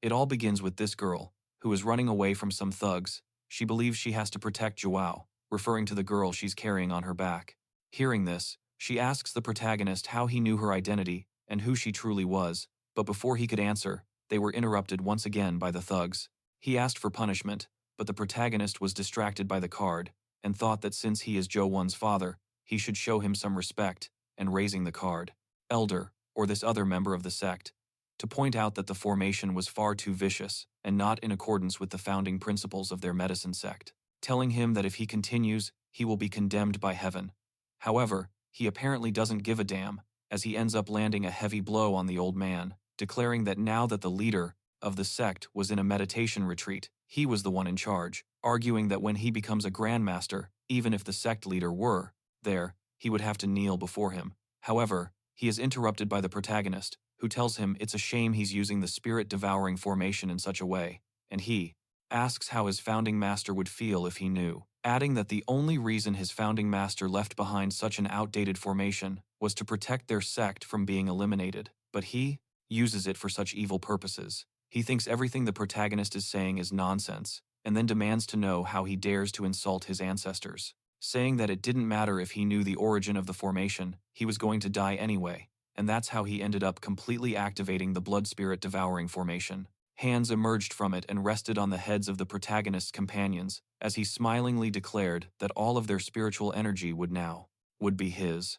It all begins with this girl, who is running away from some thugs. She believes she has to protect Joao, referring to the girl she's carrying on her back. Hearing this, she asks the protagonist how he knew her identity and who she truly was, but before he could answer, they were interrupted once again by the thugs. He asked for punishment, but the protagonist was distracted by the card and thought that since he is Yauwan's father, he should show him some respect, and raising the card, Elder, or this other member of the sect, to point out that the formation was far too vicious and not in accordance with the founding principles of their medicine sect, telling him that if he continues, he will be condemned by heaven. However, he apparently doesn't give a damn, as he ends up landing a heavy blow on the old man, declaring that now that the leader of the sect was in a meditation retreat, he was the one in charge, arguing that when he becomes a grandmaster, even if the sect leader were there, he would have to kneel before him. However, he is interrupted by the protagonist, who tells him it's a shame he's using the spirit-devouring formation in such a way, and he asks how his founding master would feel if he knew, adding that the only reason his founding master left behind such an outdated formation was to protect their sect from being eliminated, but he uses it for such evil purposes. He thinks everything the protagonist is saying is nonsense, and then demands to know how he dares to insult his ancestors, saying that it didn't matter if he knew the origin of the formation, he was going to die anyway, and that's how he ended up completely activating the blood spirit devouring formation. Hands emerged from it and rested on the heads of the protagonist's companions, as he smilingly declared that all of their spiritual energy would be his.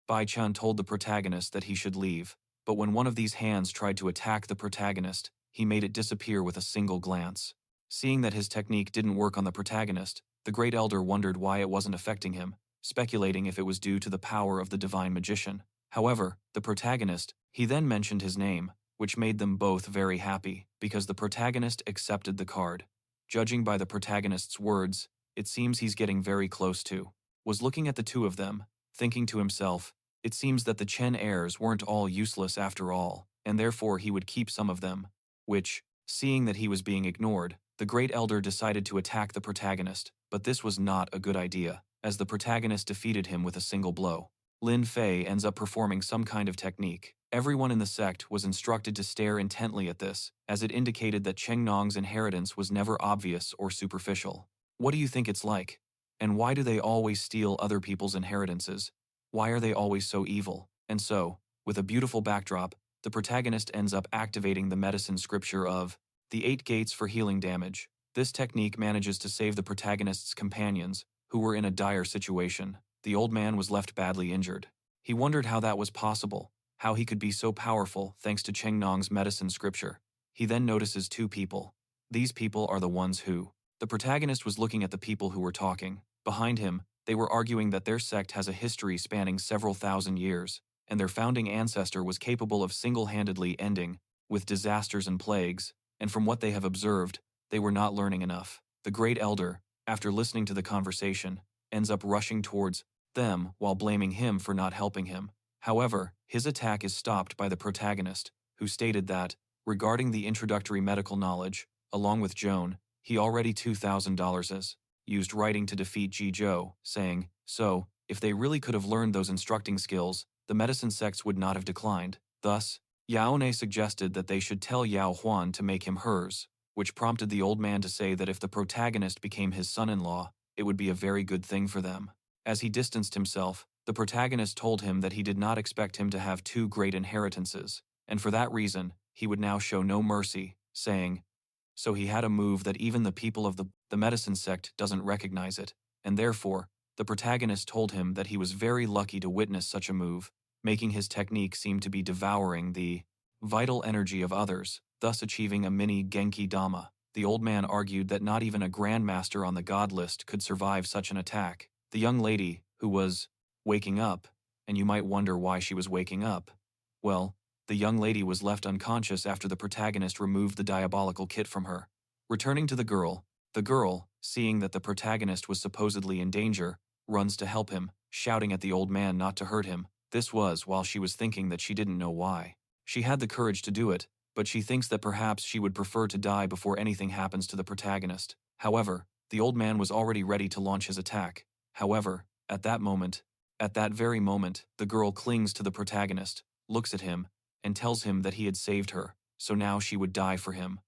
Bai-chan told the protagonist that he should leave, but when one of these hands tried to attack the protagonist, he made it disappear with a single glance. Seeing that his technique didn't work on the protagonist, the Great Elder wondered why it wasn't affecting him, speculating if it was due to the power of the divine magician. However, the protagonist, he then mentioned his name, which made them both very happy, because the protagonist accepted the card. Judging by the protagonist's words, it seems he's getting very close to. Was looking at the two of them, thinking to himself, it seems that the Chen heirs weren't all useless after all, and therefore he would keep some of them, which, seeing that he was being ignored, the Great Elder decided to attack the protagonist, but this was not a good idea, as the protagonist defeated him with a single blow. Lin Fei ends up performing some kind of technique. Everyone in the sect was instructed to stare intently at this, as it indicated that Cheng Nong's inheritance was never obvious or superficial. What do you think it's like? And why do they always steal other people's inheritances? Why are they always so evil? And so, with a beautiful backdrop, the protagonist ends up activating the medicine scripture of the 8 gates for healing damage. This technique manages to save the protagonist's companions, who were in a dire situation. The old man was left badly injured. He wondered how that was possible, how he could be so powerful thanks to Cheng Nong's medicine scripture. He then notices 2 people. These people are the ones who. The protagonist was looking at the people who were talking. Behind him, they were arguing that their sect has a history spanning several thousand years, and their founding ancestor was capable of single-handedly ending with disasters and plagues, and from what they have observed, they were not learning enough. The Great Elder, after listening to the conversation, ends up rushing towards them while blaming him for not helping him. However, his attack is stopped by the protagonist, who stated that, regarding the introductory medical knowledge, along with Joan, he already $2,000 as used writing to defeat Ji Zhou, saying, so, if they really could have learned those instructing skills, the medicine sects would not have declined. Thus, Yauwan suggested that they should tell Yauwan to make him hers, which prompted the old man to say that if the protagonist became his son-in-law, it would be a very good thing for them. As he distanced himself, the protagonist told him that he did not expect him to have 2 great inheritances, and for that reason, he would now show no mercy, saying, so he had a move that even the people of the medicine sect doesn't recognize it, and therefore, the protagonist told him that he was very lucky to witness such a move, making his technique seem to be devouring the vital energy of others, thus achieving a mini Genki Dama. The old man argued that not even a grandmaster on the god list could survive such an attack. The young lady, who was waking up, and you might wonder why she was waking up, well, the young lady was left unconscious after the protagonist removed the diabolical kit from her. Returning to the girl, seeing that the protagonist was supposedly in danger, runs to help him, shouting at the old man not to hurt him. This was while she was thinking that she didn't know why. She had the courage to do it, but she thinks that perhaps she would prefer to die before anything happens to the protagonist. However, the old man was already ready to launch his attack. However, at that very moment, the girl clings to the protagonist, looks at him, and tells him that he had saved her, so now she would die for him.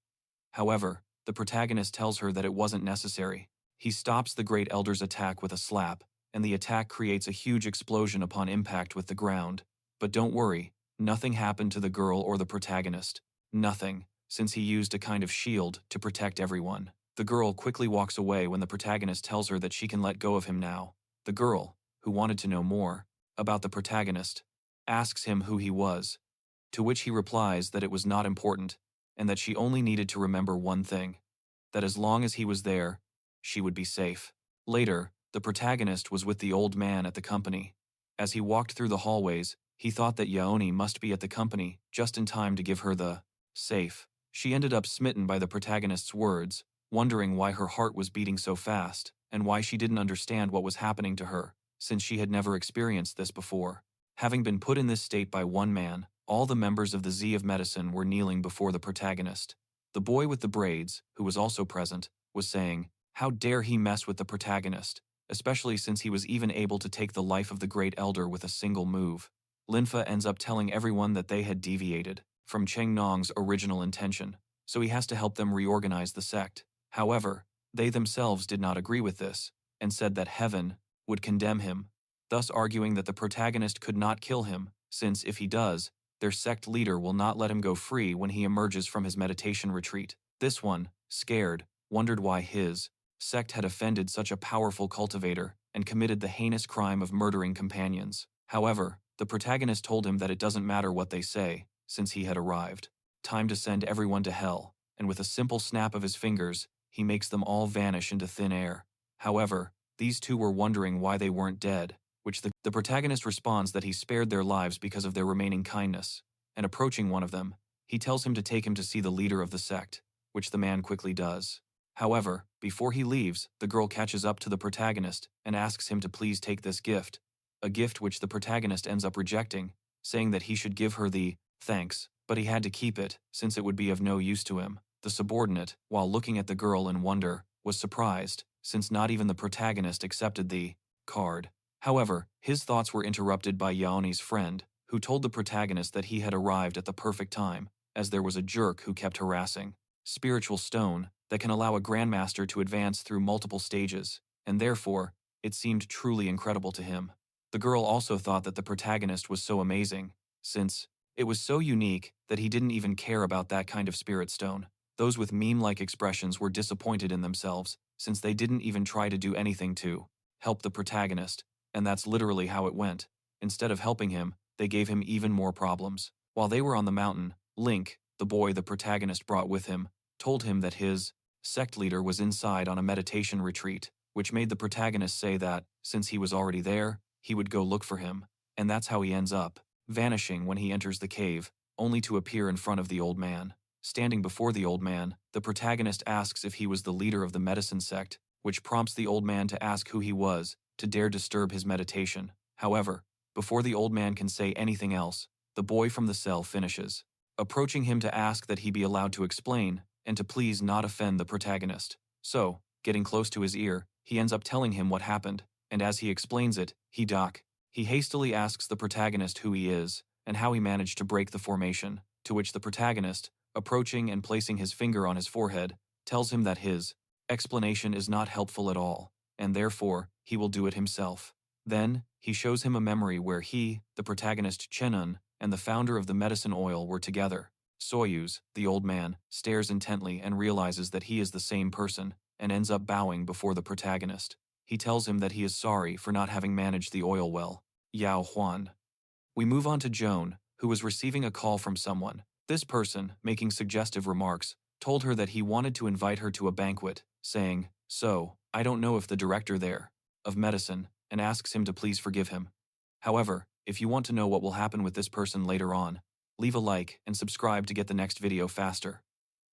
However, the protagonist tells her that it wasn't necessary. He stops the Great Elder's attack with a slap, and the attack creates a huge explosion upon impact with the ground. But don't worry, nothing happened to the girl or the protagonist. Nothing, since he used a kind of shield to protect everyone. The girl quickly walks away when the protagonist tells her that she can let go of him now. The girl, who wanted to know more about the protagonist, asks him who he was, to which he replies that it was not important, and that she only needed to remember one thing, that as long as he was there, she would be safe. Later, the protagonist was with the old man at the company. As he walked through the hallways, he thought that Yauwan must be at the company just in time to give her the safe. She ended up smitten by the protagonist's words, wondering why her heart was beating so fast, and why she didn't understand what was happening to her, since she had never experienced this before. Having been put in this state by one man, all the members of the Z of Medicine were kneeling before the protagonist. The boy with the braids, who was also present, was saying, "How dare he mess with the protagonist, especially since he was even able to take the life of the Great Elder with a single move." Lin Fei ends up telling everyone that they had deviated from Cheng Nong's original intention, so he has to help them reorganize the sect. However, they themselves did not agree with this, and said that heaven would condemn him, thus arguing that the protagonist could not kill him, since if he does, their sect leader will not let him go free when he emerges from his meditation retreat. This one, scared, wondered why his sect had offended such a powerful cultivator and committed the heinous crime of murdering companions. However, the protagonist told him that it doesn't matter what they say, since he had arrived. Time to send everyone to hell, and with a simple snap of his fingers, he makes them all vanish into thin air. However, these two were wondering why they weren't dead, which the protagonist responds that he spared their lives because of their remaining kindness, and approaching one of them, he tells him to take him to see the leader of the sect, which the man quickly does. However, before he leaves, the girl catches up to the protagonist and asks him to please take this gift, a gift which the protagonist ends up rejecting, saying that he should give her the thanks, but he had to keep it since it would be of no use to him. The subordinate, while looking at the girl in wonder, was surprised, since not even the protagonist accepted the card. However, his thoughts were interrupted by Yauwan's friend, who told the protagonist that he had arrived at the perfect time, as there was a jerk who kept harassing. Spiritual stone that can allow a grandmaster to advance through multiple stages, and therefore, it seemed truly incredible to him. The girl also thought that the protagonist was so amazing, since it was so unique that he didn't even care about that kind of spirit stone. Those with meme-like expressions were disappointed in themselves, since they didn't even try to do anything to help the protagonist, and that's literally how it went. Instead of helping him, they gave him even more problems. While they were on the mountain, Link, the boy the protagonist brought with him, told him that his sect leader was inside on a meditation retreat, which made the protagonist say that, since he was already there, he would go look for him, and that's how he ends up vanishing when he enters the cave, only to appear in front of the old man. Standing before the old man, the protagonist asks if he was the leader of the medicine sect, which prompts the old man to ask who he was, to dare disturb his meditation. However, before the old man can say anything else, the boy from the cell finishes, approaching him to ask that he be allowed to explain, and to please not offend the protagonist. So, getting close to his ear, he ends up telling him what happened, and as he explains it, he hastily asks the protagonist who he is, and how he managed to break the formation, to which the protagonist, approaching and placing his finger on his forehead, tells him that his explanation is not helpful at all, and therefore, he will do it himself. Then, he shows him a memory where he, the protagonist Chenun, and the founder of the medicine oil were together. Soyuz, the old man, stares intently and realizes that he is the same person, and ends up bowing before the protagonist. He tells him that he is sorry for not having managed the oil well. Yauwan. We move on to Joan, who was receiving a call from someone. This person, making suggestive remarks, told her that he wanted to invite her to a banquet, saying, "So, I don't know if the director there of medicine," and asks him to please forgive him. However, if you want to know what will happen with this person later on, leave a like and subscribe to get the next video faster.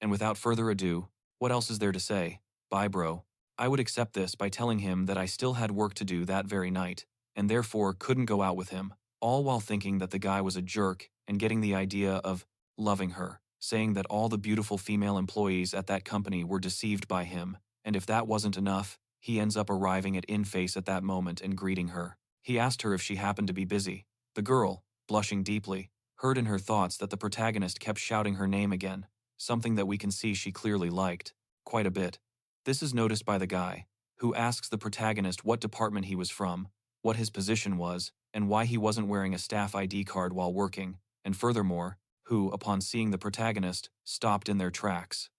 And without further ado, what else is there to say? Bye bro. I would accept this by telling him that I still had work to do that very night, and therefore couldn't go out with him, all while thinking that the guy was a jerk and getting the idea of loving her, saying that all the beautiful female employees at that company were deceived by him, and if that wasn't enough, he ends up arriving at In-Face at that moment and greeting her. He asked her if she happened to be busy. The girl, blushing deeply, heard in her thoughts that the protagonist kept shouting her name again, something that we can see she clearly liked quite a bit. This is noticed by the guy, who asks the protagonist what department he was from, what his position was, and why he wasn't wearing a staff ID card while working, and furthermore, who, upon seeing the protagonist, stopped in their tracks.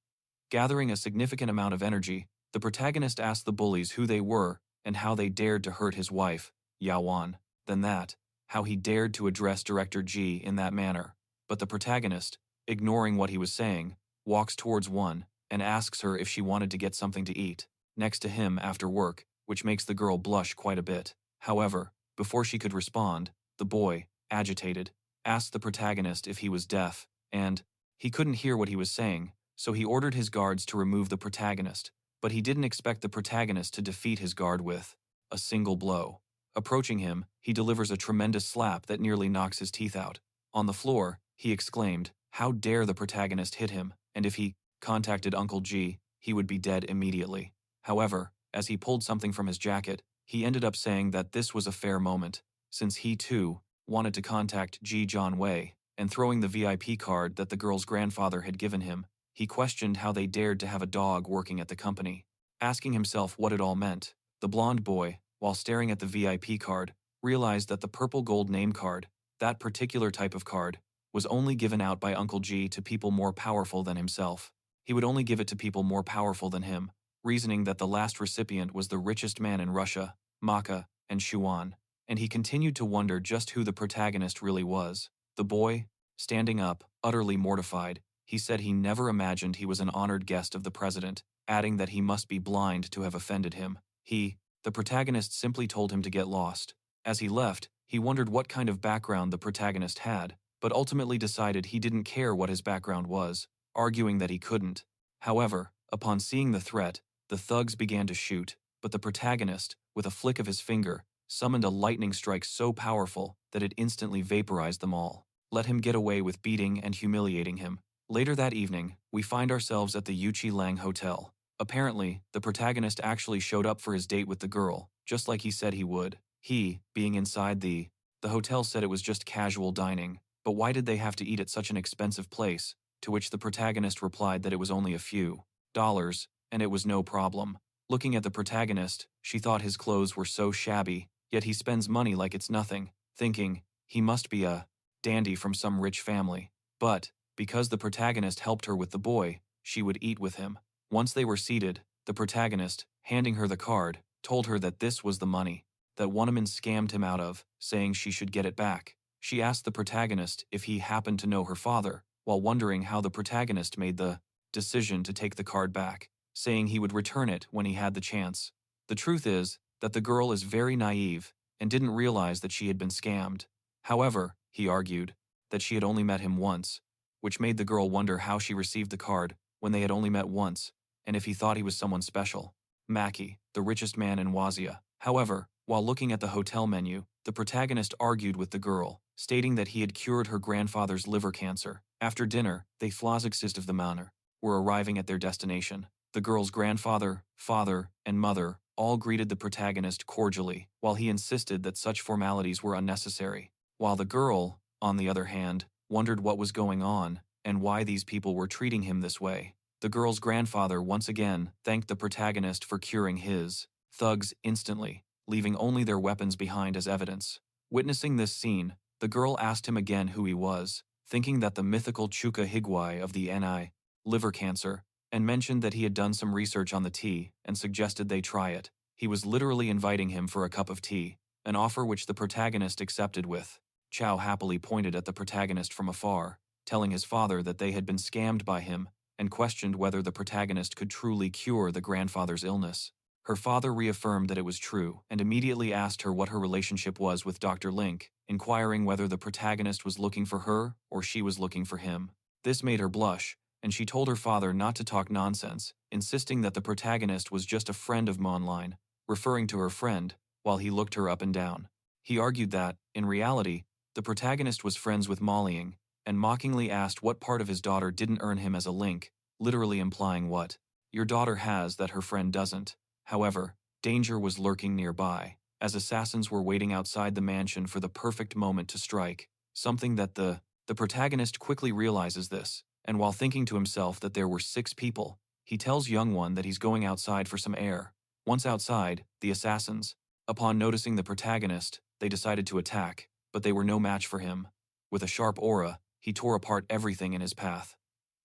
Gathering a significant amount of energy, the protagonist asked the bullies who they were and how they dared to hurt his wife, Yauwan. Then that, how he dared to address Director G in that manner. But the protagonist, ignoring what he was saying, walks towards one and asks her if she wanted to get something to eat next to him after work, which makes the girl blush quite a bit. However, before she could respond, the boy, agitated, asked the protagonist if he was deaf, and he couldn't hear what he was saying, so he ordered his guards to remove the protagonist, but he didn't expect the protagonist to defeat his guard with a single blow. Approaching him, he delivers a tremendous slap that nearly knocks his teeth out. On the floor, he exclaimed, how dare the protagonist hit him, and if he contacted Uncle G, he would be dead immediately. However, as he pulled something from his jacket, he ended up saying that this was a fair moment, since he too wanted to contact G John Wei, and throwing the VIP card that the girl's grandfather had given him, he questioned how they dared to have a dog working at the company. Asking himself what it all meant, the blonde boy, while staring at the VIP card, realized that the purple gold name card, that particular type of card, was only given out by Uncle G to people more powerful than himself. He would only give it to people more powerful than him, reasoning that the last recipient was the richest man in Russia, Maka, and Shuan, and he continued to wonder just who the protagonist really was. The boy, standing up, utterly mortified, he said he never imagined he was an honored guest of the president, adding that he must be blind to have offended him. The protagonist simply told him to get lost. As he left, he wondered what kind of background the protagonist had, but ultimately decided he didn't care what his background was, arguing that he couldn't. However, upon seeing the threat, the thugs began to shoot, but the protagonist, with a flick of his finger, summoned a lightning strike so powerful that it instantly vaporized them all. Let him get away with beating and humiliating him. Later that evening, we find ourselves at the Yuchi Lang Hotel. Apparently, the protagonist actually showed up for his date with the girl, just like he said he would. He, being inside the hotel, said it was just casual dining, but why did they have to eat at such an expensive place? To which the protagonist replied that it was only a few dollars, and it was no problem. Looking at the protagonist, she thought his clothes were so shabby, yet he spends money like it's nothing, thinking he must be a dandy from some rich family. But, because the protagonist helped her with the boy, she would eat with him. Once they were seated, the protagonist, handing her the card, told her that this was the money that Wonaman scammed him out of, saying she should get it back. She asked the protagonist if he happened to know her father, while wondering how the protagonist made the decision to take the card back, saying he would return it when he had the chance. The truth is that the girl is very naive and didn't realize that she had been scammed. However, he argued that she had only met him once, which made the girl wonder how she received the card when they had only met once, and if he thought he was someone special. Maki, the richest man in Wazia. However, while looking at the hotel menu, the protagonist argued with the girl, stating that he had cured her grandfather's liver cancer. After dinner, they flazexist of the manor were arriving at their destination. The girl's grandfather, father, and mother all greeted the protagonist cordially, while he insisted that such formalities were unnecessary. While the girl, on the other hand, wondered what was going on and why these people were treating him this way. The girl's grandfather once again thanked the protagonist for curing his thugs instantly, leaving only their weapons behind as evidence. Witnessing this scene, the girl asked him again who he was, thinking that the mythical Chuka Higuai of the NI liver cancer, and mentioned that he had done some research on the tea and suggested they try it. He was literally inviting him for a cup of tea, an offer which the protagonist accepted with. Chow happily pointed at the protagonist from afar, telling his father that they had been scammed by him, and questioned whether the protagonist could truly cure the grandfather's illness. Her father reaffirmed that it was true and immediately asked her what her relationship was with Dr. Link, inquiring whether the protagonist was looking for her or she was looking for him. This made her blush, and she told her father not to talk nonsense, insisting that the protagonist was just a friend of Monline, referring to her friend, while he looked her up and down. He argued that, in reality, the protagonist was friends with Mollying, and mockingly asked what part of his daughter didn't earn him as a link, literally implying what your daughter has that her friend doesn't. However, danger was lurking nearby, as assassins were waiting outside the mansion for the perfect moment to strike, something that the protagonist quickly realizes this, and while thinking to himself that there were 6 people, he tells Yauwan that he's going outside for some air. Once outside, the assassins, upon noticing the protagonist, they decided to attack, but they were no match for him. With a sharp aura, he tore apart everything in his path.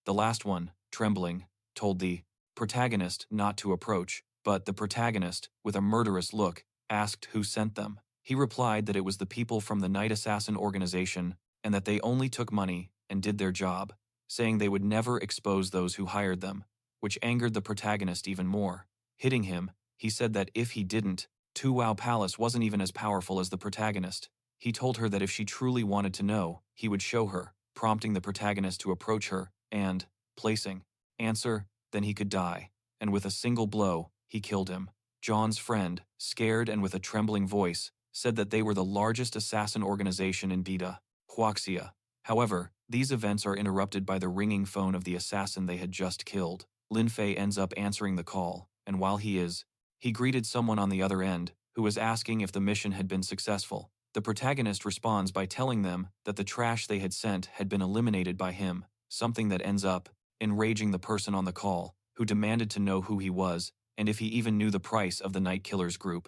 The last one, trembling, told the protagonist not to approach, but the protagonist, with a murderous look, asked who sent them. He replied that it was the people from the Night Assassin organization and that they only took money and did their job, saying they would never expose those who hired them, which angered the protagonist even more. Hitting him, he said that if he didn't, Wow Palace wasn't even as powerful as the protagonist. He told her that if she truly wanted to know, he would show her, prompting the protagonist to approach her and, placing, answer, then he could die. And with a single blow, he killed him. John's friend, scared and with a trembling voice, said that they were the largest assassin organization in Bida, Huaxia. However, these events are interrupted by the ringing phone of the assassin they had just killed. Lin Fei ends up answering the call, and while he greeted someone on the other end, who was asking if the mission had been successful. The protagonist responds by telling them that the trash they had sent had been eliminated by him, something that ends up enraging the person on the call, who demanded to know who he was and if he even knew the price of the Night Killers group.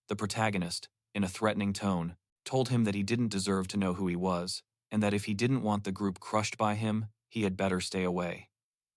The protagonist, in a threatening tone, told him that he didn't deserve to know who he was, and that if he didn't want the group crushed by him, he had better stay away.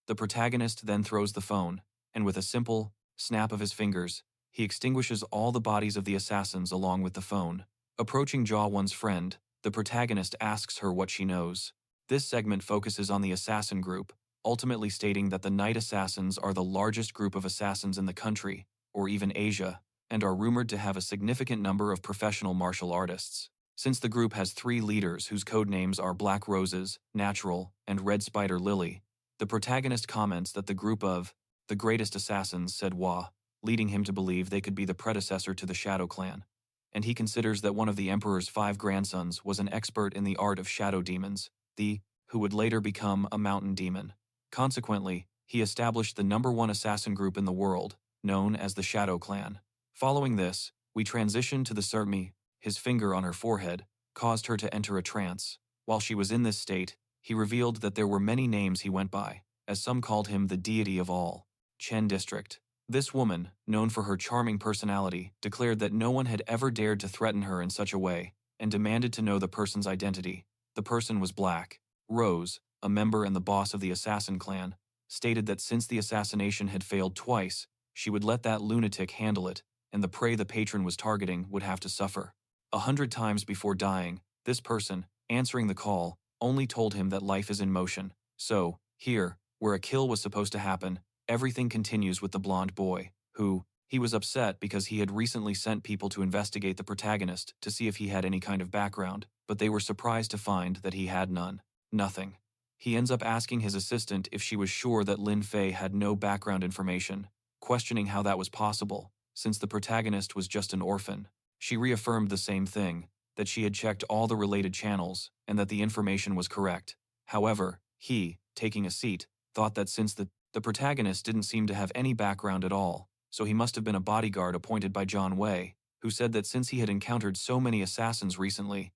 The protagonist then throws the phone, and with a simple snap of his fingers, he extinguishes all the bodies of the assassins along with the phone. Approaching Yauwan's friend, the protagonist asks her what she knows. This segment focuses on the assassin group, ultimately stating that the Night Assassins are the largest group of assassins in the country, or even Asia, and are rumored to have a significant number of professional martial artists. Since the group has 3 leaders whose codenames are Black Roses, Natural, and Red Spider Lily, the protagonist comments that the group of the greatest assassins said Wa, leading him to believe they could be the predecessor to the Shadow Clan. And he considers that one of the Emperor's 5 grandsons was an expert in the art of shadow demons, who would later become a mountain demon. Consequently, he established the #1 assassin group in the world, known as the Shadow Clan. Following this, we transition to the Sermi. His finger on her forehead caused her to enter a trance. While she was in this state, he revealed that there were many names he went by, as some called him the Deity of All Chen District. This woman, known for her charming personality, declared that no one had ever dared to threaten her in such a way, and demanded to know the person's identity. The person was Black Rose, a member and the boss of the assassin clan, stated that since the assassination had failed twice, she would let that lunatic handle it, and the prey the patron was targeting would have to suffer. 100 times before dying, this person, answering the call, only told him that life is in motion. So, here, where a kill was supposed to happen, everything continues with the blonde boy, who, he was upset because he had recently sent people to investigate the protagonist to see if he had any kind of background, but they were surprised to find that he had none. Nothing. He ends up asking his assistant if she was sure that Lin Fei had no background information, questioning how that was possible, since the protagonist was just an orphan. She reaffirmed the same thing, that she had checked all the related channels and that the information was correct. However, he, taking a seat, thought that since the protagonist didn't seem to have any background at all, so he must have been a bodyguard appointed by John Wei, who said that since he had encountered so many assassins recently,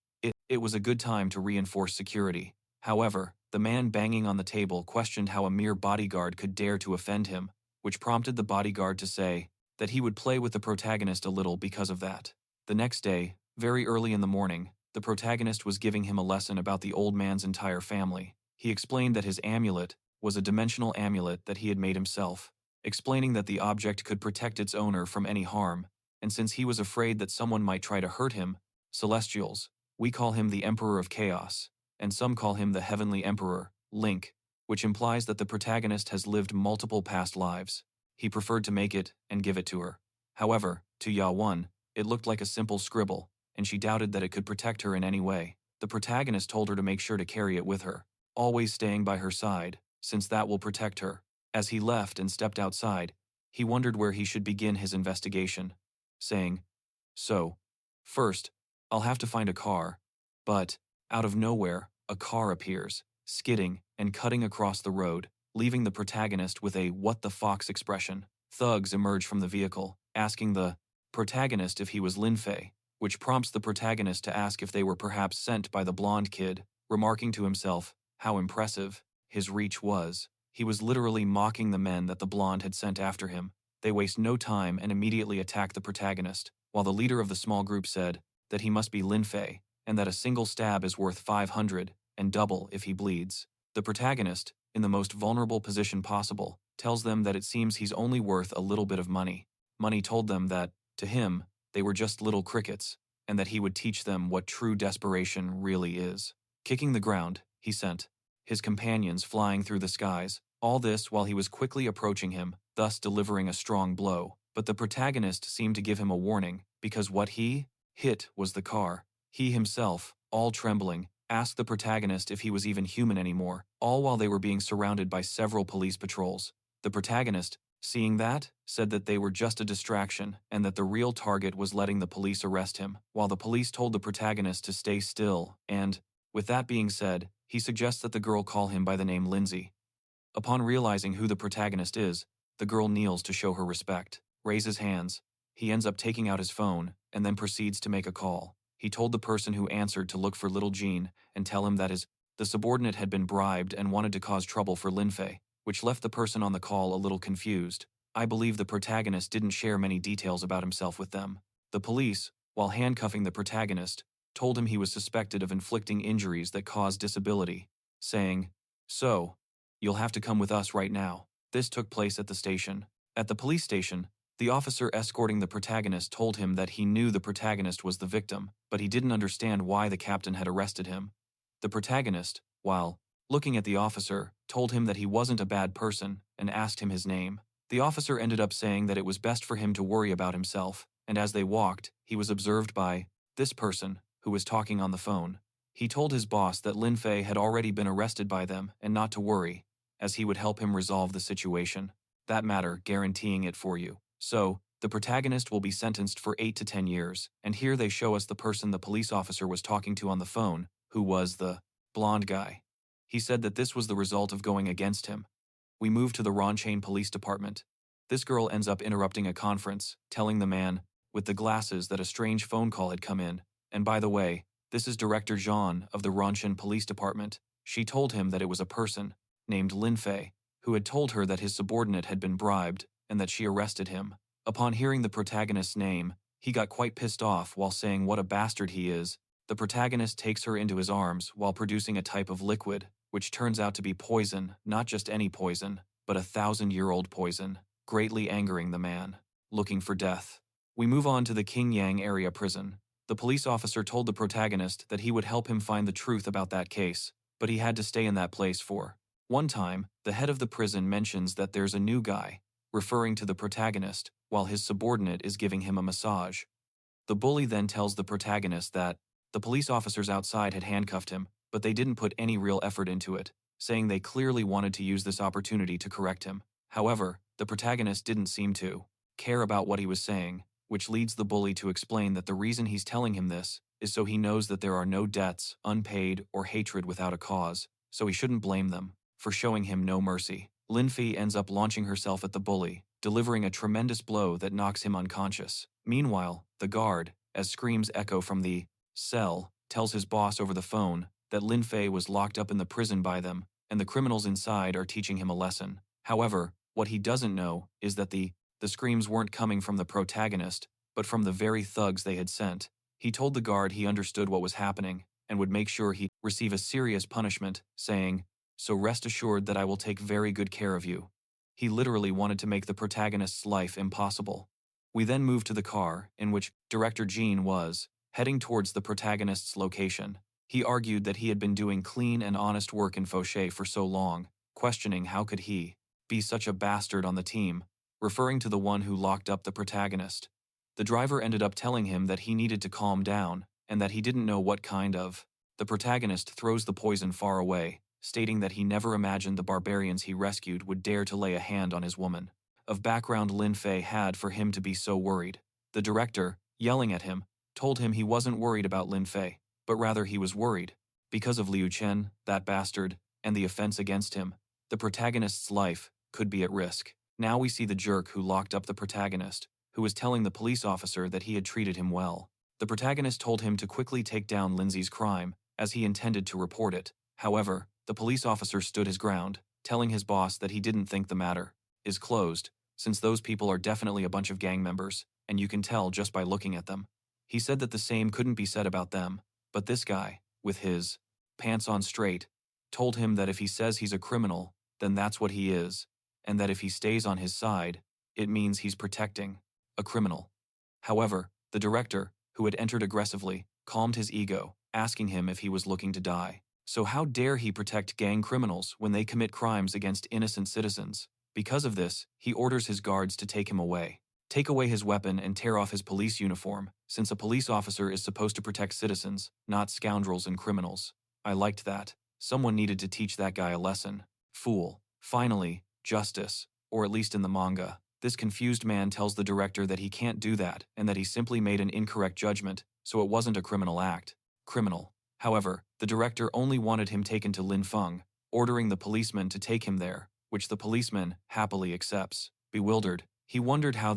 it was a good time to reinforce security. However, the man banging on the table questioned how a mere bodyguard could dare to offend him, which prompted the bodyguard to say that he would play with the protagonist a little because of that. The next day, very early in the morning, the protagonist was giving him a lesson about the old man's entire family. He explained that his amulet was a dimensional amulet that he had made himself, explaining that the object could protect its owner from any harm, and since he was afraid that someone might try to hurt him, Celestials, we call him the Emperor of Chaos, and some call him the Heavenly Emperor, Link, which implies that the protagonist has lived multiple past lives. He preferred to make it and give it to her. However, to Yauwan, it looked like a simple scribble, and she doubted that it could protect her in any way. The protagonist told her to make sure to carry it with her, always staying by her side, since that will protect her. As he left and stepped outside, he wondered where he should begin his investigation, saying, "So, first, I'll have to find a car." But, out of nowhere, a car appears, skidding and cutting across the road, leaving the protagonist with a "what the fox" expression. Thugs emerge from the vehicle, asking the protagonist if he was Lin Fei, which prompts the protagonist to ask if they were perhaps sent by the blonde kid, remarking to himself, "How impressive." his reach was. He was literally mocking the men that the blonde had sent after him. They waste no time and immediately attack the protagonist, while the leader of the small group said that he must be Lin Fei, and that a single stab is worth 500, and double if he bleeds. The protagonist, in the most vulnerable position possible, tells them that it seems he's only worth a little bit of money. Money told them that, to him, they were just little crickets, and that he would teach them what true desperation really is. Kicking the ground, he sent his companions flying through the skies, all this while he was quickly approaching him, thus delivering a strong blow. But the protagonist seemed to give him a warning, because what he hit was the car. He himself, all trembling, asked the protagonist if he was even human anymore, all while they were being surrounded by several police patrols. The protagonist, seeing that, said that they were just a distraction and that the real target was letting the police arrest him, while the police told the protagonist to stay still and, with that being said, he suggests that the girl call him by the name Lindsay. Upon realizing who the protagonist is, the girl kneels to show her respect, raises hands. He ends up taking out his phone and then proceeds to make a call. He told the person who answered to look for little Jean and tell him that the subordinate had been bribed and wanted to cause trouble for Lin Fei, which left the person on the call a little confused. I believe the protagonist didn't share many details about himself with them. The police, while handcuffing the protagonist, told him he was suspected of inflicting injuries that caused disability, saying, "So, you'll have to come with us right now." This took place at the station. At the police station, the officer escorting the protagonist told him that he knew the protagonist was the victim, but he didn't understand why the captain had arrested him. The protagonist, while looking at the officer, told him that he wasn't a bad person and asked him his name. The officer ended up saying that it was best for him to worry about himself, and as they walked, he was observed by this person, who was talking on the phone. He told his boss that Lin Fei had already been arrested by them and not to worry, as he would help him resolve the situation. That matter, guaranteeing it for you. So, the protagonist will be sentenced for 8 to 10 years, and here they show us the person the police officer was talking to on the phone, who was the blonde guy. He said that this was the result of going against him. We move to the Ronchain Police Department. This girl ends up interrupting a conference, telling the man with the glasses that a strange phone call had come in. And by the way, this is Director Jean of the Ronchain Police Department. She told him that it was a person named Lin Fei, who had told her that his subordinate had been bribed and that she arrested him. Upon hearing the protagonist's name, he got quite pissed off while saying what a bastard he is. The protagonist takes her into his arms while producing a type of liquid, which turns out to be poison, not just any poison, but 1,000-year-old poison, greatly angering the man, looking for death. We move on to the Qingyang area prison. The police officer told the protagonist that he would help him find the truth about that case, but he had to stay in that place for one time. The head of the prison mentions that there's a new guy, referring to the protagonist, while his subordinate is giving him a massage. The bully then tells the protagonist that the police officers outside had handcuffed him, but they didn't put any real effort into it, saying they clearly wanted to use this opportunity to correct him. However, the protagonist didn't seem to care about what he was saying, which leads the bully to explain that the reason he's telling him this is so he knows that there are no debts, unpaid, or hatred without a cause, so he shouldn't blame them for showing him no mercy. Lin Fei ends up launching herself at the bully, delivering a tremendous blow that knocks him unconscious. Meanwhile, the guard, as screams echo from the cell, tells his boss over the phone that Lin Fei was locked up in the prison by them, and the criminals inside are teaching him a lesson. However, what he doesn't know is that the screams weren't coming from the protagonist, but from the very thugs they had sent. He told the guard he understood what was happening and would make sure he receive a serious punishment, saying, "So rest assured that I will take very good care of you." He literally wanted to make the protagonist's life impossible. We then move to the car, in which Director Jean was heading towards the protagonist's location. He argued that he had been doing clean and honest work in Fauché for so long, questioning how could he be such a bastard on the team, referring to the one who locked up the protagonist. The driver ended up telling him that he needed to calm down and that he didn't know what kind of. The protagonist throws the poison far away, stating that he never imagined the barbarians he rescued would dare to lay a hand on his woman. Of background Lin Fei had for him to be so worried. The director, yelling at him, told him he wasn't worried about Lin Fei, but rather he was worried because of Liu Chen, that bastard, and the offense against him. The protagonist's life could be at risk. Now we see the jerk who locked up the protagonist, who was telling the police officer that he had treated him well. The protagonist told him to quickly take down Lindsay's crime, as he intended to report it. However, The police officer stood his ground, telling his boss that he didn't think the matter is closed, since those people are definitely a bunch of gang members, and you can tell just by looking at them. He said that the same couldn't be said about them, but this guy, with his pants on straight, told him that if he says he's a criminal, then that's what he is, and that if he stays on his side, it means he's protecting a criminal. However, the director, who had entered aggressively, calmed his ego, asking him if he was looking to die. So how dare he protect gang criminals when they commit crimes against innocent citizens? Because of this, he orders his guards to take him away. Take away his weapon and tear off his police uniform, since a police officer is supposed to protect citizens, not scoundrels and criminals. I liked that. Someone needed to teach that guy a lesson. Fool. Finally, justice, or at least in the manga. This confused man tells the director that he can't do that and that he simply made an incorrect judgment, so it wasn't a criminal act. Criminal. However, the director only wanted him taken to Lin Feng, ordering the policeman to take him there, which the policeman happily accepts. Bewildered, he wondered how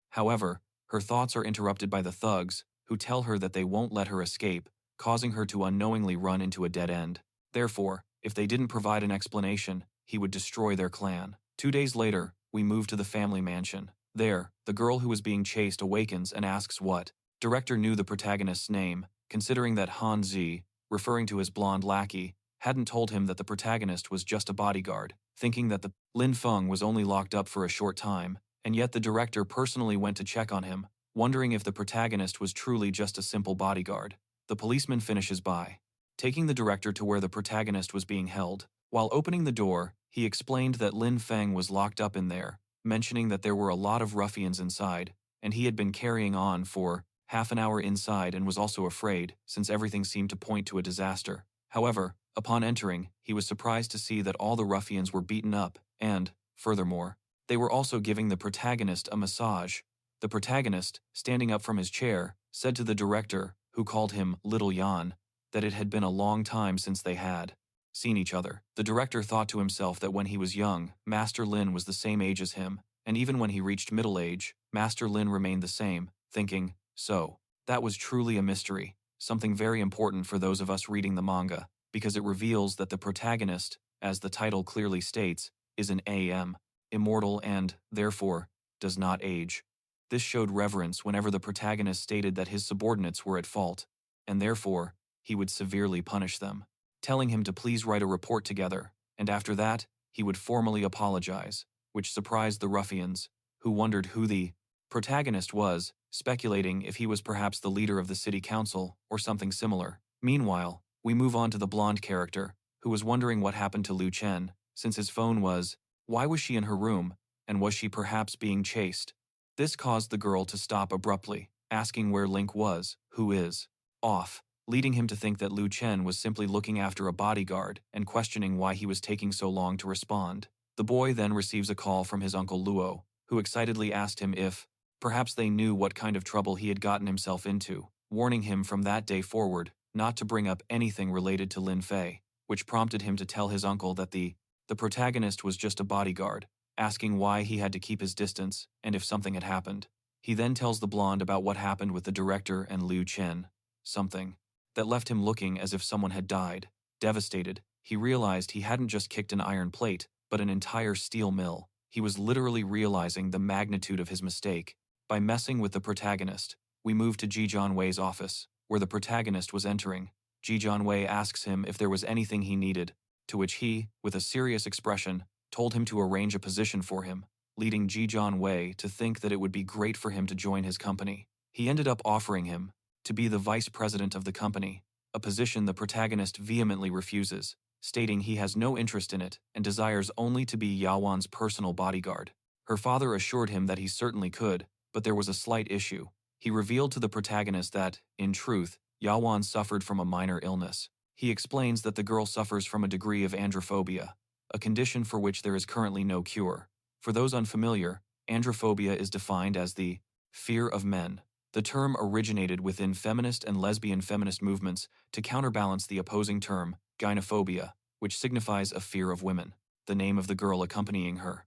However, her thoughts are interrupted by the thugs, who tell her that they won't let her escape, causing her to unknowingly run into a dead end. Therefore, if they didn't provide an explanation, he would destroy their clan. 2 days later, we move to the family mansion. There, the girl who was being chased awakens and asks what. Director knew the protagonist's name, considering that Han Zi, referring to his blonde lackey, hadn't told him that the protagonist was just a bodyguard, thinking that the Lin Feng was only locked up for a short time, and yet the director personally went to check on him, wondering if the protagonist was truly just a simple bodyguard. The policeman finishes by taking the director to where the protagonist was being held. While opening the door, he explained that Lin Feng was locked up in there, mentioning that there were a lot of ruffians inside, and he had been carrying on for half an hour inside and was also afraid, since everything seemed to point to a disaster. However, upon entering, he was surprised to see that all the ruffians were beaten up, and, furthermore, they were also giving the protagonist a massage. The protagonist, standing up from his chair, said to the director, who called him Little Yan, that it had been a long time since they had seen each other. The director thought to himself that when he was young, Master Lin was the same age as him, and even when he reached middle age, Master Lin remained the same, thinking, so, that was truly a mystery, something very important for those of us reading the manga, because it reveals that the protagonist, as the title clearly states, is an AM, immortal and, therefore, does not age. This showed reverence whenever the protagonist stated that his subordinates were at fault, and therefore, he would severely punish them, telling him to please write a report together, and after that, he would formally apologize, which surprised the ruffians, who wondered who the protagonist was, speculating if he was perhaps the leader of the city council or something similar. Meanwhile, we move on to the blonde character, who was wondering what happened to Liu Chen, since his phone was, why was she in her room, and was she perhaps being chased? This caused the girl to stop abruptly, asking where Link was, who is off, leading him to think that Liu Chen was simply looking after a bodyguard and questioning why he was taking so long to respond. The boy then receives a call from his uncle Luo, who excitedly asked him if perhaps they knew what kind of trouble he had gotten himself into, warning him from that day forward not to bring up anything related to Lin Fei, which prompted him to tell his uncle that the protagonist was just a bodyguard, asking why he had to keep his distance and if something had happened. He then tells the blonde about what happened with the director and Liu Chen, something that left him looking as if someone had died. Devastated, he realized he hadn't just kicked an iron plate, but an entire steel mill. He was literally realizing the magnitude of his mistake. By messing with the protagonist, we move to Ji Jianwei's office, where the protagonist was entering. Ji Jianwei asks him if there was anything he needed, to which he, with a serious expression, told him to arrange a position for him, leading Ji Jianwei to think that it would be great for him to join his company. He ended up offering him to be the vice president of the company, a position the protagonist vehemently refuses, stating he has no interest in it and desires only to be Yauwan's personal bodyguard. Her father assured him that he certainly could, but there was a slight issue. He revealed to the protagonist that, in truth, Yauwan suffered from a minor illness. He explains that the girl suffers from a degree of androphobia, a condition for which there is currently no cure. For those unfamiliar, androphobia is defined as the fear of men. The term originated within feminist and lesbian feminist movements to counterbalance the opposing term, gynophobia, which signifies a fear of women, the name of the girl accompanying her.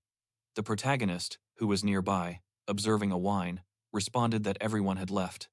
The protagonist, who was nearby, observing a wine, responded that everyone had left.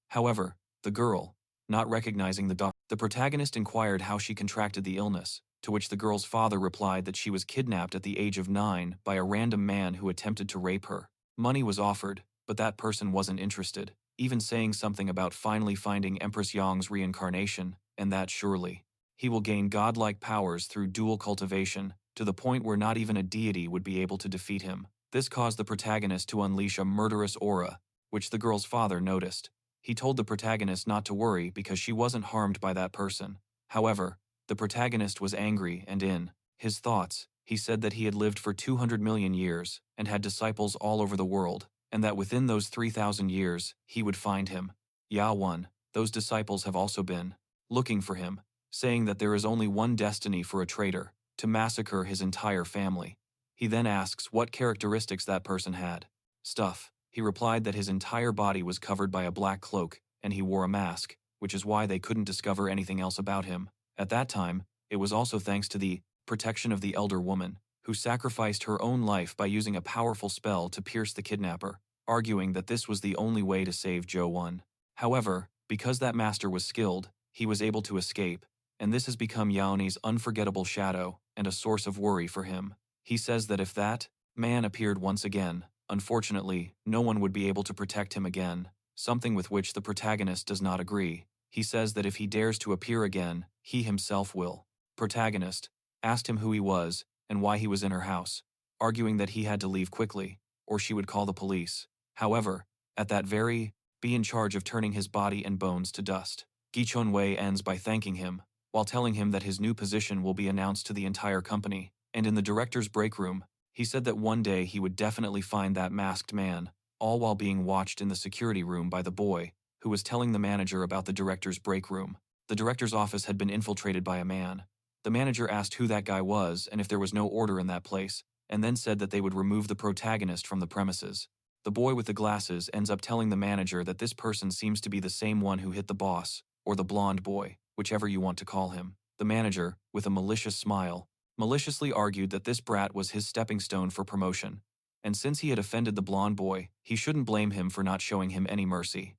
However, the girl, not recognizing the protagonist inquired how she contracted the illness, to which the girl's father replied that she was kidnapped at the age of 9 by a random man who attempted to rape her. Money was offered, but that person wasn't interested, even saying something about finally finding Empress Yang's reincarnation, and that surely he will gain godlike powers through dual cultivation, to the point where not even a deity would be able to defeat him. This caused the protagonist to unleash a murderous aura, which the girl's father noticed. He told the protagonist not to worry because she wasn't harmed by that person. However, the protagonist was angry, and in his thoughts, he said that he had lived for 200 million years and had disciples all over the world, and that within those 3,000 years, he would find him. Yauwan, those disciples have also been looking for him, saying that there is only one destiny for a traitor, to massacre his entire family. He then asks what characteristics that person had. Stuff. He replied that his entire body was covered by a black cloak, and he wore a mask, which is why they couldn't discover anything else about him. At that time, it was also thanks to the protection of the elder woman, who sacrificed her own life by using a powerful spell to pierce the kidnapper, arguing that this was the only way to save Yauwan. However, because that master was skilled, he was able to escape, and this has become Yaoni's unforgettable shadow and a source of worry for him. He says that if that man appeared once again, unfortunately, no one would be able to protect him again, something with which the protagonist does not agree. He says that if he dares to appear again, he himself will. Protagonist asked him who he was and why he was in her house, arguing that he had to leave quickly, or she would call the police. However, at that very be in charge of turning his body and bones to dust. Gichonwei ends by thanking him, while telling him that his new position will be announced to the entire company, and in the director's break room, he said that one day he would definitely find that masked man, all while being watched in the security room by the boy, who was telling the manager about the director's break room. The director's office had been infiltrated by a man. The manager asked who that guy was and if there was no order in that place, and then said that they would remove the protagonist from the premises. The boy with the glasses ends up telling the manager that this person seems to be the same one who hit the boss, or the blonde boy, whichever you want to call him. The manager, with a malicious smile, maliciously argued that this brat was his stepping stone for promotion, and since he had offended the blonde boy, he shouldn't blame him for not showing him any mercy.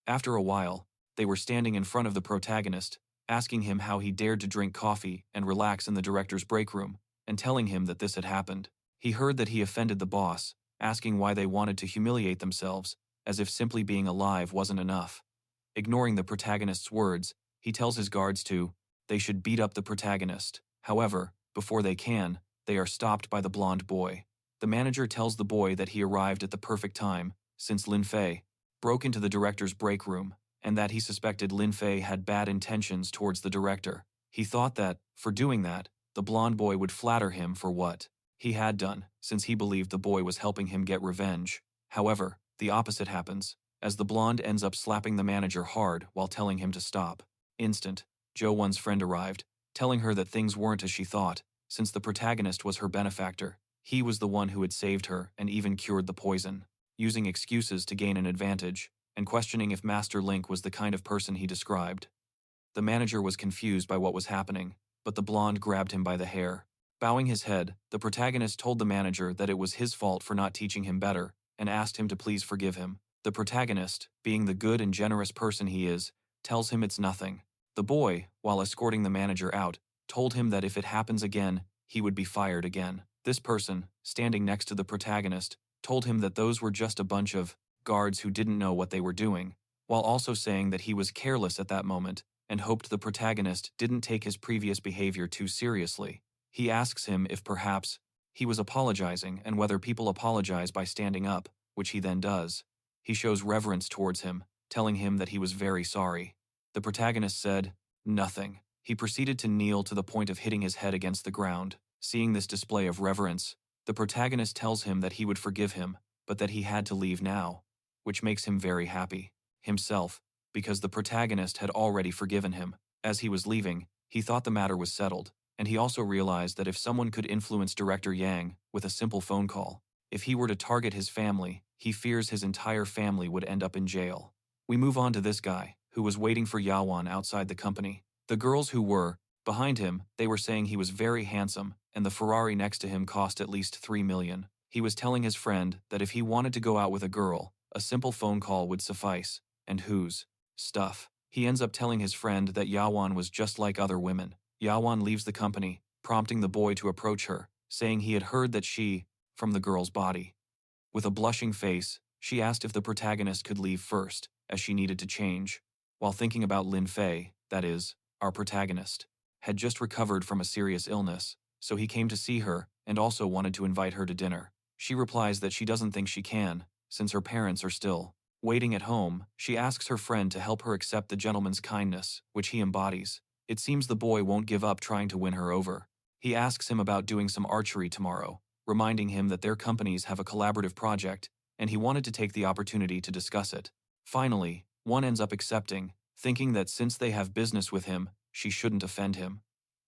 After a while, they were standing in front of the protagonist, asking him how he dared to drink coffee and relax in the director's break room, and telling him that this had happened. He heard that he offended the boss, asking why they wanted to humiliate themselves, as if simply being alive wasn't enough. Ignoring the protagonist's words, he tells his guards they should beat up the protagonist. However, before they can, they are stopped by the blonde boy. The manager tells the boy that he arrived at the perfect time, since Lin Fei broke into the director's break room, and that he suspected Lin Fei had bad intentions towards the director. He thought that, for doing that, the blonde boy would flatter him for what he had done, since he believed the boy was helping him get revenge. However, the opposite happens, as the blonde ends up slapping the manager hard while telling him to stop. Yauwan's friend arrived, telling her that things weren't as she thought, since the protagonist was her benefactor. He was the one who had saved her and even cured the poison, using excuses to gain an advantage, and questioning if Master Link was the kind of person he described. The manager was confused by what was happening, but the blonde grabbed him by the hair. Bowing his head, the protagonist told the manager that it was his fault for not teaching him better, and asked him to please forgive him. The protagonist, being the good and generous person he is, tells him it's nothing. The boy, while escorting the manager out, told him that if it happens again, he would be fired again. This person, standing next to the protagonist, told him that those were just a bunch of guards who didn't know what they were doing, while also saying that he was careless at that moment and hoped the protagonist didn't take his previous behavior too seriously. He asks him if perhaps he was apologizing and whether people apologize by standing up, which he then does. He shows reverence towards him, telling him that he was very sorry. The protagonist said nothing. He proceeded to kneel to the point of hitting his head against the ground. Seeing this display of reverence, the protagonist tells him that he would forgive him, but that he had to leave now, which makes him very happy himself, because the protagonist had already forgiven him. As he was leaving, he thought the matter was settled, and he also realized that if someone could influence Director Yang with a simple phone call, if he were to target his family, he fears his entire family would end up in jail. We move on to this guy, who was waiting for Yauwan outside the company. The girls who were behind him, they were saying he was very handsome, and the Ferrari next to him cost at least 3 million. He was telling his friend that if he wanted to go out with a girl, a simple phone call would suffice, and whose stuff. He ends up telling his friend that Yauwan was just like other women. Yauwan leaves the company, prompting the boy to approach her, saying he had heard that she, from the girl's body. With a blushing face, she asked if the protagonist could leave first, as she needed to change. While thinking about Lin Fei, that is, our protagonist, had just recovered from a serious illness, so he came to see her and also wanted to invite her to dinner. She replies that she doesn't think she can, since her parents are still waiting at home. She asks her friend to help her accept the gentleman's kindness, which he embodies. It seems the boy won't give up trying to win her over. He asks him about doing some archery tomorrow, reminding him that their companies have a collaborative project, and he wanted to take the opportunity to discuss it. Finally, one ends up accepting, thinking that since they have business with him, she shouldn't offend him.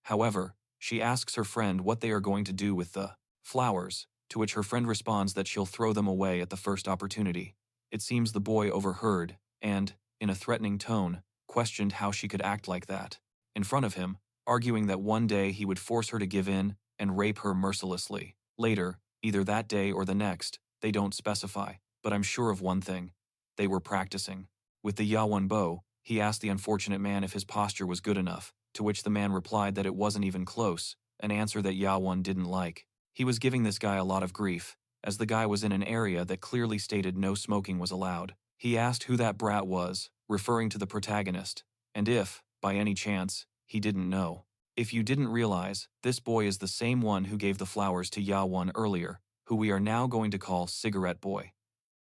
However, she asks her friend what they are going to do with the flowers, to which her friend responds that she'll throw them away at the first opportunity. It seems the boy overheard and, in a threatening tone, questioned how she could act like that in front of him, arguing that one day he would force her to give in and rape her mercilessly. Later, either that day or the next, they don't specify, but I'm sure of one thing. They were practicing. With the Yauwan bow, he asked the unfortunate man if his posture was good enough, to which the man replied that it wasn't even close, an answer that Yauwan didn't like. He was giving this guy a lot of grief, as the guy was in an area that clearly stated no smoking was allowed. He asked who that brat was, referring to the protagonist, and if, by any chance, he didn't know. If you didn't realize, this boy is the same one who gave the flowers to Yauwan earlier, who we are now going to call Cigarette Boy.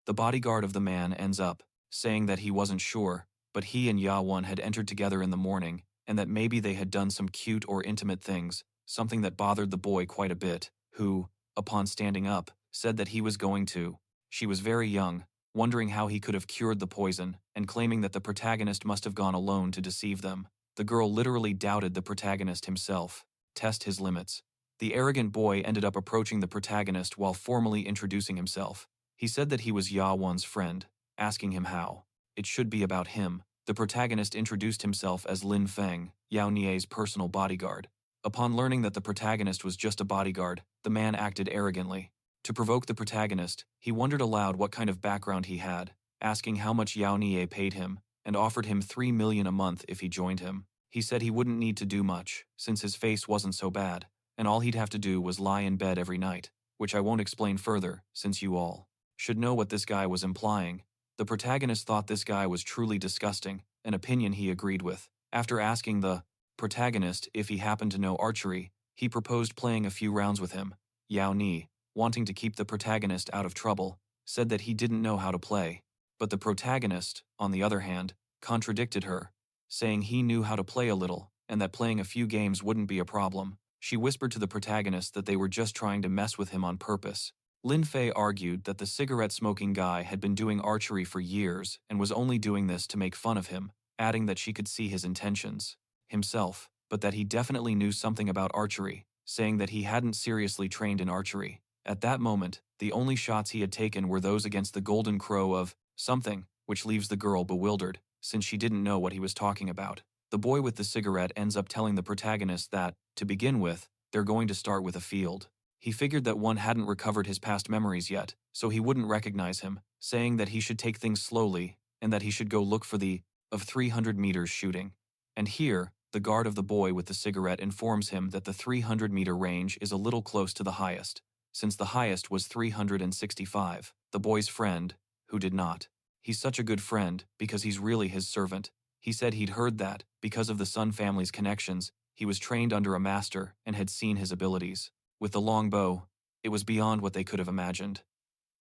The bodyguard of the man ends up saying that he wasn't sure, but he and Yauwan had entered together in the morning, and that maybe they had done some cute or intimate things, something that bothered the boy quite a bit, who, upon standing up, said that he was going to. She was very young, wondering how he could have cured the poison, and claiming that the protagonist must have gone alone to deceive them. The girl literally doubted the protagonist himself. Test his limits. The arrogant boy ended up approaching the protagonist while formally introducing himself. He said that he was Yauwan's friend, asking him how it should be about him. The protagonist introduced himself as Lin Feng, Yao Nie's personal bodyguard. Upon learning that the protagonist was just a bodyguard, the man acted arrogantly. To provoke the protagonist, he wondered aloud what kind of background he had, asking how much Yao Nie paid him, and offered him 3 million a month if he joined him. He said he wouldn't need to do much, since his face wasn't so bad, and all he'd have to do was lie in bed every night, which I won't explain further, since you all should know what this guy was implying. The protagonist thought this guy was truly disgusting, an opinion he agreed with. After asking the protagonist if he happened to know archery, he proposed playing a few rounds with him. Yao Nie, wanting to keep the protagonist out of trouble, said that he didn't know how to play. But the protagonist, on the other hand, contradicted her, saying he knew how to play a little, and that playing a few games wouldn't be a problem. She whispered to the protagonist that they were just trying to mess with him on purpose. Lin Fei argued that the cigarette-smoking guy had been doing archery for years and was only doing this to make fun of him, adding that she could see his intentions himself, but that he definitely knew something about archery, saying that he hadn't seriously trained in archery. At that moment, the only shots he had taken were those against the golden crow of something, which leaves the girl bewildered, since she didn't know what he was talking about. The boy with the cigarette ends up telling the protagonist that, to begin with, they're going to start with a field. He figured that one hadn't recovered his past memories yet, so he wouldn't recognize him, saying that he should take things slowly, and that he should go look for the of 300 meters shooting. And here, the guard of the boy with the cigarette informs him that the 300-meter range is a little close to the highest, since the highest was 365. The boy's friend, who did not. He's such a good friend, because he's really his servant. He said he'd heard that, because of the Sun family's connections, he was trained under a master and had seen his abilities. With the long bow, it was beyond what they could have imagined.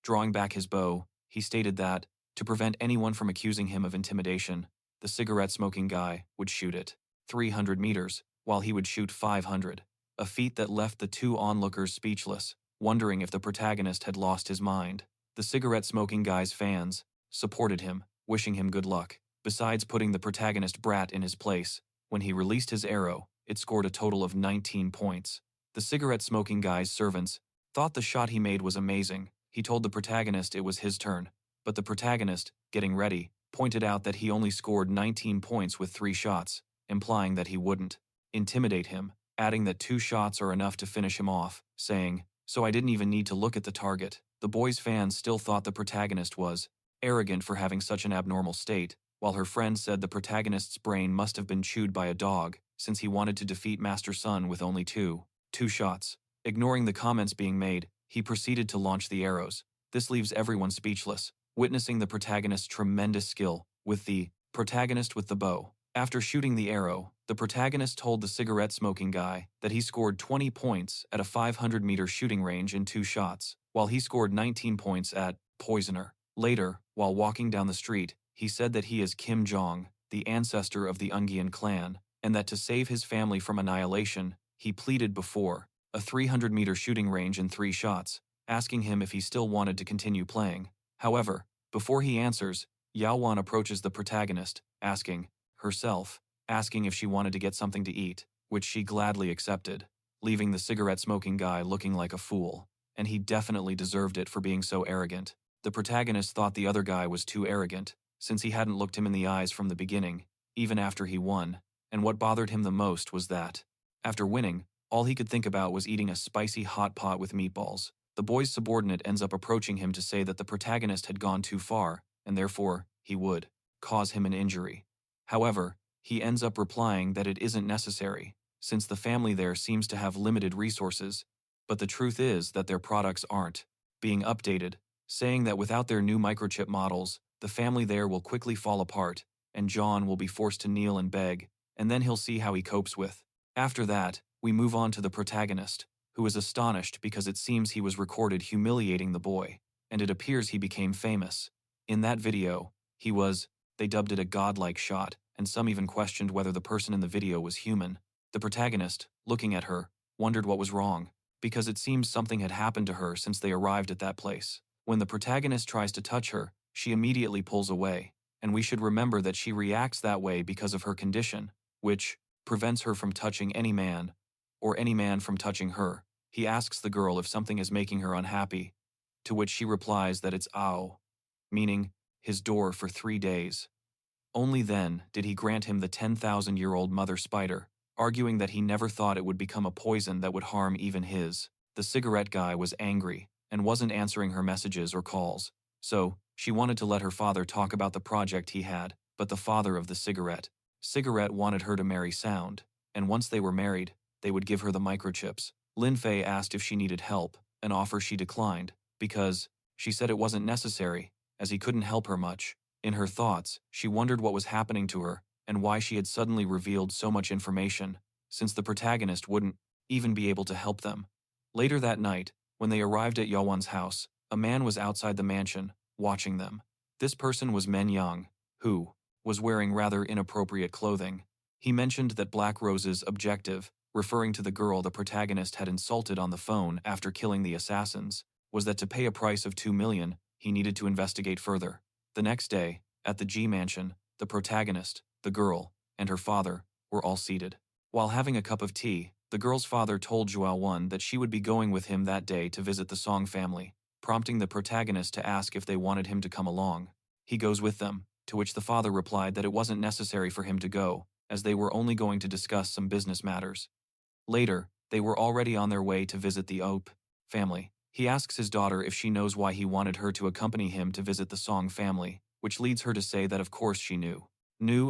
Drawing back his bow, he stated that, to prevent anyone from accusing him of intimidation, the cigarette-smoking guy would shoot it 300 meters, while he would shoot 500, a feat that left the two onlookers speechless, wondering if the protagonist had lost his mind. The cigarette-smoking guy's fans supported him, wishing him good luck. Besides putting the protagonist brat in his place, when he released his arrow, it scored a total of 19 points. The cigarette-smoking guy's servants thought the shot he made was amazing. He told the protagonist it was his turn, but the protagonist, getting ready, pointed out that he only scored 19 points with 3 shots, implying that he wouldn't intimidate him, adding that 2 shots are enough to finish him off, saying, "So I didn't even need to look at the target." The boy's fans still thought the protagonist was arrogant for having such an abnormal state, while her friend said the protagonist's brain must have been chewed by a dog, since he wanted to defeat Master Sun with only two shots. Ignoring the comments being made, he proceeded to launch the arrows. This leaves everyone speechless, witnessing the protagonist's tremendous skill with the protagonist with the bow. After shooting the arrow, the protagonist told the cigarette-smoking guy that he scored 20 points at a 500-meter shooting range in 2 shots, while he scored 19 points at Poisoner. Later, while walking down the street, he said that he is Kim Jong, the ancestor of the Ungian clan, and that to save his family from annihilation, he pleaded before a 300-meter shooting range in 3 shots, asking him if he still wanted to continue playing. However, before he answers, Yauwan approaches the protagonist, asking if she wanted to get something to eat, which she gladly accepted, leaving the cigarette-smoking guy looking like a fool, and he definitely deserved it for being so arrogant. The protagonist thought the other guy was too arrogant, since he hadn't looked him in the eyes from the beginning, even after he won, and what bothered him the most was that, after winning, all he could think about was eating a spicy hot pot with meatballs. The boy's subordinate ends up approaching him to say that the protagonist had gone too far, and therefore, he would cause him an injury. However, he ends up replying that it isn't necessary, since the family there seems to have limited resources, but the truth is that their products aren't being updated, saying that without their new microchip models, the family there will quickly fall apart, and John will be forced to kneel and beg, and then he'll see how he copes with. After that, we move on to the protagonist, who is astonished because it seems he was recorded humiliating the boy, and it appears he became famous. In that video, they dubbed it a godlike shot, and some even questioned whether the person in the video was human. The protagonist, looking at her, wondered what was wrong, because it seems something had happened to her since they arrived at that place. When the protagonist tries to touch her, she immediately pulls away, and we should remember that she reacts that way because of her condition, which prevents her from touching any man, or any man from touching her. He asks the girl if something is making her unhappy, to which she replies that it's Ao, meaning his door for 3 days. Only then did he grant him the 10,000-year-old mother spider, arguing that he never thought it would become a poison that would harm even his. The cigarette guy was angry and wasn't answering her messages or calls, so she wanted to let her father talk about the project he had, but the father of the cigarette wanted her to marry Sound, and once they were married, they would give her the microchips. Lin Fei asked if she needed help, an offer she declined, because she said it wasn't necessary, as he couldn't help her much. In her thoughts, she wondered what was happening to her and why she had suddenly revealed so much information, since the protagonist wouldn't even be able to help them. Later that night, when they arrived at Yauwan's house, a man was outside the mansion, watching them. This person was Men Yang, who was wearing rather inappropriate clothing. He mentioned that Black Rose's objective, referring to the girl the protagonist had insulted on the phone after killing the assassins, was that to pay a price of 2 million, he needed to investigate further. The next day, at the G mansion, the protagonist, the girl, and her father were all seated. While having a cup of tea, the girl's father told Yauwan that she would be going with him that day to visit the Song family, prompting the protagonist to ask if they wanted him to come along. He goes with them, to which the father replied that it wasn't necessary for him to go, as they were only going to discuss some business matters. Later, they were already on their way to visit the Ope family. He asks his daughter if she knows why he wanted her to accompany him to visit the Song family, which leads her to say that of course she knew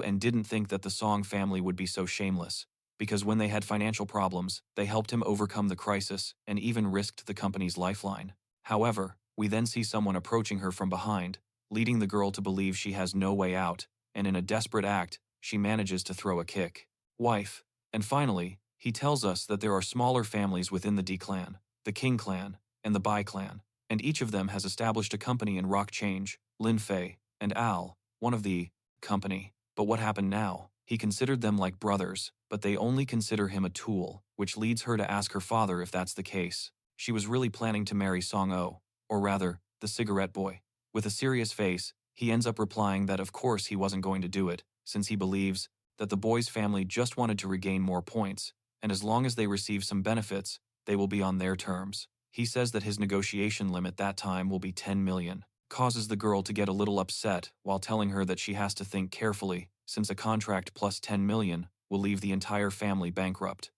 and didn't think that the Song family would be so shameless, because when they had financial problems, they helped him overcome the crisis and even risked the company's lifeline. However, we then see someone approaching her from behind, leading the girl to believe she has no way out, and in a desperate act, she manages to throw a kick. Wife. And finally, he tells us that there are smaller families within the D clan, the King clan, and the Bai clan, and each of them has established a company in Rock Change, Lin Fei, and Al, one of the company. But what happened now? He considered them like brothers, but they only consider him a tool, which leads her to ask her father if that's the case. She was really planning to marry Song-O, or rather, the cigarette boy. With a serious face, he ends up replying that of course he wasn't going to do it, since he believes that the boy's family just wanted to regain more points, and as long as they receive some benefits, they will be on their terms. He says that his negotiation limit that time will be 10 million. Causes the girl to get a little upset while telling her that she has to think carefully, since a contract plus 10 million will leave the entire family bankrupt.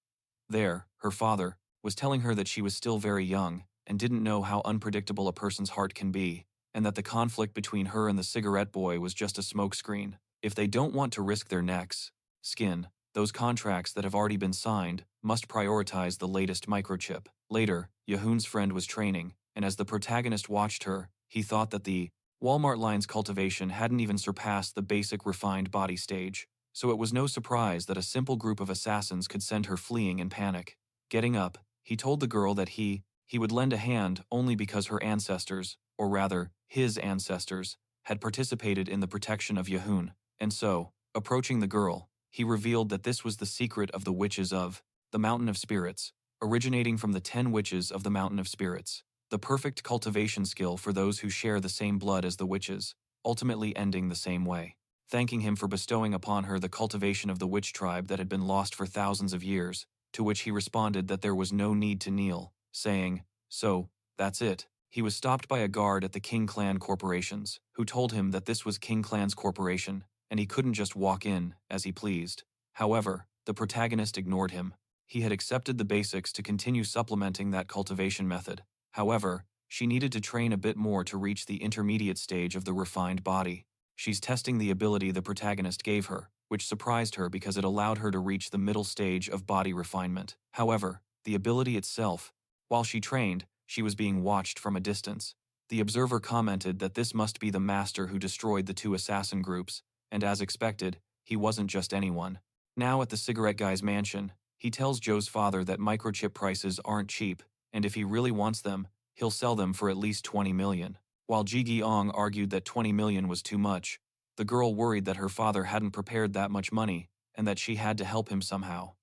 There, her father was telling her that she was still very young and didn't know how unpredictable a person's heart can be, and that the conflict between her and the cigarette boy was just a smokescreen. If they don't want to risk their necks, skin, Those contracts that have already been signed must prioritize the latest microchip. Later, Yehun's friend was training, and as the protagonist watched her, he thought that the Walmart line's cultivation hadn't even surpassed the basic refined body stage, so it was no surprise that a simple group of assassins could send her fleeing in panic. Getting up, he told the girl that he would lend a hand only because her ancestors, or rather, his ancestors, had participated in the protection of Yehun, and so, approaching the girl, he revealed that this was the secret of the witches of the Mountain of Spirits, originating from the 10 witches of the Mountain of Spirits, the perfect cultivation skill for those who share the same blood as the witches, ultimately ending the same way. Thanking him for bestowing upon her the cultivation of the witch tribe that had been lost for thousands of years, to which he responded that there was no need to kneel, saying, "So, that's it." He was stopped by a guard at the King Clan Corporations, who told him that this was King Clan's corporation, and he couldn't just walk in as he pleased. However, the protagonist ignored him. He had accepted the basics to continue supplementing that cultivation method. However, she needed to train a bit more to reach the intermediate stage of the refined body. She's testing the ability the protagonist gave her, which surprised her because it allowed her to reach the middle stage of body refinement. However, the ability itself, while she trained, she was being watched from a distance. The observer commented that this must be the master who destroyed the 2 assassin groups, and as expected, he wasn't just anyone. Now at the cigarette guy's mansion, he tells Joe's father that microchip prices aren't cheap, and if he really wants them, he'll sell them for at least 20 million. While Ji Gi-ong argued that 20 million was too much, the girl worried that her father hadn't prepared that much money, and that she had to help him somehow.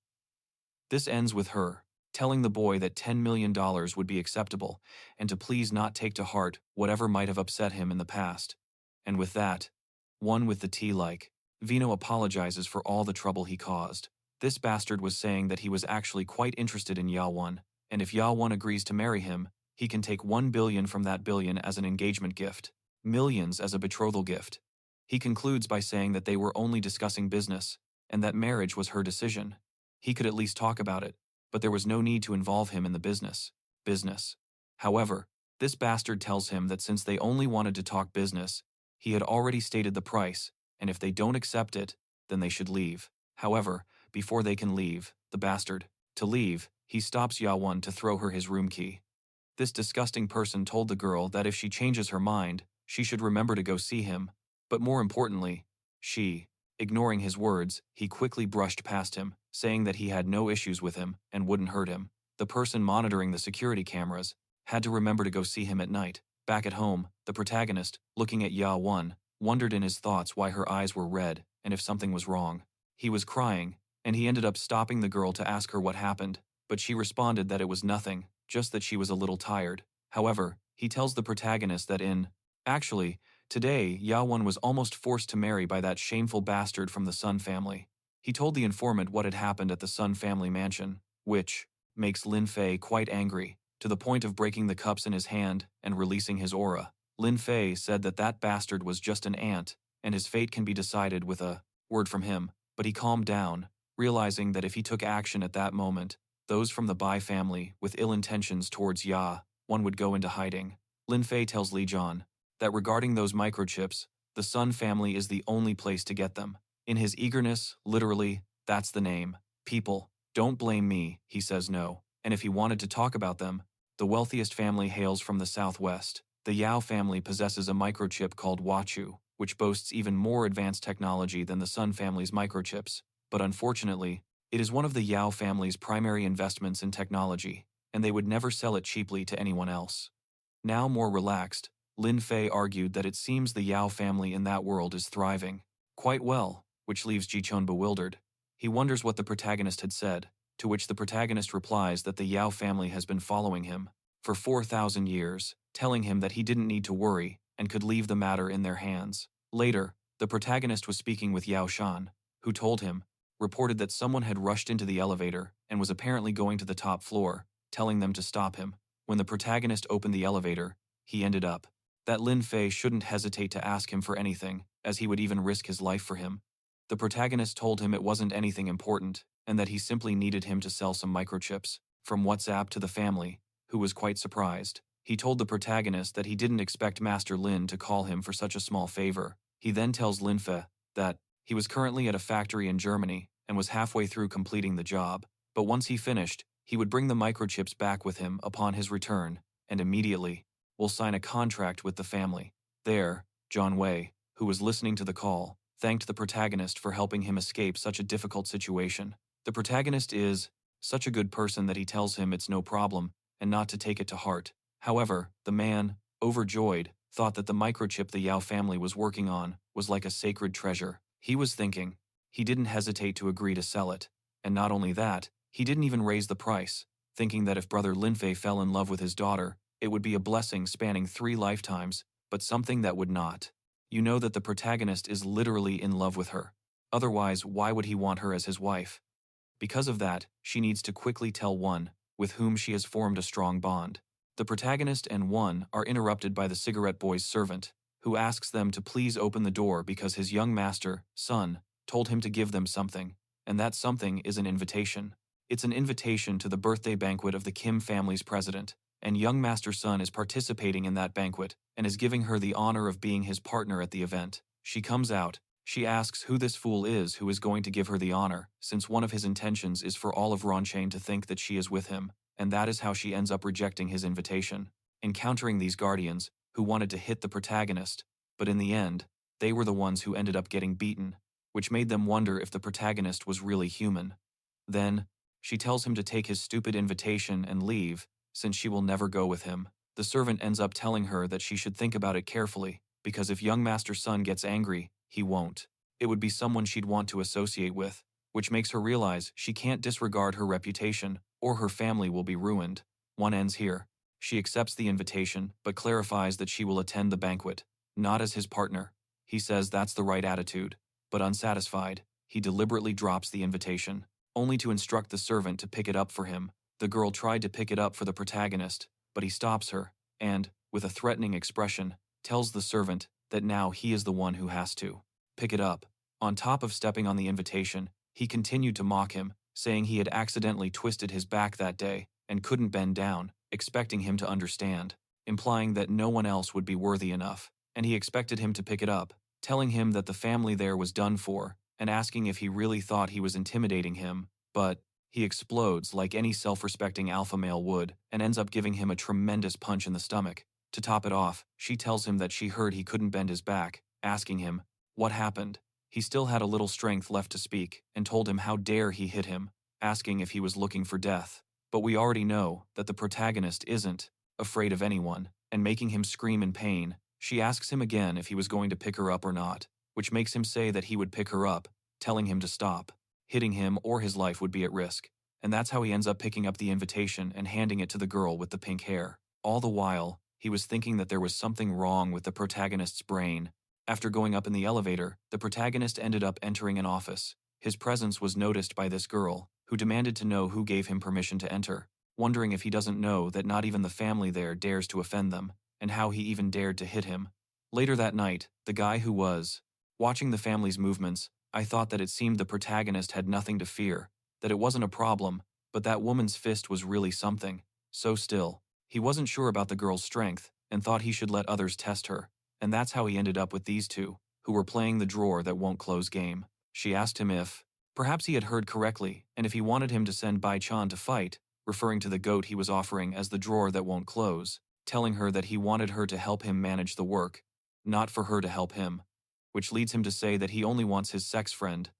This ends with her telling the boy that $10 million would be acceptable, and to please not take to heart whatever might have upset him in the past. And with that, one with the tea like, Vino apologizes for all the trouble he caused. This bastard was saying that he was actually quite interested in Yauwan, and if Yauwan agrees to marry him, he can take 1 billion from that billion as an engagement gift, millions as a betrothal gift. He concludes by saying that they were only discussing business, and that marriage was her decision. He could at least talk about it, but there was no need to involve him in the business. However, this bastard tells him that since they only wanted to talk business, he had already stated the price, and if they don't accept it, then they should leave. However, before they can leave, the bastard, to leave, he stops Yauwan to throw her his room key. This disgusting person told the girl that if she changes her mind, she should remember to go see him, but more importantly, ignoring his words, he quickly brushed past him, saying that he had no issues with him and wouldn't hurt him. The person monitoring the security cameras had to remember to go see him at night. Back at home, the protagonist, looking at Yauwan, wondered in his thoughts why her eyes were red and if something was wrong. He was crying, and he ended up stopping the girl to ask her what happened, but she responded that it was nothing, just that she was a little tired. However, he tells the protagonist that today, Yauwan was almost forced to marry by that shameful bastard from the Sun family. He told the informant what had happened at the Sun family mansion, which makes Lin Fei quite angry, to the point of breaking the cups in his hand and releasing his aura. Lin Fei said that that bastard was just an ant, and his fate can be decided with a word from him, but he calmed down, realizing that if he took action at that moment, those from the Bai family, with ill intentions towards Yauwan, would go into hiding. Lin Fei tells Li Jian that regarding those microchips, the Sun family is the only place to get them. In his eagerness, literally, that's the name. People, don't blame me, he says no, and if he wanted to talk about them, the wealthiest family hails from the southwest. The Yao family possesses a microchip called Wachu, which boasts even more advanced technology than the Sun family's microchips, but unfortunately, it is one of the Yao family's primary investments in technology, and they would never sell it cheaply to anyone else. Now more relaxed, Lin Fei argued that it seems the Yao family in that world is thriving quite well, which leaves Jichun bewildered. He wonders what the protagonist had said, to which the protagonist replies that the Yao family has been following him for 4,000 years, telling him that he didn't need to worry and could leave the matter in their hands. Later, the protagonist was speaking with Yao Shan, who reported that someone had rushed into the elevator and was apparently going to the top floor, telling them to stop him. When the protagonist opened the elevator, he ended up that Lin Fei shouldn't hesitate to ask him for anything, as he would even risk his life for him. The protagonist told him it wasn't anything important, and that he simply needed him to sell some microchips, from WhatsApp to the family, who was quite surprised. He told the protagonist that he didn't expect Master Lin to call him for such a small favor. He then tells Lin Fei that he was currently at a factory in Germany, and was halfway through completing the job. But once he finished, he would bring the microchips back with him upon his return, and immediately will sign a contract with the family. There, John Wei, who was listening to the call, thanked the protagonist for helping him escape such a difficult situation. The protagonist is such a good person that he tells him it's no problem and not to take it to heart. However, the man, overjoyed, thought that the microchip the Yao family was working on was like a sacred treasure. He was thinking. He didn't hesitate to agree to sell it. And not only that, he didn't even raise the price, thinking that if brother Lin Fei fell in love with his daughter, it would be a blessing spanning 3 lifetimes, but something that would not. You know that the protagonist is literally in love with her. Otherwise, why would he want her as his wife? Because of that, she needs to quickly tell One, with whom she has formed a strong bond. The protagonist and One are interrupted by the cigarette boy's servant, who asks them to please open the door because his young master, Sun, told him to give them something, and that something is an invitation. It's an invitation to the birthday banquet of the Kim family's president, and young Master Sun is participating in that banquet and is giving her the honor of being his partner at the event. She comes out. She asks who this fool is who is going to give her the honor, since one of his intentions is for all of Ronchain to think that she is with him, and that is how she ends up rejecting his invitation. Encountering these guardians, who wanted to hit the protagonist, but in the end, they were the ones who ended up getting beaten, which made them wonder if the protagonist was really human. Then, she tells him to take his stupid invitation and leave, since she will never go with him. The servant ends up telling her that she should think about it carefully, because if young Master Sun gets angry, he won't. It would be someone she'd want to associate with, which makes her realize she can't disregard her reputation, or her family will be ruined. One ends here. She accepts the invitation, but clarifies that she will attend the banquet, not as his partner. He says that's the right attitude, but unsatisfied, he deliberately drops the invitation, only to instruct the servant to pick it up for him. The girl tried to pick it up for the protagonist, but he stops her, and, with a threatening expression, tells the servant that now he is the one who has to pick it up. On top of stepping on the invitation, he continued to mock him, saying he had accidentally twisted his back that day and couldn't bend down, expecting him to understand, implying that no one else would be worthy enough, and he expected him to pick it up, telling him that the family there was done for, and asking if he really thought he was intimidating him, but he explodes like any self-respecting alpha male would and ends up giving him a tremendous punch in the stomach. To top it off, she tells him that she heard he couldn't bend his back, asking him what happened. He still had a little strength left to speak and told him how dare he hit him, asking if he was looking for death. But we already know that the protagonist isn't afraid of anyone, and making him scream in pain, she asks him again if he was going to pick her up or not, which makes him say that he would pick her up, telling him to stop. Hitting him or his life would be at risk, and that's how he ends up picking up the invitation and handing it to the girl with the pink hair. All the while, he was thinking that there was something wrong with the protagonist's brain. After going up in the elevator, the protagonist ended up entering an office. His presence was noticed by this girl, who demanded to know who gave him permission to enter, wondering if he doesn't know that not even the family there dares to offend them, and how he even dared to hit him. Later that night, the guy who was watching the family's movements, I thought that it seemed the protagonist had nothing to fear, that it wasn't a problem, but that woman's fist was really something. So still, he wasn't sure about the girl's strength, and thought he should let others test her, and that's how he ended up with these two, who were playing the drawer that won't close game. She asked him if, perhaps he had heard correctly, and if he wanted him to send Bai Chan to fight, referring to the goat he was offering as the drawer that won't close, telling her that he wanted her to help him manage the work, not for her to help him, which leads him to say that he only wants his sex friend,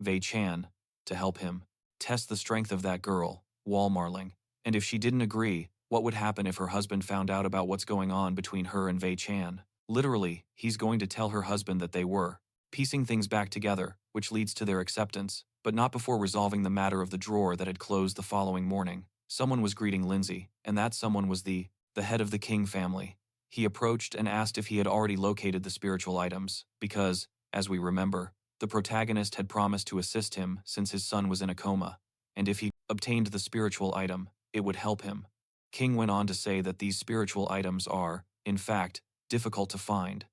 Wei Chan, to help him test the strength of that girl, Walmarling, and if she didn't agree, what would happen if her husband found out about what's going on between her and Wei Chan. Literally, he's going to tell her husband that they were piecing things back together, which leads to their acceptance, but not before resolving the matter of the drawer that had closed the following morning. Someone was greeting Lindsay, and that someone was the head of the King family. He approached and asked if he had already located the spiritual items, because, as we remember, the protagonist had promised to assist him since his son was in a coma, and if he obtained the spiritual item, it would help him. King went on to say that these spiritual items are, in fact, difficult to find,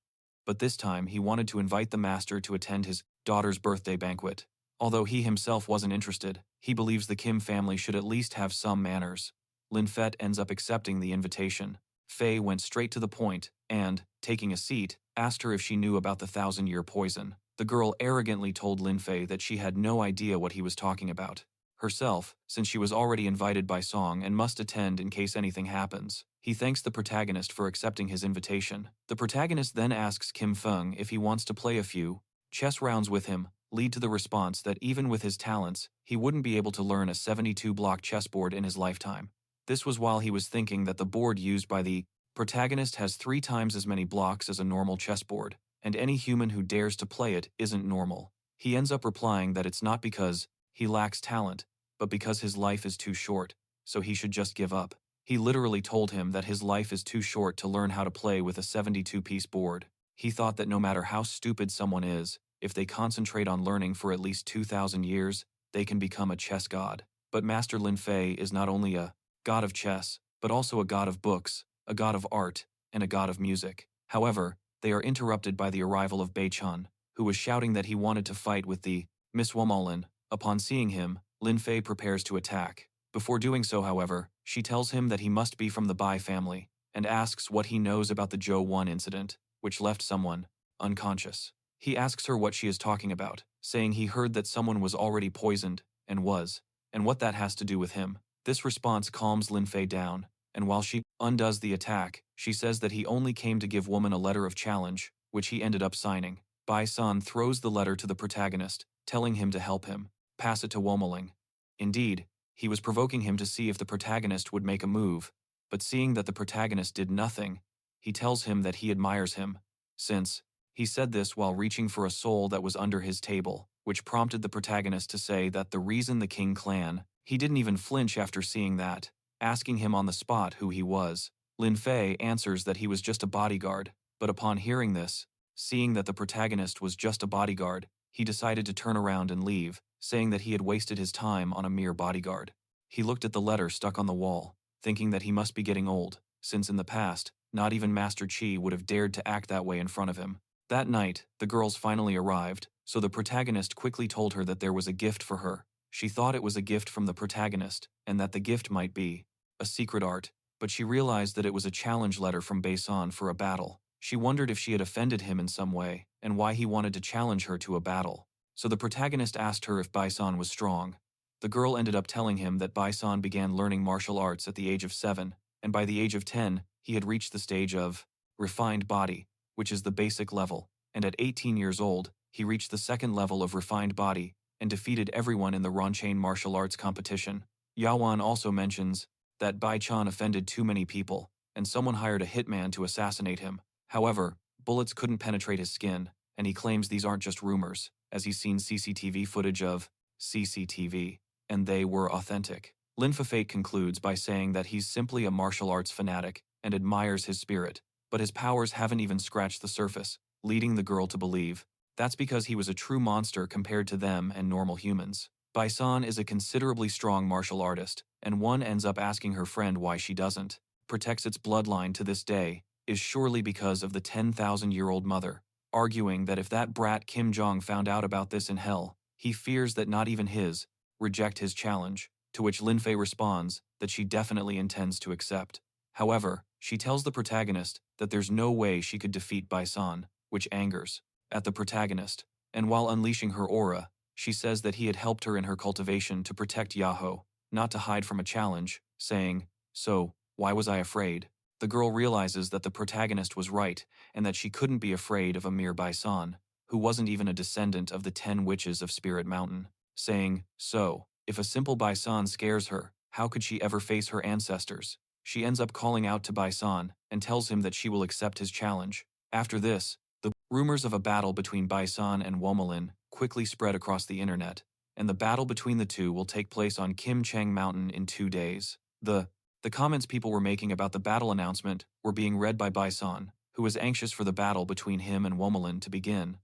but this time he wanted to invite the master to attend his daughter's birthday banquet. Although he himself wasn't interested, he believes the Kim family should at least have some manners. Lin Fei ends up accepting the invitation. Fei went straight to the point and, taking a seat, asked her if she knew about the 1,000-year poison. The girl arrogantly told Lin Fei that she had no idea what he was talking about. Herself, since she was already invited by Song and must attend in case anything happens. He thanks the protagonist for accepting his invitation. The protagonist then asks Kim Feng if he wants to play a few chess rounds with him, lead to the response that even with his talents, he wouldn't be able to learn a 72-block chessboard in his lifetime. This was while he was thinking that the board used by the protagonist has 3 times as many blocks as a normal chessboard, and any human who dares to play it isn't normal. He ends up replying that it's not because he lacks talent, but because his life is too short, so he should just give up. He literally told him that his life is too short to learn how to play with a 72-piece board. He thought that no matter how stupid someone is, if they concentrate on learning for at least 2,000 years, they can become a chess god. But Master Lin Fei is not only a god of chess, but also a god of books, a god of art, and a god of music. However, they are interrupted by the arrival of Bei Chun, who was shouting that he wanted to fight with the Miss Womalin. Upon seeing him, Lin Fei prepares to attack. Before doing so, however, she tells him that he must be from the Bai family, and asks what he knows about the Yauwan incident, which left someone unconscious. He asks her what she is talking about, saying he heard that someone was already poisoned, and what that has to do with him. This response calms Lin Fei down, and while she undoes the attack, she says that he only came to give woman a letter of challenge, which he ended up signing. Bai San throws the letter to the protagonist, telling him to help him pass it to Womaling. Indeed, he was provoking him to see if the protagonist would make a move, but seeing that the protagonist did nothing, he tells him that he admires him, since he said this while reaching for a soul that was under his table, which prompted the protagonist to say that the reason the King clan, he didn't even flinch after seeing that, asking him on the spot who he was. Lin Fei answers that he was just a bodyguard, but upon hearing this, seeing that the protagonist was just a bodyguard, he decided to turn around and leave, saying that he had wasted his time on a mere bodyguard. He looked at the letter stuck on the wall, thinking that he must be getting old, since in the past, not even Master Qi would have dared to act that way in front of him. That night, the girls finally arrived, so the protagonist quickly told her that there was a gift for her. She thought it was a gift from the protagonist, and that the gift might be a secret art, but she realized that it was a challenge letter from Bei San for a battle. She wondered if she had offended him in some way, and why he wanted to challenge her to a battle. So the protagonist asked her if Bai San was strong. The girl ended up telling him that Bai San began learning martial arts at the age of 7, and by the age of 10, he had reached the stage of refined body, which is the basic level, and at 18 years old, he reached the second level of refined body and defeated everyone in the Ronchain martial arts competition. Yauwan also mentions that Bai Chan offended too many people, and someone hired a hitman to assassinate him. However, bullets couldn't penetrate his skin, and he claims these aren't just rumors, as he's seen CCTV footage of CCTV, and they were authentic. Lin Fei concludes by saying that he's simply a martial arts fanatic and admires his spirit, but his powers haven't even scratched the surface, leading the girl to believe that's because he was a true monster compared to them and normal humans. Bai San is a considerably strong martial artist, and one ends up asking her friend why she doesn't protects its bloodline to this day, is surely because of the 10,000-year-old mother, arguing that if that brat Kim Jong found out about this in hell, he fears that not even his reject his challenge, to which Lin Fei responds that she definitely intends to accept. However, she tells the protagonist that there's no way she could defeat Bai San, which angers at the protagonist, and while unleashing her aura, she says that he had helped her in her cultivation to protect Yahoo, not to hide from a challenge, saying, "So, why was I afraid?" The girl realizes that the protagonist was right and that she couldn't be afraid of a mere Bai San, who wasn't even a descendant of the 10 witches of Spirit Mountain, saying, "So, if a simple Bai San scares her, how could she ever face her ancestors?" She ends up calling out to Bai San and tells him that she will accept his challenge. After this, the rumors of a battle between Bai San and Womalin quickly spread across the internet, and the battle between the two will take place on Kim Chang Mountain in 2 days. The comments people were making about the battle announcement were being read by Bai San, who was anxious for the battle between him and Womalin to begin.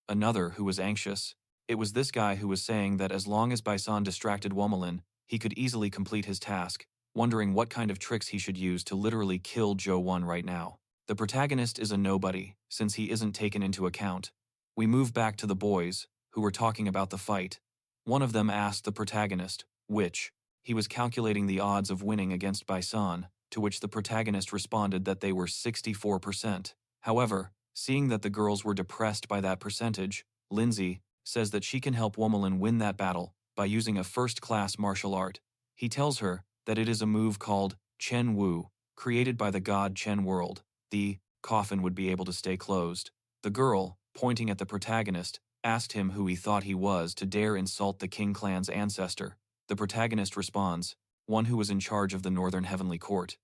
Another who was anxious. It was this guy who was saying that as long as Bai San distracted Womalin, he could easily complete his task, wondering what kind of tricks he should use to literally kill Yauwan right now. The protagonist is a nobody, since he isn't taken into account. We move back to the boys, who were talking about the fight. One of them asked the protagonist, which he was calculating the odds of winning against Bai San, to which the protagonist responded that they were 64%. However, seeing that the girls were depressed by that percentage, Lindsay, says that she can help Womalin win that battle by using a first-class martial art. He tells her that it is a move called Chen Wu, created by the god Chen World. The coffin would be able to stay closed. The girl, pointing at the protagonist, asked him who he thought he was to dare insult the King clan's ancestor. The protagonist responds, one who was in charge of the Northern Heavenly Court.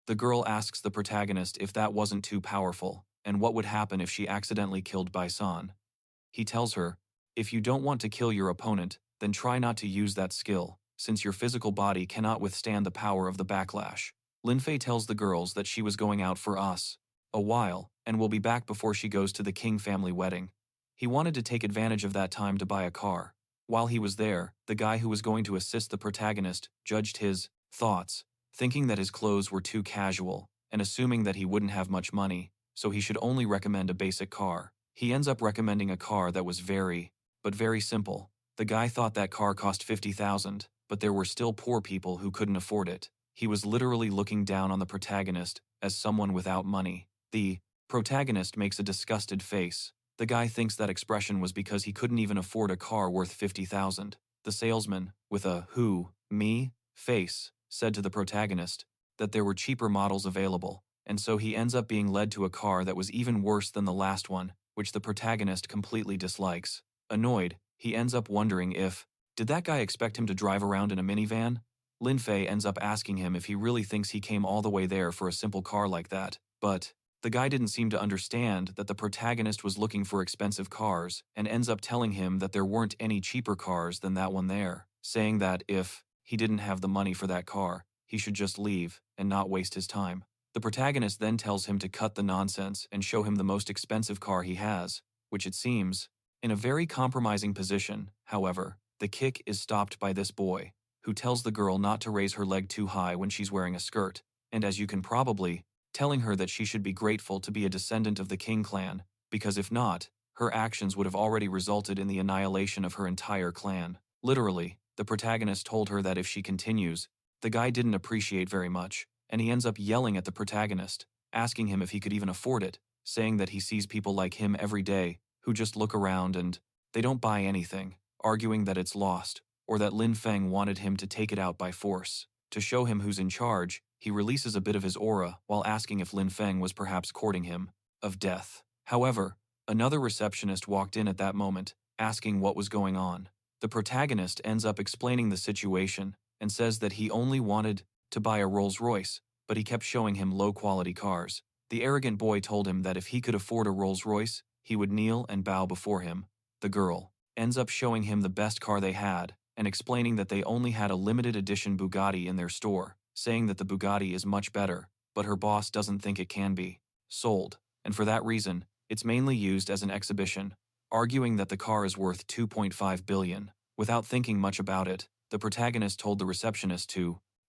The girl asks the protagonist if that wasn't too powerful, and what would happen if she accidentally killed Baisan. He tells her, if you don't want to kill your opponent, then try not to use that skill, since your physical body cannot withstand the power of the backlash. Lin Fei tells the girls that she was going out for a while, and will be back before she goes to the King family wedding. He wanted to take advantage of that time to buy a car. While he was there, the guy who was going to assist the protagonist judged his thoughts, thinking that his clothes were too casual, and assuming that he wouldn't have much money, so he should only recommend a basic car. He ends up recommending a car that was very simple. The guy thought that car cost 50,000, but there were still poor people who couldn't afford it. He was literally looking down on the protagonist as someone without money. The protagonist makes a disgusted face. The guy thinks that expression was because he couldn't even afford a car worth 50,000. The salesman, with a "who, me?" face, said to the protagonist that there were cheaper models available, and so he ends up being led to a car that was even worse than the last one, which the protagonist completely dislikes. Annoyed, he ends up wondering did that guy expect him to drive around in a minivan? Lin Fei ends up asking him if he really thinks he came all the way there for a simple car like that, but the guy didn't seem to understand that the protagonist was looking for expensive cars and ends up telling him that there weren't any cheaper cars than that one there, saying that if he didn't have the money for that car, he should just leave and not waste his time. The protagonist then tells him to cut the nonsense and show him the most expensive car he has, which it seems, in a very compromising position. However, the kick is stopped by this boy, who tells the girl not to raise her leg too high when she's wearing a skirt, and as you can probably telling her that she should be grateful to be a descendant of the King clan, because if not, her actions would have already resulted in the annihilation of her entire clan. Literally, the protagonist told her that if she continues, the guy didn't appreciate very much, and he ends up yelling at the protagonist, asking him if he could even afford it, saying that he sees people like him every day who just look around and they don't buy anything, arguing that it's lost, or that Lin Feng wanted him to take it out by force. To show him who's in charge, he releases a bit of his aura while asking if Lin Feng was perhaps courting him of death. However, another receptionist walked in at that moment, asking what was going on. The protagonist ends up explaining the situation and says that he only wanted to buy a Rolls-Royce, but he kept showing him low-quality cars. The arrogant boy told him that if he could afford a Rolls-Royce, he would kneel and bow before him. The girl ends up showing him the best car they had and explaining that they only had a limited edition Bugatti in their store, saying that the Bugatti is much better, but her boss doesn't think it can be sold, and for that reason, it's mainly used as an exhibition, arguing that the car is worth 2.5 billion. Without thinking much about it, the protagonist told the receptionist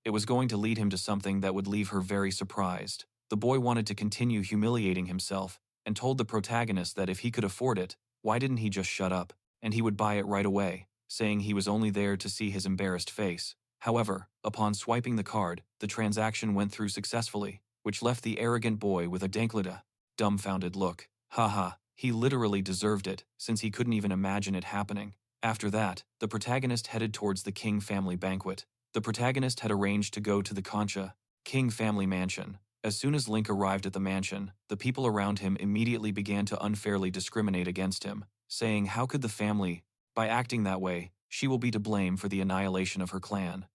it was going to lead him to something that would leave her very surprised. The boy wanted to continue humiliating himself and told the protagonist that if he could afford it, why didn't he just shut up, and he would buy it right away, saying he was only there to see his embarrassed face. However, upon swiping the card, the transaction went through successfully, which left the arrogant boy with a danklida, dumbfounded look. Haha, he literally deserved it, since he couldn't even imagine it happening. After that, the protagonist headed towards the King family banquet. The protagonist had arranged to go to the Concha King family mansion. As soon as Link arrived at the mansion, the people around him immediately began to unfairly discriminate against him, saying how could the family, by acting that way, she will be to blame for the annihilation of her clan.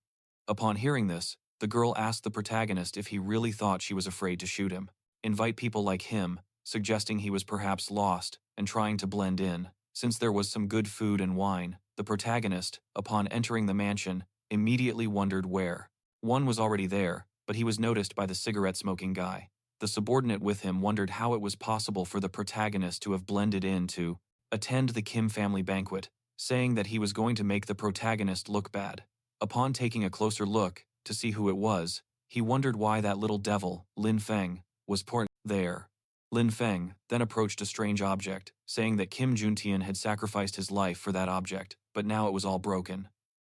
Upon hearing this, the girl asked the protagonist if he really thought she was afraid to shoot him, invite people like him, suggesting he was perhaps lost and trying to blend in. Since there was some good food and wine, the protagonist, upon entering the mansion, immediately wondered where. One was already there, but he was noticed by the cigarette-smoking guy. The subordinate with him wondered how it was possible for the protagonist to have blended in to attend the Kim family banquet, saying that he was going to make the protagonist look bad. Upon taking a closer look to see who it was, he wondered why that little devil, Lin Feng, was there. Lin Feng then approached a strange object, saying that Kim Juntian had sacrificed his life for that object, but now it was all broken.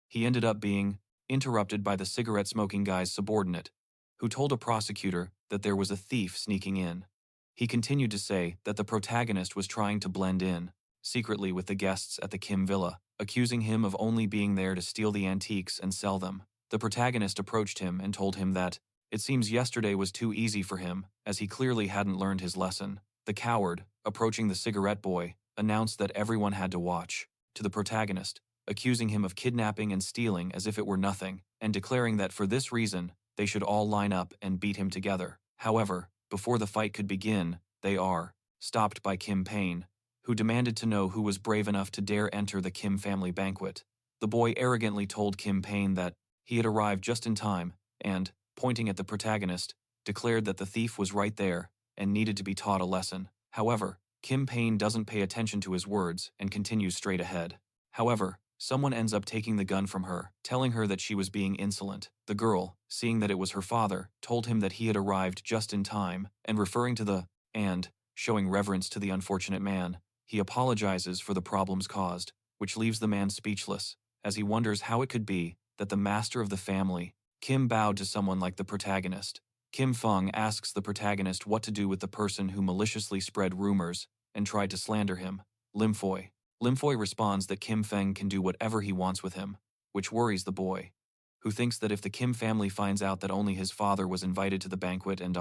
He ended up being interrupted by the cigarette-smoking guy's subordinate, who told a prosecutor that there was a thief sneaking in. He continued to say that the protagonist was trying to blend in, secretly with the guests at the Kim villa, accusing him of only being there to steal the antiques and sell them. The protagonist approached him and told him that it seems yesterday was too easy for him, as he clearly hadn't learned his lesson. The coward, approaching the cigarette boy, announced that everyone had to watch, to the protagonist, accusing him of kidnapping and stealing as if it were nothing, and declaring that for this reason, they should all line up and beat him together. However, before the fight could begin, they are stopped by Kim Payne, who demanded to know who was brave enough to dare enter the Kim family banquet. The boy arrogantly told Kim Payne that he had arrived just in time and, pointing at the protagonist, declared that the thief was right there and needed to be taught a lesson. However, Kim Payne doesn't pay attention to his words and continues straight ahead. However, someone ends up taking the gun from her, telling her that she was being insolent. The girl, seeing that it was her father, told him that he had arrived just in time, and referring to the and showing reverence to the unfortunate man, he apologizes for the problems caused, which leaves the man speechless, as he wonders how it could be that the master of the family, Kim, bowed to someone like the protagonist. Kim Feng asks the protagonist what to do with the person who maliciously spread rumors and tried to slander him, Lin Fei. Lin Fei responds that Kim Feng can do whatever he wants with him, which worries the boy, who thinks that if the Kim family finds out that only his father was invited to the banquet and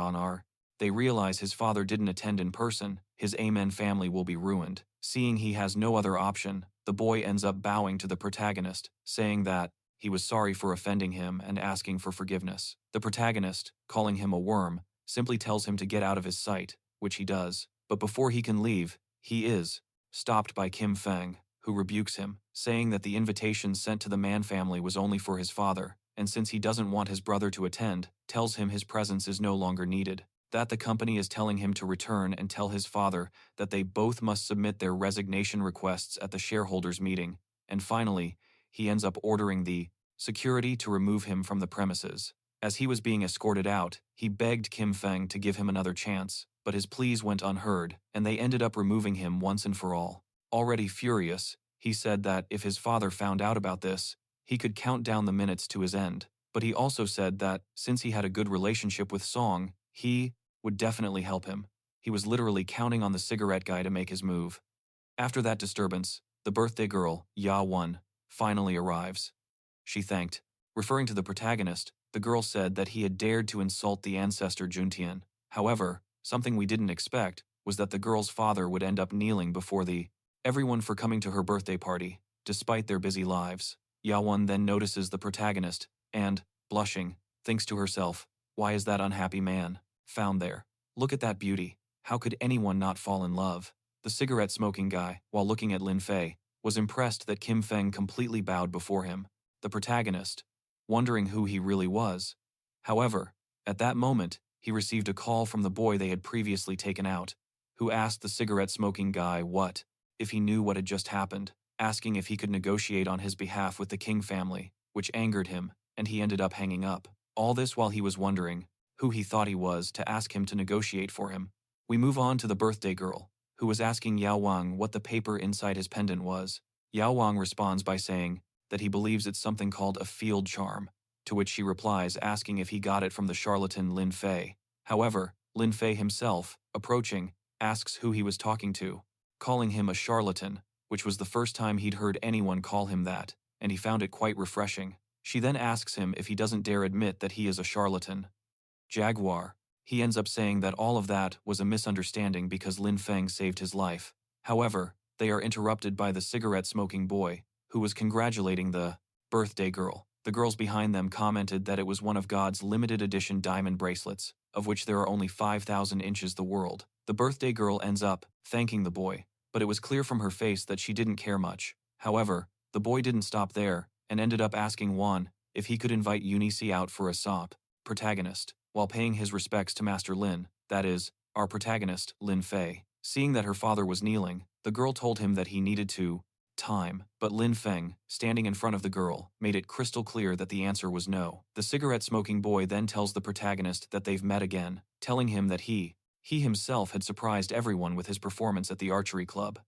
they realize his father didn't attend in person, his Amen family will be ruined. Seeing he has no other option, the boy ends up bowing to the protagonist, saying that he was sorry for offending him and asking for forgiveness. The protagonist, calling him a worm, simply tells him to get out of his sight, which he does. But before he can leave, he is stopped by Kim Feng, who rebukes him, saying that the invitation sent to the Man family was only for his father, and since he doesn't want his brother to attend, tells him his presence is no longer needed. That the company is telling him to return and tell his father that they both must submit their resignation requests at the shareholders' meeting, and finally, he ends up ordering the security to remove him from the premises. As he was being escorted out, he begged Kim Feng to give him another chance, but his pleas went unheard, and they ended up removing him once and for all. Already furious, he said that if his father found out about this, he could count down the minutes to his end. But he also said that, since he had a good relationship with Song, he would definitely help him. He was literally counting on the cigarette guy to make his move. After that disturbance, the birthday girl, Yauwan, finally arrives. She thanked. Referring to the protagonist, the girl said that he had dared to insult the ancestor Juntian. However, something we didn't expect was that the girl's father would end up kneeling before everyone for coming to her birthday party, despite their busy lives. Yauwan then notices the protagonist and, blushing, thinks to herself, why is that unhappy man found there? Look at that beauty. How could anyone not fall in love? The cigarette-smoking guy, while looking at Lin Fei, was impressed that Kim Feng completely bowed before him. The protagonist, wondering who he really was. However, at that moment, he received a call from the boy they had previously taken out, who asked the cigarette-smoking guy if he knew what had just happened, asking if he could negotiate on his behalf with the King family, which angered him, and he ended up hanging up. All this while he was wondering who he thought he was to ask him to negotiate for him. We move on to the birthday girl, who was asking Yauwan what the paper inside his pendant was. Yauwan responds by saying that he believes it's something called a field charm, to which she replies asking if he got it from the charlatan Lin Fei. However, Lin Fei himself, approaching, asks who he was talking to, calling him a charlatan, which was the first time he'd heard anyone call him that, and he found it quite refreshing. She then asks him if he doesn't dare admit that he is a charlatan. Jaguar. He ends up saying that all of that was a misunderstanding because Lin Feng saved his life. However, they are interrupted by the cigarette-smoking boy, who was congratulating the birthday girl. The girls behind them commented that it was one of God's limited edition diamond bracelets, of which there are only 5,000 inches the world. The birthday girl ends up thanking the boy, but it was clear from her face that she didn't care much. However, the boy didn't stop there, and ended up asking Juan if he could invite Eunice out for a sop. Protagonist, while paying his respects to Master Lin, that is, our protagonist, Lin Fei. Seeing that her father was kneeling, the girl told him that he needed to time, but Lin Feng, standing in front of the girl, made it crystal clear that the answer was no. The cigarette-smoking boy then tells the protagonist that they've met again, telling him that he himself had surprised everyone with his performance at the archery club.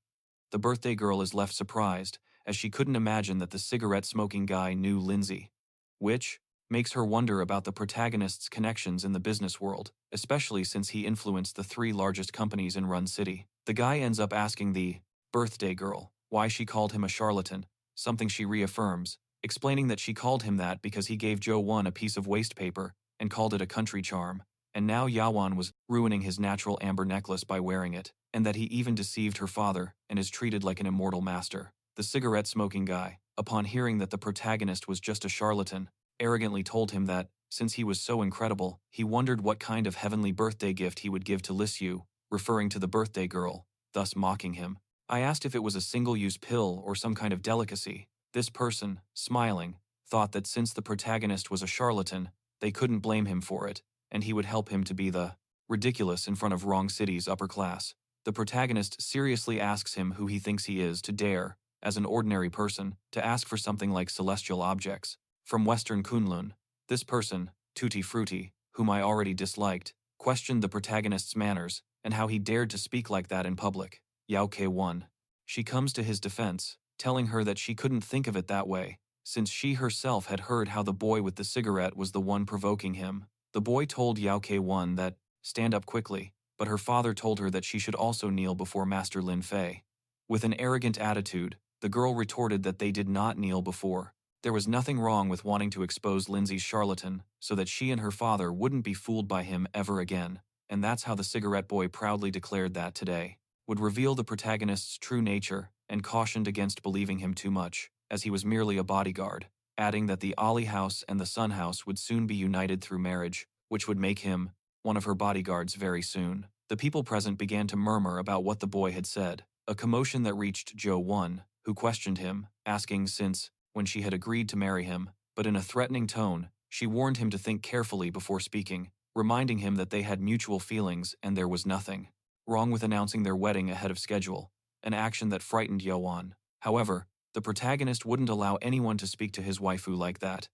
The birthday girl is left surprised, as she couldn't imagine that the cigarette-smoking guy knew Lindsay, which makes her wonder about the protagonist's connections in the business world, especially since he influenced the 3 largest companies in Run City. The guy ends up asking the birthday girl, why she called him a charlatan, something she reaffirms, explaining that she called him that because he gave Yauwan a piece of waste paper and called it a country charm, and now Yauwan was ruining his natural amber necklace by wearing it, and that he even deceived her father and is treated like an immortal master. The cigarette-smoking guy, upon hearing that the protagonist was just a charlatan, arrogantly told him that, since he was so incredible, he wondered what kind of heavenly birthday gift he would give to Lissu, referring to the birthday girl, thus mocking him. I asked if it was a single-use pill or some kind of delicacy. This person, smiling, thought that since the protagonist was a charlatan, they couldn't blame him for it, and he would help him to be the ridiculous in front of Wrong City's upper class. The protagonist seriously asks him who he thinks he is to dare, as an ordinary person, to ask for something like celestial objects. From Western Kunlun, this person, Tutti Frutti, whom I already disliked, questioned the protagonist's manners and how he dared to speak like that in public. Yauwan. She comes to his defense, telling her that she couldn't think of it that way, since she herself had heard how the boy with the cigarette was the one provoking him. The boy told Yauwan that, stand up quickly, but her father told her that she should also kneel before Master Lin Fei. With an arrogant attitude, the girl retorted that they did not kneel before. There was nothing wrong with wanting to expose Lindsay's charlatan so that she and her father wouldn't be fooled by him ever again, and that's how the cigarette boy proudly declared that today would reveal the protagonist's true nature and cautioned against believing him too much, as he was merely a bodyguard, adding that the Ali House and the Sun House would soon be united through marriage, which would make him one of her bodyguards very soon. The people present began to murmur about what the boy had said, a commotion that reached Yauwan, who questioned him, asking since, when she had agreed to marry him, but in a threatening tone, she warned him to think carefully before speaking, reminding him that they had mutual feelings and there was nothing wrong with announcing their wedding ahead of schedule, an action that frightened Yauwan. However, the protagonist wouldn't allow anyone to speak to his waifu like that,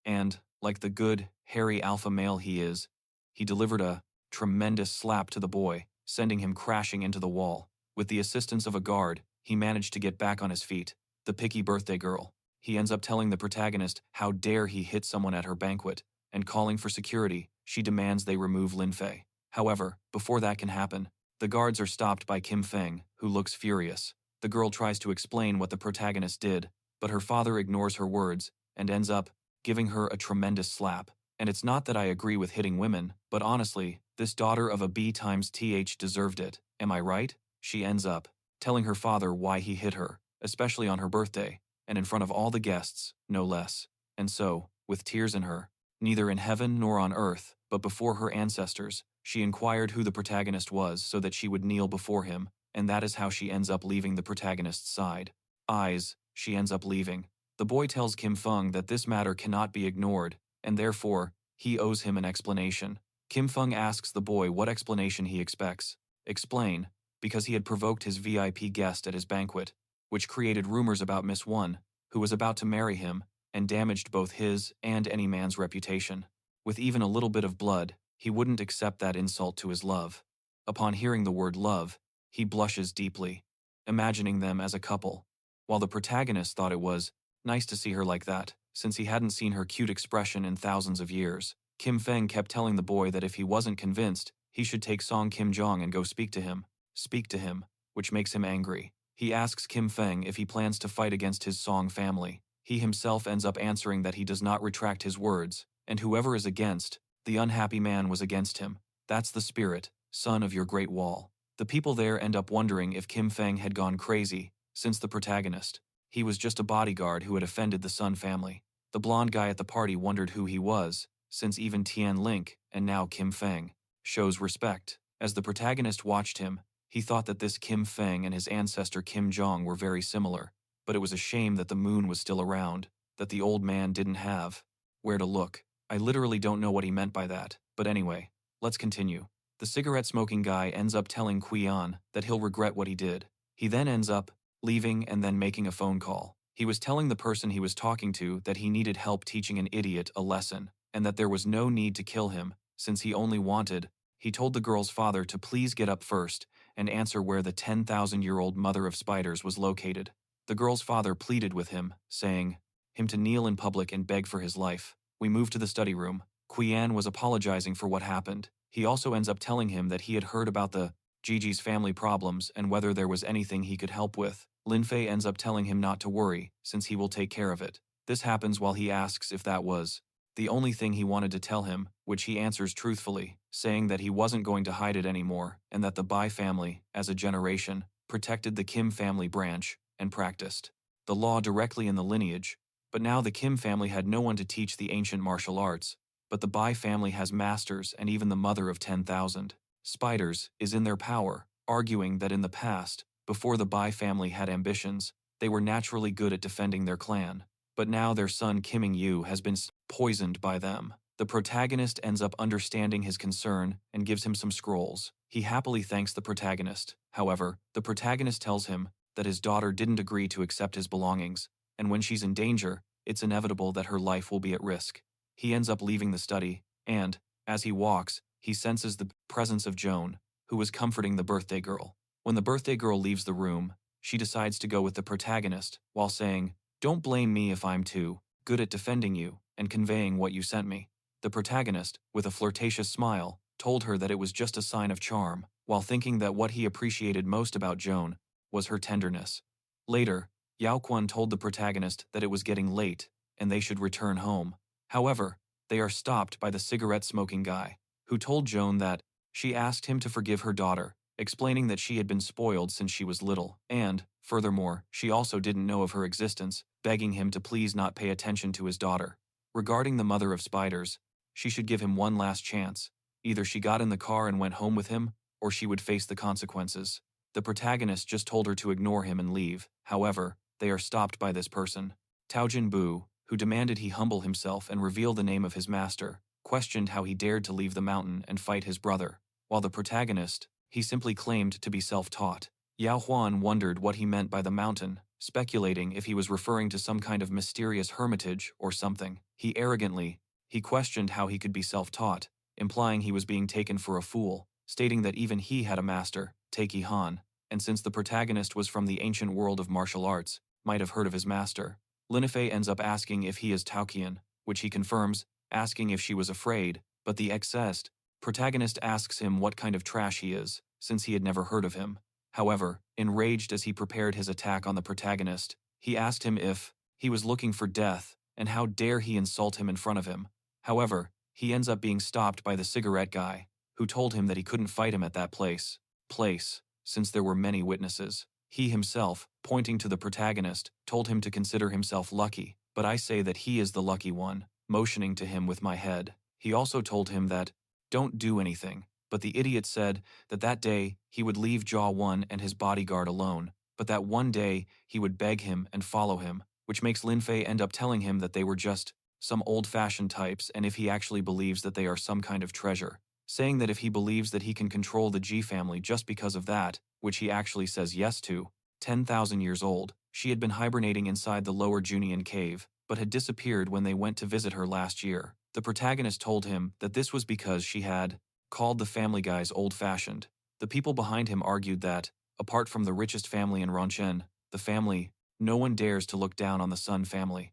and, like the good, hairy alpha male he is, he delivered a tremendous slap to the boy, sending him crashing into the wall. With the assistance of a guard, he managed to get back on his feet. The picky birthday girl. He ends up telling the protagonist how dare he hit someone at her banquet, and calling for security, she demands they remove Lin Fei. However, before that can happen, the guards are stopped by Kim Feng, who looks furious. The girl tries to explain what the protagonist did, but her father ignores her words and ends up giving her a tremendous slap. And it's not that I agree with hitting women, but honestly, this daughter of a B times TH deserved it. Am I right? She ends up telling her father why he hit her, especially on her birthday, and in front of all the guests, no less. And so, with tears in her, neither in heaven nor on earth, but before her ancestors, she inquired who the protagonist was so that she would kneel before him, and that is how she ends up leaving the protagonist's side. She ends up leaving. The boy tells Kim Feng that this matter cannot be ignored, and therefore, he owes him an explanation. Kim Feng asks the boy what explanation he expects. Explain, because he had provoked his VIP guest at his banquet, which created rumors about Miss One, who was about to marry him, and damaged both his and any man's reputation. With even a little bit of blood, he wouldn't accept that insult to his love. Upon hearing the word love, he blushes deeply, imagining them as a couple, while the protagonist thought it was nice to see her like that, since he hadn't seen her cute expression in thousands of years. Kim Feng kept telling the boy that if he wasn't convinced, he should take Song Kim Jong and go speak to him, which makes him angry. He asks Kim Feng if he plans to fight against his Song family. He himself ends up answering that he does not retract his words, and whoever is against, the unhappy man was against him. That's the spirit, son of your great wall. The people there end up wondering if Kim Feng had gone crazy, since the protagonist. He was just a bodyguard who had offended the Sun family. The blonde guy at the party wondered who he was, since even Tian Link, and now Kim Feng, shows respect. As the protagonist watched him, he thought that this Kim Feng and his ancestor Kim Jong were very similar, but it was a shame that the moon was still around, that the old man didn't have where to look. I literally don't know what he meant by that, but anyway, let's continue. The cigarette-smoking guy ends up telling Qian that he'll regret what he did. He then ends up leaving and then making a phone call. He was telling the person he was talking to that he needed help teaching an idiot a lesson, and that there was no need to kill him, since he only wanted. He told the girl's father to please get up first and answer where the 10,000-year-old mother of spiders was located. The girl's father pleaded with him, saying him to kneel in public and beg for his life. We moved to the study room. Qian was apologizing for what happened. He also ends up telling him that he had heard about the Gigi's family problems and whether there was anything he could help with. Lin Fei ends up telling him not to worry, since he will take care of it. This happens while he asks if that was the only thing he wanted to tell him, which he answers truthfully, saying that he wasn't going to hide it anymore, and that the Bai family, as a generation, protected the Kim family branch and practiced the law directly in the lineage. But now the Kim family had no one to teach the ancient martial arts, but the Bai family has masters, and even the mother of 10,000 spiders is in their power, arguing that in the past, before the Bai family had ambitions, they were naturally good at defending their clan. But now their son Kim Yu has been poisoned by them. The protagonist ends up understanding his concern and gives him some scrolls. He happily thanks the protagonist. However, the protagonist tells him that his daughter didn't agree to accept his belongings, and when she's in danger, it's inevitable that her life will be at risk. He ends up leaving the study, and, as he walks, he senses the presence of Joan, who was comforting the birthday girl. When the birthday girl leaves the room, she decides to go with the protagonist, while saying, "Don't blame me if I'm too good at defending you and conveying what you sent me." The protagonist, with a flirtatious smile, told her that it was just a sign of charm, while thinking that what he appreciated most about Joan was her tenderness. Later, Yauwan told the protagonist that it was getting late and they should return home. However, they are stopped by the cigarette-smoking guy, who told Joan that she asked him to forgive her daughter, explaining that she had been spoiled since she was little, and, furthermore, she also didn't know of her existence, begging him to please not pay attention to his daughter. Regarding the mother of spiders, she should give him one last chance. Either she got in the car and went home with him, or she would face the consequences. The protagonist just told her to ignore him and leave. However, they are stopped by this person. Taojin Bu, who demanded he humble himself and reveal the name of his master, questioned how he dared to leave the mountain and fight his brother, while the protagonist, he simply claimed to be self-taught. Yauwan wondered what he meant by the mountain, speculating if he was referring to some kind of mysterious hermitage or something. He questioned how he could be self-taught, implying he was being taken for a fool, stating that even he had a master, Taiki Han, and since the protagonist was from the ancient world of martial arts, might have heard of his master. Lin Fei ends up asking if he is Taoqian, which he confirms, asking if she was afraid, but the excessed protagonist asks him what kind of trash he is, since he had never heard of him. However, enraged as he prepared his attack on the protagonist, he asked him if he was looking for death, and how dare he insult him in front of him. However, he ends up being stopped by the cigarette guy, who told him that he couldn't fight him at that place, since there were many witnesses. He himself, pointing to the protagonist, told him to consider himself lucky, but I say that he is the lucky one, motioning to him with my head. He also told him that, "Don't do anything," but the idiot said that that day he would leave Yauwan and his bodyguard alone, but that one day he would beg him and follow him, which makes Lin Fei end up telling him that they were just some old-fashioned types and if he actually believes that they are some kind of treasure, saying that if he believes that he can control the Ji family just because of that, which he actually says yes to. 10,000 years old, she had been hibernating inside the lower Junian cave, but had disappeared when they went to visit her last year. The protagonist told him that this was because she had called the family guys old-fashioned. The people behind him argued that, apart from the richest family in Ronchen, the family, no one dares to look down on the Sun family.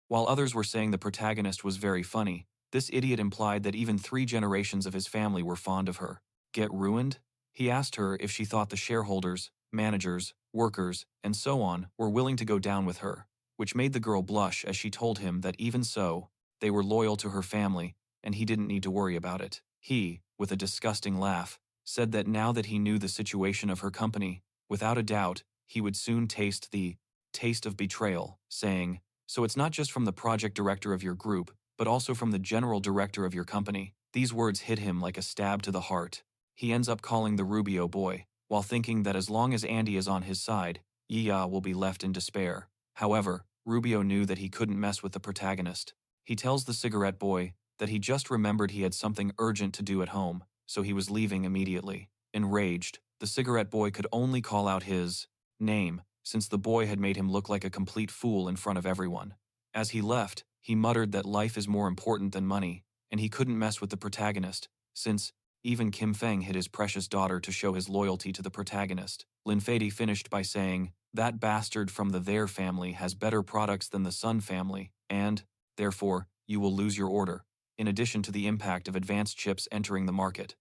While others were saying the protagonist was very funny, this idiot implied that even 3 generations of his family were fond of her. Get ruined? He asked her if she thought the shareholders, managers, workers, and so on were willing to go down with her, which made the girl blush as she told him that even so, they were loyal to her family, and he didn't need to worry about it. He, with a disgusting laugh, said that now that he knew the situation of her company, without a doubt, he would soon taste the taste of betrayal, saying, "So it's not just from the project director of your group, but also from the general director of your company." These words hit him like a stab to the heart. He ends up calling the Rubio boy, while thinking that as long as Andy is on his side, Yiya will be left in despair. However, Rubio knew that he couldn't mess with the protagonist. He tells the cigarette boy that he just remembered he had something urgent to do at home, so he was leaving immediately. Enraged, the cigarette boy could only call out his name, since the boy had made him look like a complete fool in front of everyone. As he left, he muttered that life is more important than money, and he couldn't mess with the protagonist, since even Kim Feng hid his precious daughter to show his loyalty to the protagonist. Lin Fei finished by saying, "That bastard from the Their family has better products than the Sun family, and, therefore, you will lose your order, in addition to the impact of advanced chips entering the market.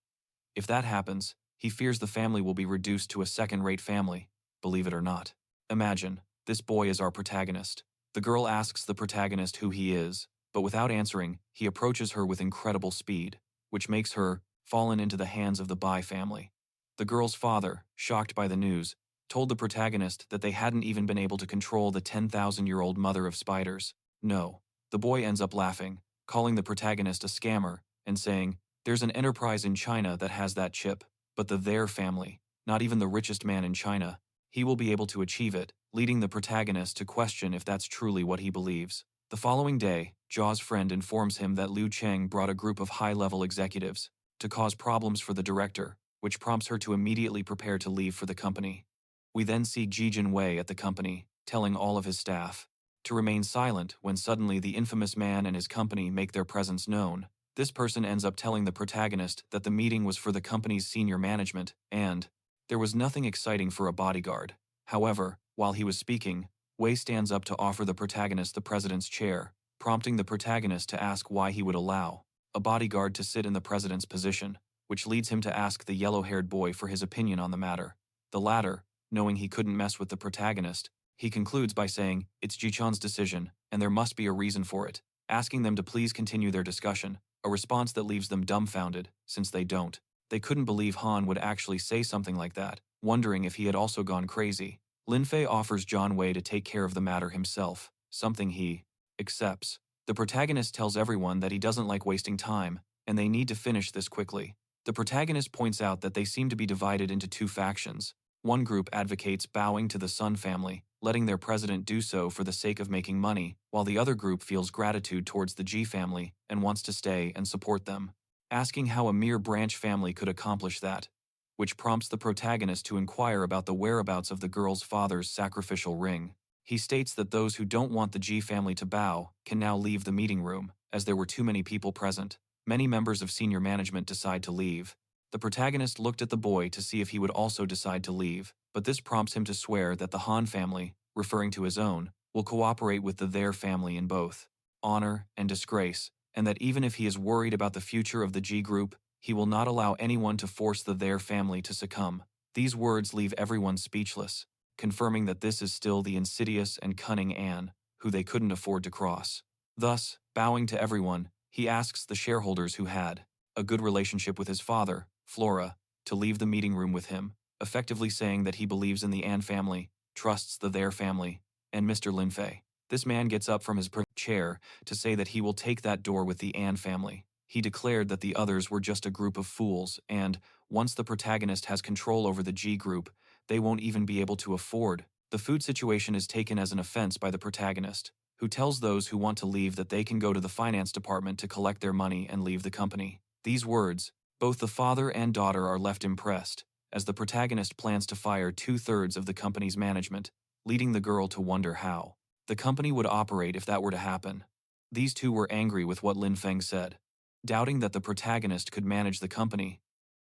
If that happens, He fears the family will be reduced to a second-rate family, believe it or not. Imagine, this boy is our protagonist. The girl asks the protagonist who he is, but without answering, he approaches her with incredible speed, which makes her fallen into the hands of the Bai family. The girl's father, shocked by the news, told the protagonist that they hadn't even been able to control the 10,000-year-old mother of spiders. No. The boy ends up laughing, calling the protagonist a scammer, and saying, "There's an enterprise in China that has that chip, but their family, not even the richest man in China, he will be able to achieve it," leading the protagonist to question if that's truly what he believes. The following day, Jaw's friend informs him that Liu Cheng brought a group of high-level executives to cause problems for the director, which prompts her to immediately prepare to leave for the company. We then see Ji Jinwei at the company, telling all of his staff to remain silent when suddenly the infamous man and his company make their presence known. This person ends up telling the protagonist that the meeting was for the company's senior management, and there was nothing exciting for a bodyguard. However, while he was speaking, Wei stands up to offer the protagonist the president's chair, prompting the protagonist to ask why he would allow a bodyguard to sit in the president's position, which leads him to ask the yellow-haired boy for his opinion on the matter. The latter, knowing he couldn't mess with the protagonist, he concludes by saying, "It's Ji-chan's decision, and there must be a reason for it," asking them to please continue their discussion, a response that leaves them dumbfounded, since they don't. They couldn't believe Han would actually say something like that, wondering if he had also gone crazy. Lin Fei offers John Wei to take care of the matter himself, something he accepts. The protagonist tells everyone that he doesn't like wasting time, and they need to finish this quickly. The protagonist points out that they seem to be divided into two factions. One group advocates bowing to the Sun family, letting their president do so for the sake of making money, while the other group feels gratitude towards the Ji family and wants to stay and support them, asking how a mere branch family could accomplish that, which prompts the protagonist to inquire about the whereabouts of the girl's father's sacrificial ring. He states that those who don't want the Ji family to bow can now leave the meeting room, as there were too many people present. Many members of senior management decide to leave. The protagonist looked at the boy to see if he would also decide to leave, but this prompts him to swear that the Han family, referring to his own, will cooperate with their family in both honor and disgrace, and that even if he is worried about the future of the Ji group, he will not allow anyone to force their family to succumb. These words leave everyone speechless, confirming that this is still the insidious and cunning Anne, who they couldn't afford to cross. Thus, bowing to everyone, he asks the shareholders who had a good relationship with his father, Flora, to leave the meeting room with him, effectively saying that he believes in the Anne family, trusts their family, and Mr. Lin Fei. This man gets up from his chair to say that he will take that door with the Anne family. He declared that the others were just a group of fools, and once the protagonist has control over the G group, they won't even be able to afford. The food situation is taken as an offense by the protagonist, who tells those who want to leave that they can go to the finance department to collect their money and leave the company. These words, both the father and daughter are left impressed, as the protagonist plans to fire 2/3 of the company's management, leading the girl to wonder how the company would operate if that were to happen. These two were angry with what Lin Feng said, doubting that the protagonist could manage the company,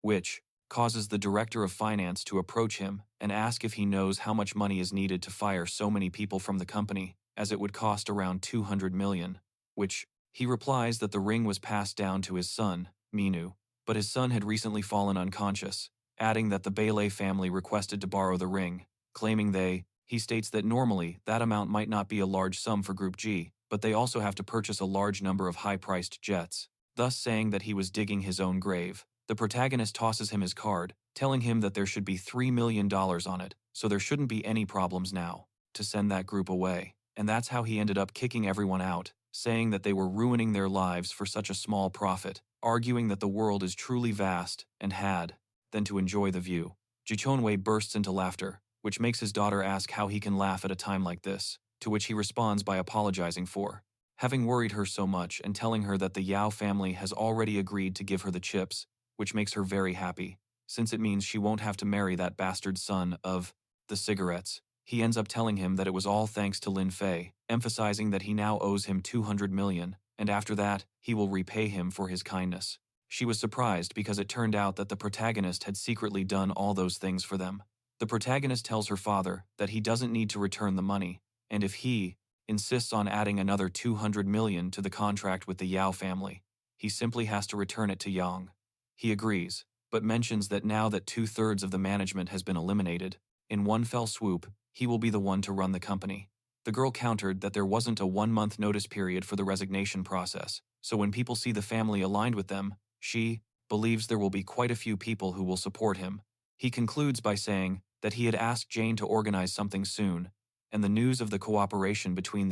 which causes the director of finance to approach him and ask if he knows how much money is needed to fire so many people from the company, as it would cost around 200 million, which he replies that the ring was passed down to his son, Minu, but his son had recently fallen unconscious, adding that the Bailey family requested to borrow the ring, claiming he states that normally that amount might not be a large sum for Group G, but they also have to purchase a large number of high-priced jets, thus saying that he was digging his own grave. The protagonist tosses him his card, telling him that there should be $3 million on it, so there shouldn't be any problems now to send that group away. And that's how he ended up kicking everyone out, saying that they were ruining their lives for such a small profit, arguing that the world is truly vast and than to enjoy the view. Jichonwei bursts into laughter, which makes his daughter ask how he can laugh at a time like this, to which he responds by apologizing for having worried her so much and telling her that the Yao family has already agreed to give her the chips, which makes her very happy, since it means she won't have to marry that bastard son of the cigarettes. He ends up telling him that it was all thanks to Lin Fei, emphasizing that he now owes him 200 million, and after that, he will repay him for his kindness. She was surprised because it turned out that the protagonist had secretly done all those things for them. The protagonist tells her father that he doesn't need to return the money, and if he insists on adding another 200 million to the contract with the Yao family, he simply has to return it to Yang. He agrees, but mentions that now that 2/3 of the management has been eliminated, in one fell swoop, he will be the one to run the company. The girl countered that there wasn't a 1-month notice period for the resignation process, so when people see the family aligned with them, she believes there will be quite a few people who will support him. He concludes by saying that he had asked Jane to organize something soon, and the news of the cooperation between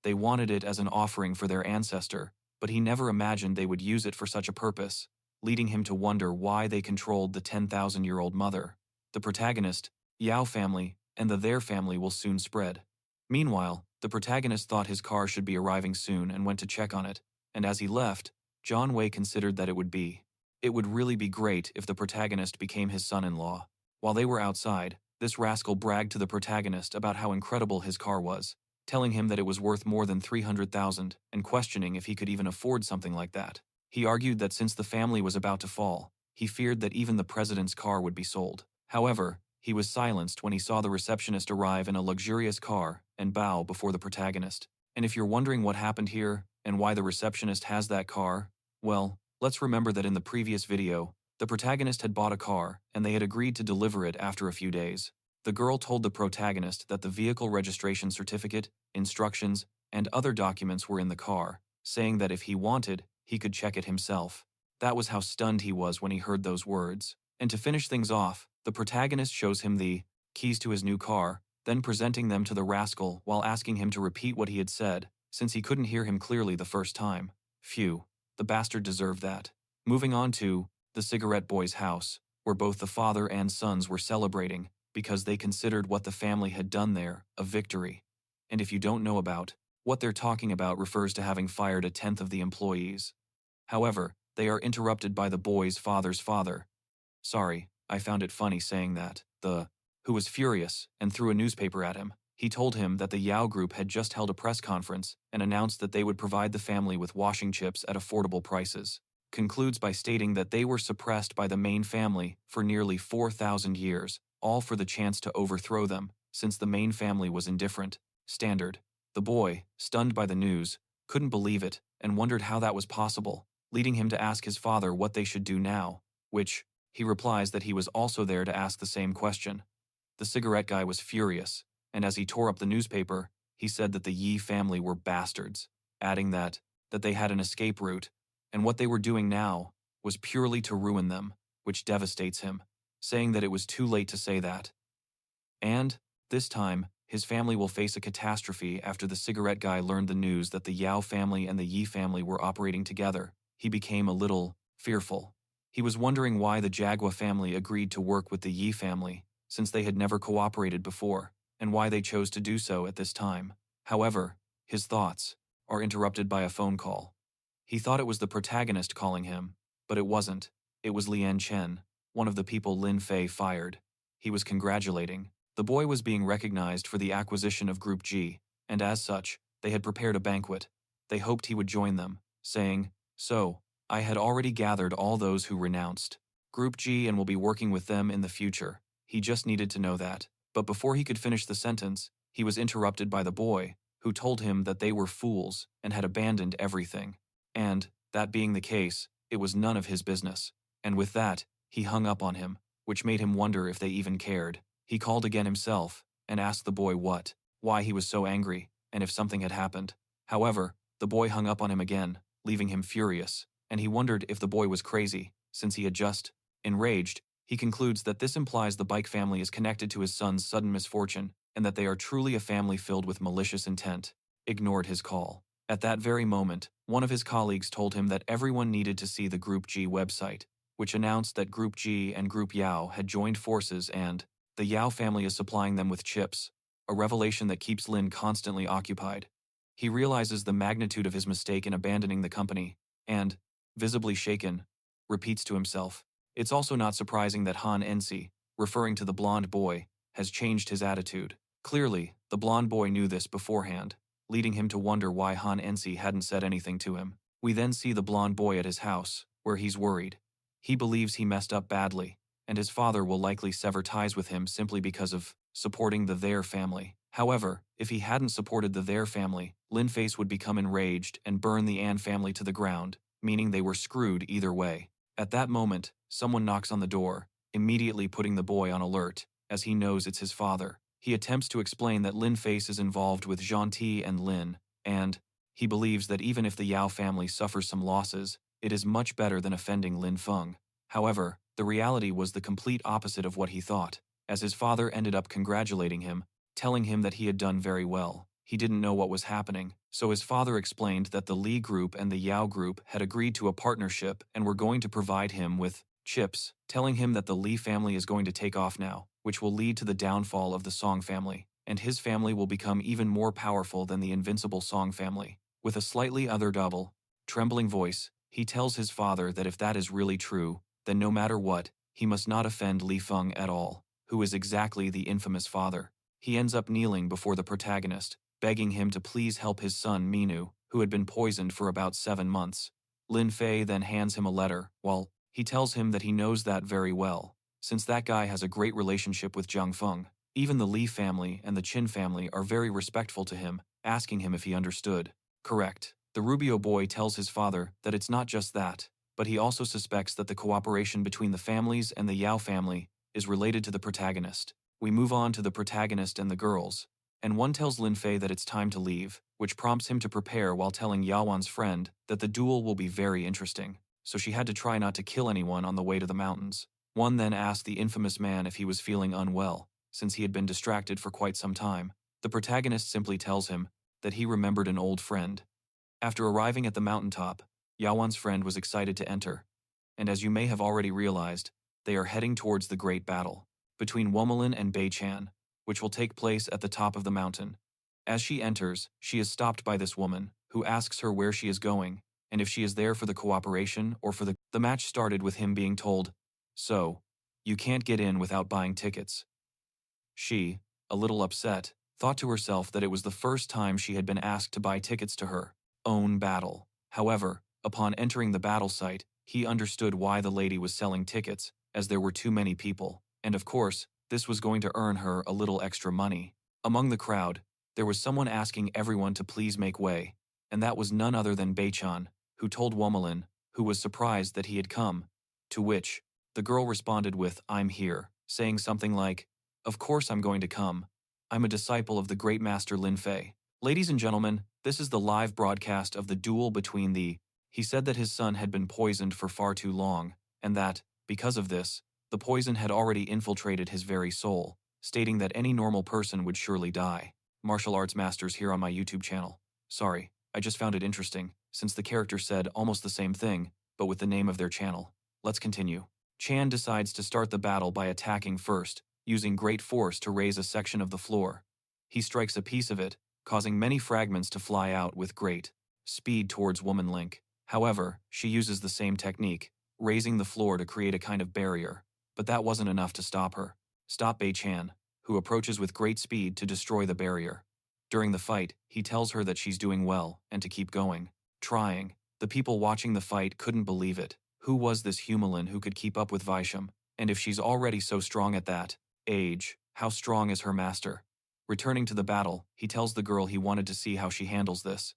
they wanted it as an offering for their ancestor, but he never imagined they would use it for such a purpose, leading him to wonder why they controlled the 10,000-year-old mother. The protagonist, Yao family, and the their family will soon spread. Meanwhile, the protagonist thought his car should be arriving soon and went to check on it, and as he left, John Wei considered that it would really be great if the protagonist became his son-in-law. While they were outside, this rascal bragged to the protagonist about how incredible his car was, telling him that it was worth more than 300,000 and questioning if he could even afford something like that. He argued that since the family was about to fall, he feared that even the president's car would be sold. However, he was silenced when he saw the receptionist arrive in a luxurious car and bow before the protagonist. And if you're wondering what happened here and why the receptionist has that car, well, let's remember that in the previous video, the protagonist had bought a car and they had agreed to deliver it after a few days. The girl told the protagonist that the vehicle registration certificate, instructions, and other documents were in the car, saying that if he wanted, he could check it himself. That was how stunned he was when he heard those words. And to finish things off, the protagonist shows him the keys to his new car, then presenting them to the rascal while asking him to repeat what he had said, since he couldn't hear him clearly the first time. Phew, the bastard deserved that. Moving on to the cigarette boy's house, where both the father and sons were celebrating because they considered what the family had done there a victory. And if you don't know about what they're talking about, refers to having fired 1/10 of the employees. However, they are interrupted by the boy's father's father. Sorry, I found it funny saying that. Who was furious and threw a newspaper at him. He told him that the Yao group had just held a press conference and announced that they would provide the family with washing chips at affordable prices. Concludes by stating that they were suppressed by the main family for nearly 4,000 years, all for the chance to overthrow them, since the main family was indifferent. Standard. The boy, stunned by the news, couldn't believe it and wondered how that was possible, leading him to ask his father what they should do now, which, he replies that he was also there to ask the same question. The cigarette guy was furious, and as he tore up the newspaper, he said that the Yi family were bastards, adding that they had an escape route, and what they were doing now was purely to ruin them, which devastates him, saying that it was too late to say that. And, this time, his family will face a catastrophe after the cigarette guy learned the news that the Yao family and the Yi family were operating together. He became a little fearful. He was wondering why the Jaguar family agreed to work with the Yi family, since they had never cooperated before, and why they chose to do so at this time. However, his thoughts are interrupted by a phone call. He thought it was the protagonist calling him, but it wasn't. It was Lian Chen, one of the people Lin Fei fired. He was congratulating. The boy was being recognized for the acquisition of Group G, and as such, they had prepared a banquet. They hoped he would join them, saying, "So, I had already gathered all those who renounced Group G and will be working with them in the future." He just needed to know that. But before he could finish the sentence, he was interrupted by the boy, who told him that they were fools and had abandoned everything. And, that being the case, it was none of his business. And with that, he hung up on him, which made him wonder if they even cared. He called again himself and asked the boy why he was so angry, and if something had happened. However, the boy hung up on him again, leaving him furious, and he wondered if the boy was crazy, since he had just enraged. He concludes that this implies the Bike family is connected to his son's sudden misfortune, and that they are truly a family filled with malicious intent. Ignored his call. At that very moment, one of his colleagues told him that everyone needed to see the Group G website, which announced that Group G and Group Yao had joined forces and the Yao family is supplying them with chips, a revelation that keeps Lin constantly occupied. He realizes the magnitude of his mistake in abandoning the company, and, visibly shaken, repeats to himself. It's also not surprising that Han Ensi, referring to the blonde boy, has changed his attitude. Clearly, the blonde boy knew this beforehand, leading him to wonder why Han Ensi hadn't said anything to him. We then see the blonde boy at his house, where he's worried. He believes he messed up badly, and his father will likely sever ties with him simply because of supporting the their family. However, if he hadn't supported the their family, Lin Fei would become enraged and burn the An family to the ground, meaning they were screwed either way. At that moment, someone knocks on the door, immediately putting the boy on alert, as he knows it's his father. He attempts to explain that Lin Fei is involved with Zhanti and Lin, and he believes that even if the Yao family suffers some losses, it is much better than offending Lin Feng. However, the reality was the complete opposite of what he thought, as his father ended up congratulating him, telling him that he had done very well. He didn't know what was happening, so his father explained that the Li group and the Yao group had agreed to a partnership and were going to provide him with chips, telling him that the Li family is going to take off now, which will lead to the downfall of the Song family, and his family will become even more powerful than the invincible Song family. With a slightly double, trembling voice, he tells his father that if that is really true, then no matter what, he must not offend Li Feng at all, who is exactly the infamous father. He ends up kneeling before the protagonist, begging him to please help his son Minu, who had been poisoned for about 7 months. Lin Fei then hands him a letter, while he tells him that he knows that very well, since that guy has a great relationship with Jiang Feng. Even the Li family and the Qin family are very respectful to him, asking him if he understood. Correct. The Rubio boy tells his father that it's not just that, but he also suspects that the cooperation between the families and the Yao family is related to the protagonist. We move on to the protagonist and the girls, and one tells Lin Fei that it's time to leave, which prompts him to prepare while telling Yauwan's friend that the duel will be very interesting, so she had to try not to kill anyone on the way to the mountains. One then asked the infamous man if he was feeling unwell, since he had been distracted for quite some time. The protagonist simply tells him that he remembered an old friend. After arriving at the mountaintop, Yauwan's friend was excited to enter, and as you may have already realized, they are heading towards the great battle between Womelin and Beichan, which will take place at the top of the mountain. As she enters, she is stopped by this woman, who asks her where she is going, and if she is there for the cooperation or for the match started with him being told, "So, you can't get in without buying tickets." She, a little upset, thought to herself that it was the first time she had been asked to buy tickets to her own battle. However, upon entering the battle site, he understood why the lady was selling tickets, as there were too many people, and of course, this was going to earn her a little extra money. Among the crowd, there was someone asking everyone to please make way, and that was none other than Beichan, who told Womelin, who was surprised that he had come, to which the girl responded with, "I'm here," saying something like, "Of course I'm going to come. I'm a disciple of the great master Lin Fei." Ladies and gentlemen, this is the live broadcast of the duel between the. He said that his son had been poisoned for far too long, and that, because of this, the poison had already infiltrated his very soul, stating that any normal person would surely die. Martial arts masters here on my YouTube channel. Sorry, I just found it interesting, since the character said almost the same thing, but with the name of their channel. Let's continue. Chan decides to start the battle by attacking first, using great force to raise a section of the floor. He strikes a piece of it, causing many fragments to fly out with great speed towards Woman Link. However, she uses the same technique, raising the floor to create a kind of barrier, but that wasn't enough to stop her. Stop Beichan, who approaches with great speed to destroy the barrier. During the fight, he tells her that she's doing well and to keep going. Trying. The people watching the fight couldn't believe it. Who was this Humelin who could keep up with Vaisham? And if she's already so strong at that age, how strong is her master? Returning to the battle, he tells the girl he wanted to see how she handles this.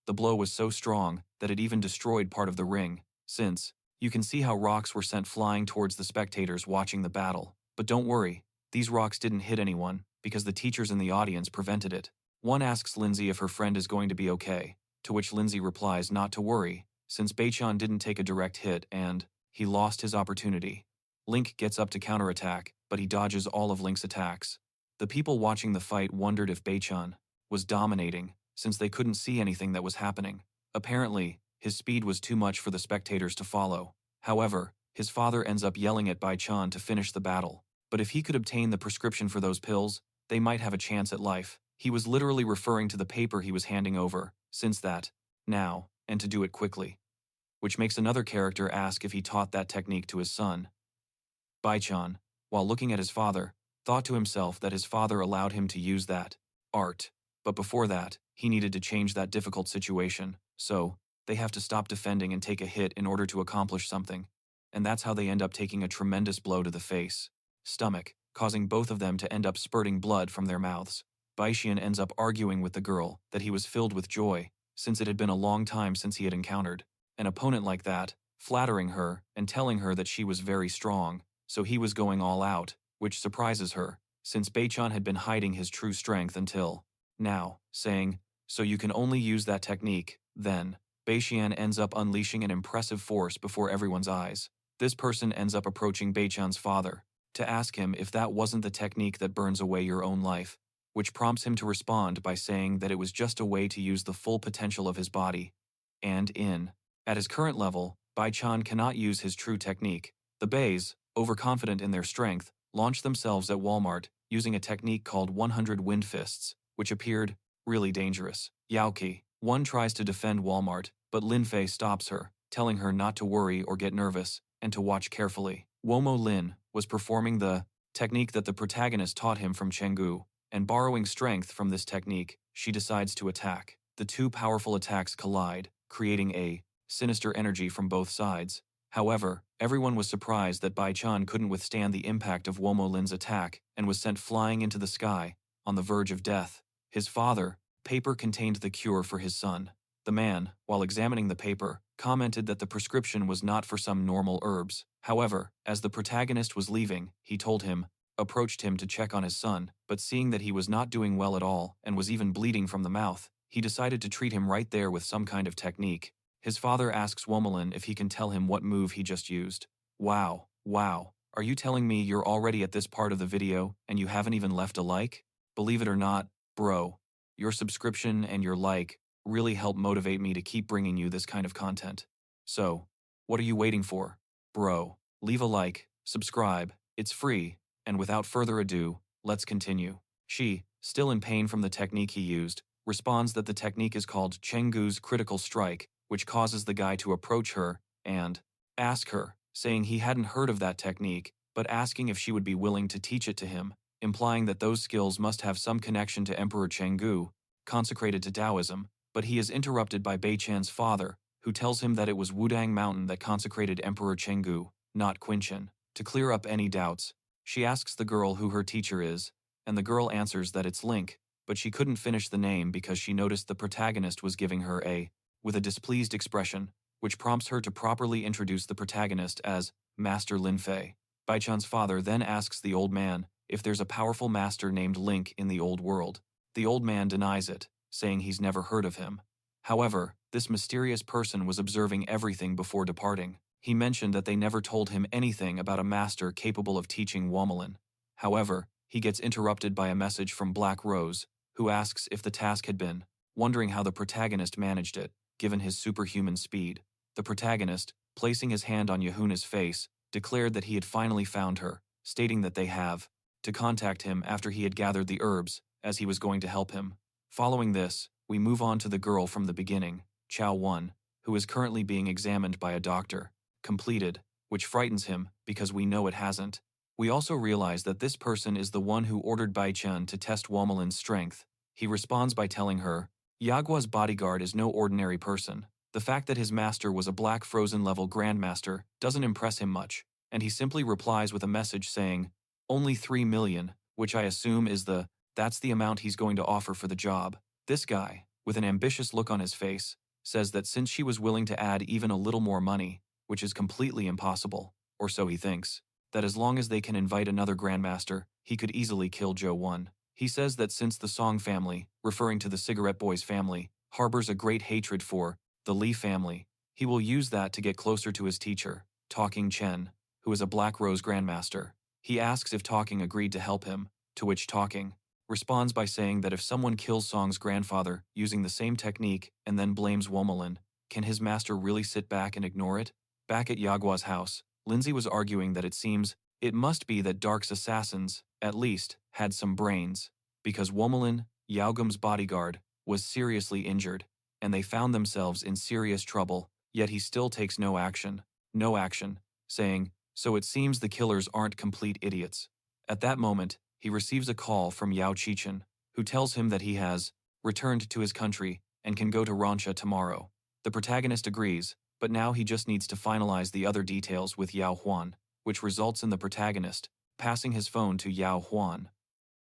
The blow was so strong that it even destroyed part of the ring, since you can see how rocks were sent flying towards the spectators watching the battle. But don't worry, these rocks didn't hit anyone, because the teachers in the audience prevented it. One asks Lindsay if her friend is going to be okay, to which Lindsay replies not to worry, since Beichan didn't take a direct hit and he lost his opportunity. Link gets up to counterattack, but he dodges all of Link's attacks. The people watching the fight wondered if Beichan was dominating, since they couldn't see anything that was happening. Apparently, his speed was too much for the spectators to follow. However, his father ends up yelling at Beichan to finish the battle. But if he could obtain the prescription for those pills, they might have a chance at life. He was literally referring to the paper he was handing over, since that, now, and to do it quickly. Which makes another character ask if he taught that technique to his son. Beichan, while looking at his father, thought to himself that his father allowed him to use that art, but before that, he needed to change that difficult situation, so they have to stop defending and take a hit in order to accomplish something, and that's how they end up taking a tremendous blow to the face, stomach, causing both of them to end up spurting blood from their mouths. Beichan ends up arguing with the girl that he was filled with joy, since it had been a long time since he had encountered an opponent like that, flattering her and telling her that she was very strong, so he was going all out, which surprises her, since Beichan had been hiding his true strength until now, saying, "So you can only use that technique." Then, Beixian ends up unleashing an impressive force before everyone's eyes. This person ends up approaching Beichan's father to ask him if that wasn't the technique that burns away your own life, which prompts him to respond by saying that it was just a way to use the full potential of his body. At his current level, Beichan cannot use his true technique. The Beis, overconfident in their strength, launched themselves at Walmart using a technique called 100 Wind Fists, which appeared really dangerous. Yaoqi, one tries to defend Walmart, but Lin Fei stops her, telling her not to worry or get nervous, and to watch carefully. Womo Lin was performing the technique that the protagonist taught him from Chenggu, and borrowing strength from this technique, she decides to attack. The two powerful attacks collide, creating a sinister energy from both sides. However, everyone was surprised that Beichan couldn't withstand the impact of Womo Lin's attack and was sent flying into the sky, on the verge of death. His father, paper contained the cure for his son. The man, while examining the paper, commented that the prescription was not for some normal herbs. However, as the protagonist was leaving, he approached him to check on his son, but seeing that he was not doing well at all and was even bleeding from the mouth, he decided to treat him right there with some kind of technique. His father asks Womelin if he can tell him what move he just used. Wow, are you telling me you're already at this part of the video and you haven't even left a like? Believe it or not, bro, your subscription and your like really help motivate me to keep bringing you this kind of content. So, what are you waiting for? Bro, leave a like, subscribe, it's free, and without further ado, let's continue. She, still in pain from the technique he used, responds that the technique is called Chenggu's critical strike, which causes the guy to approach her and ask her, saying he hadn't heard of that technique, but asking if she would be willing to teach it to him, implying that those skills must have some connection to Emperor Chenggu, consecrated to Taoism, but he is interrupted by Beichan's father, who tells him that it was Wudang Mountain that consecrated Emperor Chenggu, not Qinshan. To clear up any doubts, she asks the girl who her teacher is, and the girl answers that it's Link, but she couldn't finish the name because she noticed the protagonist was giving her with a displeased expression, which prompts her to properly introduce the protagonist as Master Lin Fei. Beichan's father then asks the old man if there's a powerful master named Link in the old world. The old man denies it, saying he's never heard of him. However, this mysterious person was observing everything before departing. He mentioned that they never told him anything about a master capable of teaching Womelin. However, he gets interrupted by a message from Black Rose, who asks if the task had been, wondering how the protagonist managed it, given his superhuman speed. The protagonist, placing his hand on Yehuna's face, declared that he had finally found her, stating that they have to contact him after he had gathered the herbs, as he was going to help him. Following this, we move on to the girl from the beginning, Yauwan, who is currently being examined by a doctor, completed, which frightens him because we know it hasn't. We also realize that this person is the one who ordered Beichan to test Womelin's strength. He responds by telling her, Yagua's bodyguard is no ordinary person. The fact that his master was a Black Frozen level Grandmaster doesn't impress him much, and he simply replies with a message saying, only 3 million, which I assume is that's the amount he's going to offer for the job. This guy, with an ambitious look on his face, says that since she was willing to add even a little more money, which is completely impossible, or so he thinks, that as long as they can invite another Grandmaster, he could easily kill Yauwan. He says that since the Song family, referring to the Cigarette Boys family, harbors a great hatred for the Li family, he will use that to get closer to his teacher, Talking Chen, who is a Black Rose Grandmaster. He asks if Talking agreed to help him, to which Talking responds by saying that if someone kills Song's grandfather using the same technique and then blames Womelin, can his master really sit back and ignore it? Back at Yagua's house, Lindsay was arguing that it must be that Dark's assassins, at least, had some brains, because Womelin, Yaogum's bodyguard, was seriously injured, and they found themselves in serious trouble, yet he still takes no action, saying, so it seems the killers aren't complete idiots. At that moment, he receives a call from Yao Chichen, who tells him that he has returned to his country and can go to Rancha tomorrow. The protagonist agrees, but now he just needs to finalize the other details with Yao Huan, which results in the protagonist passing his phone to Yao Huan.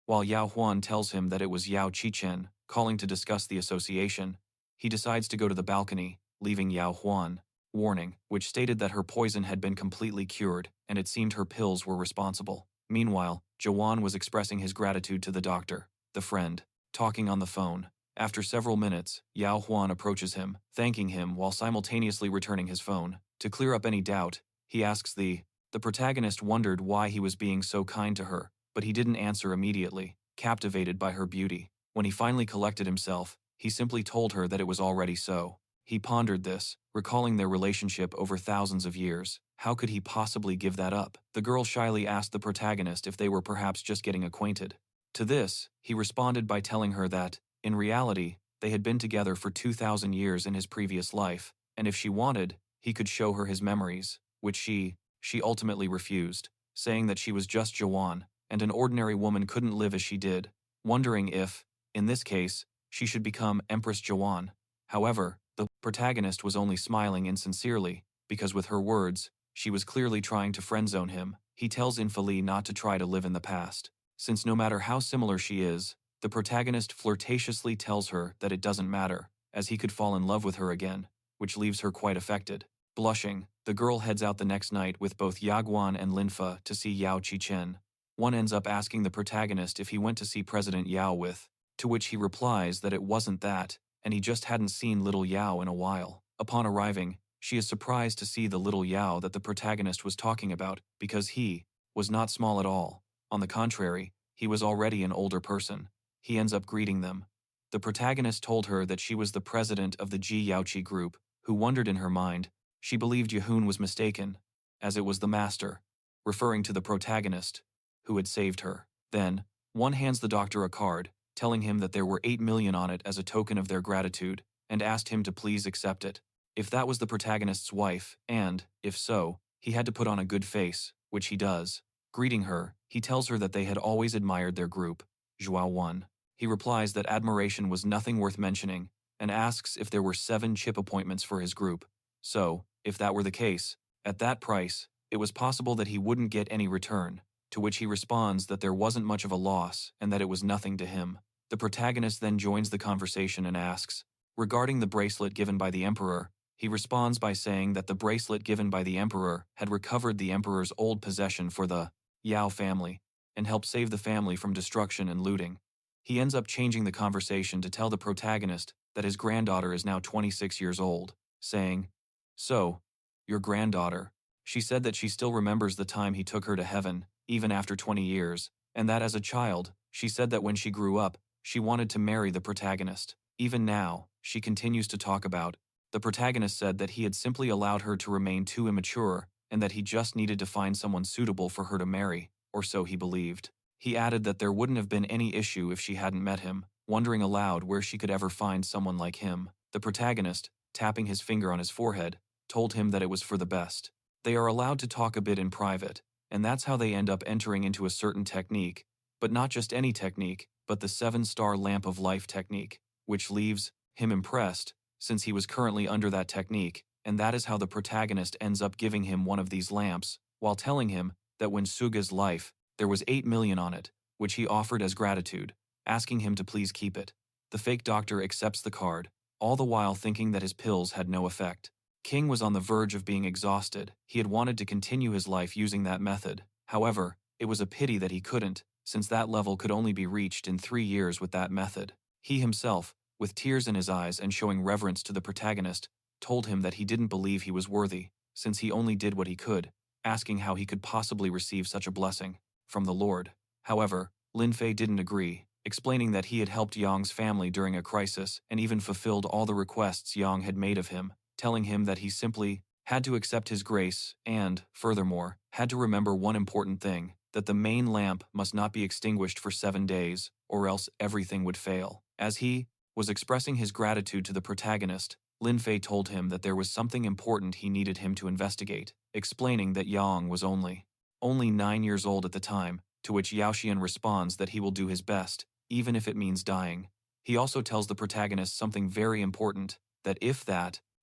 While Yao Huan tells him that it was Yao Chichen calling to discuss the association, he decides to go to the balcony, leaving Yao Huan warning, which stated that her poison had been completely cured, and it seemed her pills were responsible. Meanwhile, Yauwan was expressing his gratitude to the doctor, the friend, talking on the phone. After several minutes, Yauwan approaches him, thanking him while simultaneously returning his phone. To clear up any doubt, he asks the protagonist wondered why he was being so kind to her, but he didn't answer immediately, captivated by her beauty. When he finally collected himself, he simply told her that it was already so. He pondered this, recalling their relationship over thousands of years. How could he possibly give that up? The girl shyly asked the protagonist if they were perhaps just getting acquainted. To this, he responded by telling her that, in reality, they had been together for 2,000 years in his previous life, and if she wanted, he could show her his memories, which she ultimately refused, saying that she was just Yauwan, and an ordinary woman couldn't live as she did, wondering if, in this case, she should become Empress Yauwan. However, the protagonist was only smiling insincerely, because with her words, she was clearly trying to friendzone him. He tells Infiltration not to try to live in the past, since no matter how similar she is, the protagonist flirtatiously tells her that it doesn't matter, as he could fall in love with her again, which leaves her quite affected. Blushing, the girl heads out the next night with both Yauwan and Lin Fei to see Yao Qichen. One ends up asking the protagonist if he went to see President Yao with, to which he replies that it wasn't that, and he just hadn't seen little Yao in a while. Upon arriving, she is surprised to see the little Yao that the protagonist was talking about, because he was not small at all. On the contrary, he was already an older person. He ends up greeting them. The protagonist told her that she was the president of the Ji Yaoqi group, who wondered in her mind. She believed Yehun was mistaken, as it was the master, referring to the protagonist, who had saved her. Then, one hands the doctor a card, telling him that there were 8 million on it as a token of their gratitude, and asked him to please accept it. If that was the protagonist's wife, and, if so, he had to put on a good face, which he does. Greeting her, he tells her that they had always admired their group, Yauwan. He replies that admiration was nothing worth mentioning, and asks if there were 7 chip appointments for his group. So, if that were the case, at that price, it was possible that he wouldn't get any return, to which he responds that there wasn't much of a loss and that it was nothing to him. The protagonist then joins the conversation and asks, regarding the bracelet given by the Emperor, he responds by saying that the bracelet given by the Emperor had recovered the Emperor's old possession for the Yao family, and helped save the family from destruction and looting. He ends up changing the conversation to tell the protagonist that his granddaughter is now 26 years old, saying, "So, your granddaughter." She said that she still remembers the time he took her to heaven, even after 20 years, and that as a child, she said that when she grew up, she wanted to marry the protagonist. Even now, she continues to talk about. The protagonist said that he had simply allowed her to remain too immature, and that he just needed to find someone suitable for her to marry, or so he believed. He added that there wouldn't have been any issue if she hadn't met him, wondering aloud where she could ever find someone like him. The protagonist, tapping his finger on his forehead, told him that it was for the best. They are allowed to talk a bit in private, and that's how they end up entering into a certain technique, but not just any technique, but the 7-star lamp of life technique, which leaves him impressed, since he was currently under that technique, and that is how the protagonist ends up giving him one of these lamps, while telling him that when Suga's life, there was 8 million on it, which he offered as gratitude, asking him to please keep it. The fake doctor accepts the card, all the while thinking that his pills had no effect. King was on the verge of being exhausted. He had wanted to continue his life using that method. However, it was a pity that he couldn't, since that level could only be reached in 3 years with that method. He himself, with tears in his eyes and showing reverence to the protagonist, told him that he didn't believe he was worthy, since he only did what he could, asking how he could possibly receive such a blessing from the Lord. However, Lin Fei didn't agree, explaining that he had helped Yang's family during a crisis and even fulfilled all the requests Yang had made of him, telling him that he simply had to accept his grace and, furthermore, had to remember one important thing, that the main lamp must not be extinguished for 7 days, or else everything would fail. As he was expressing his gratitude to the protagonist, Lin Fei told him that there was something important he needed him to investigate, explaining that Yang was only 9 years old at the time, to which Yaoxian responds that he will do his best, even if it means dying. He also tells the protagonist something very important, that if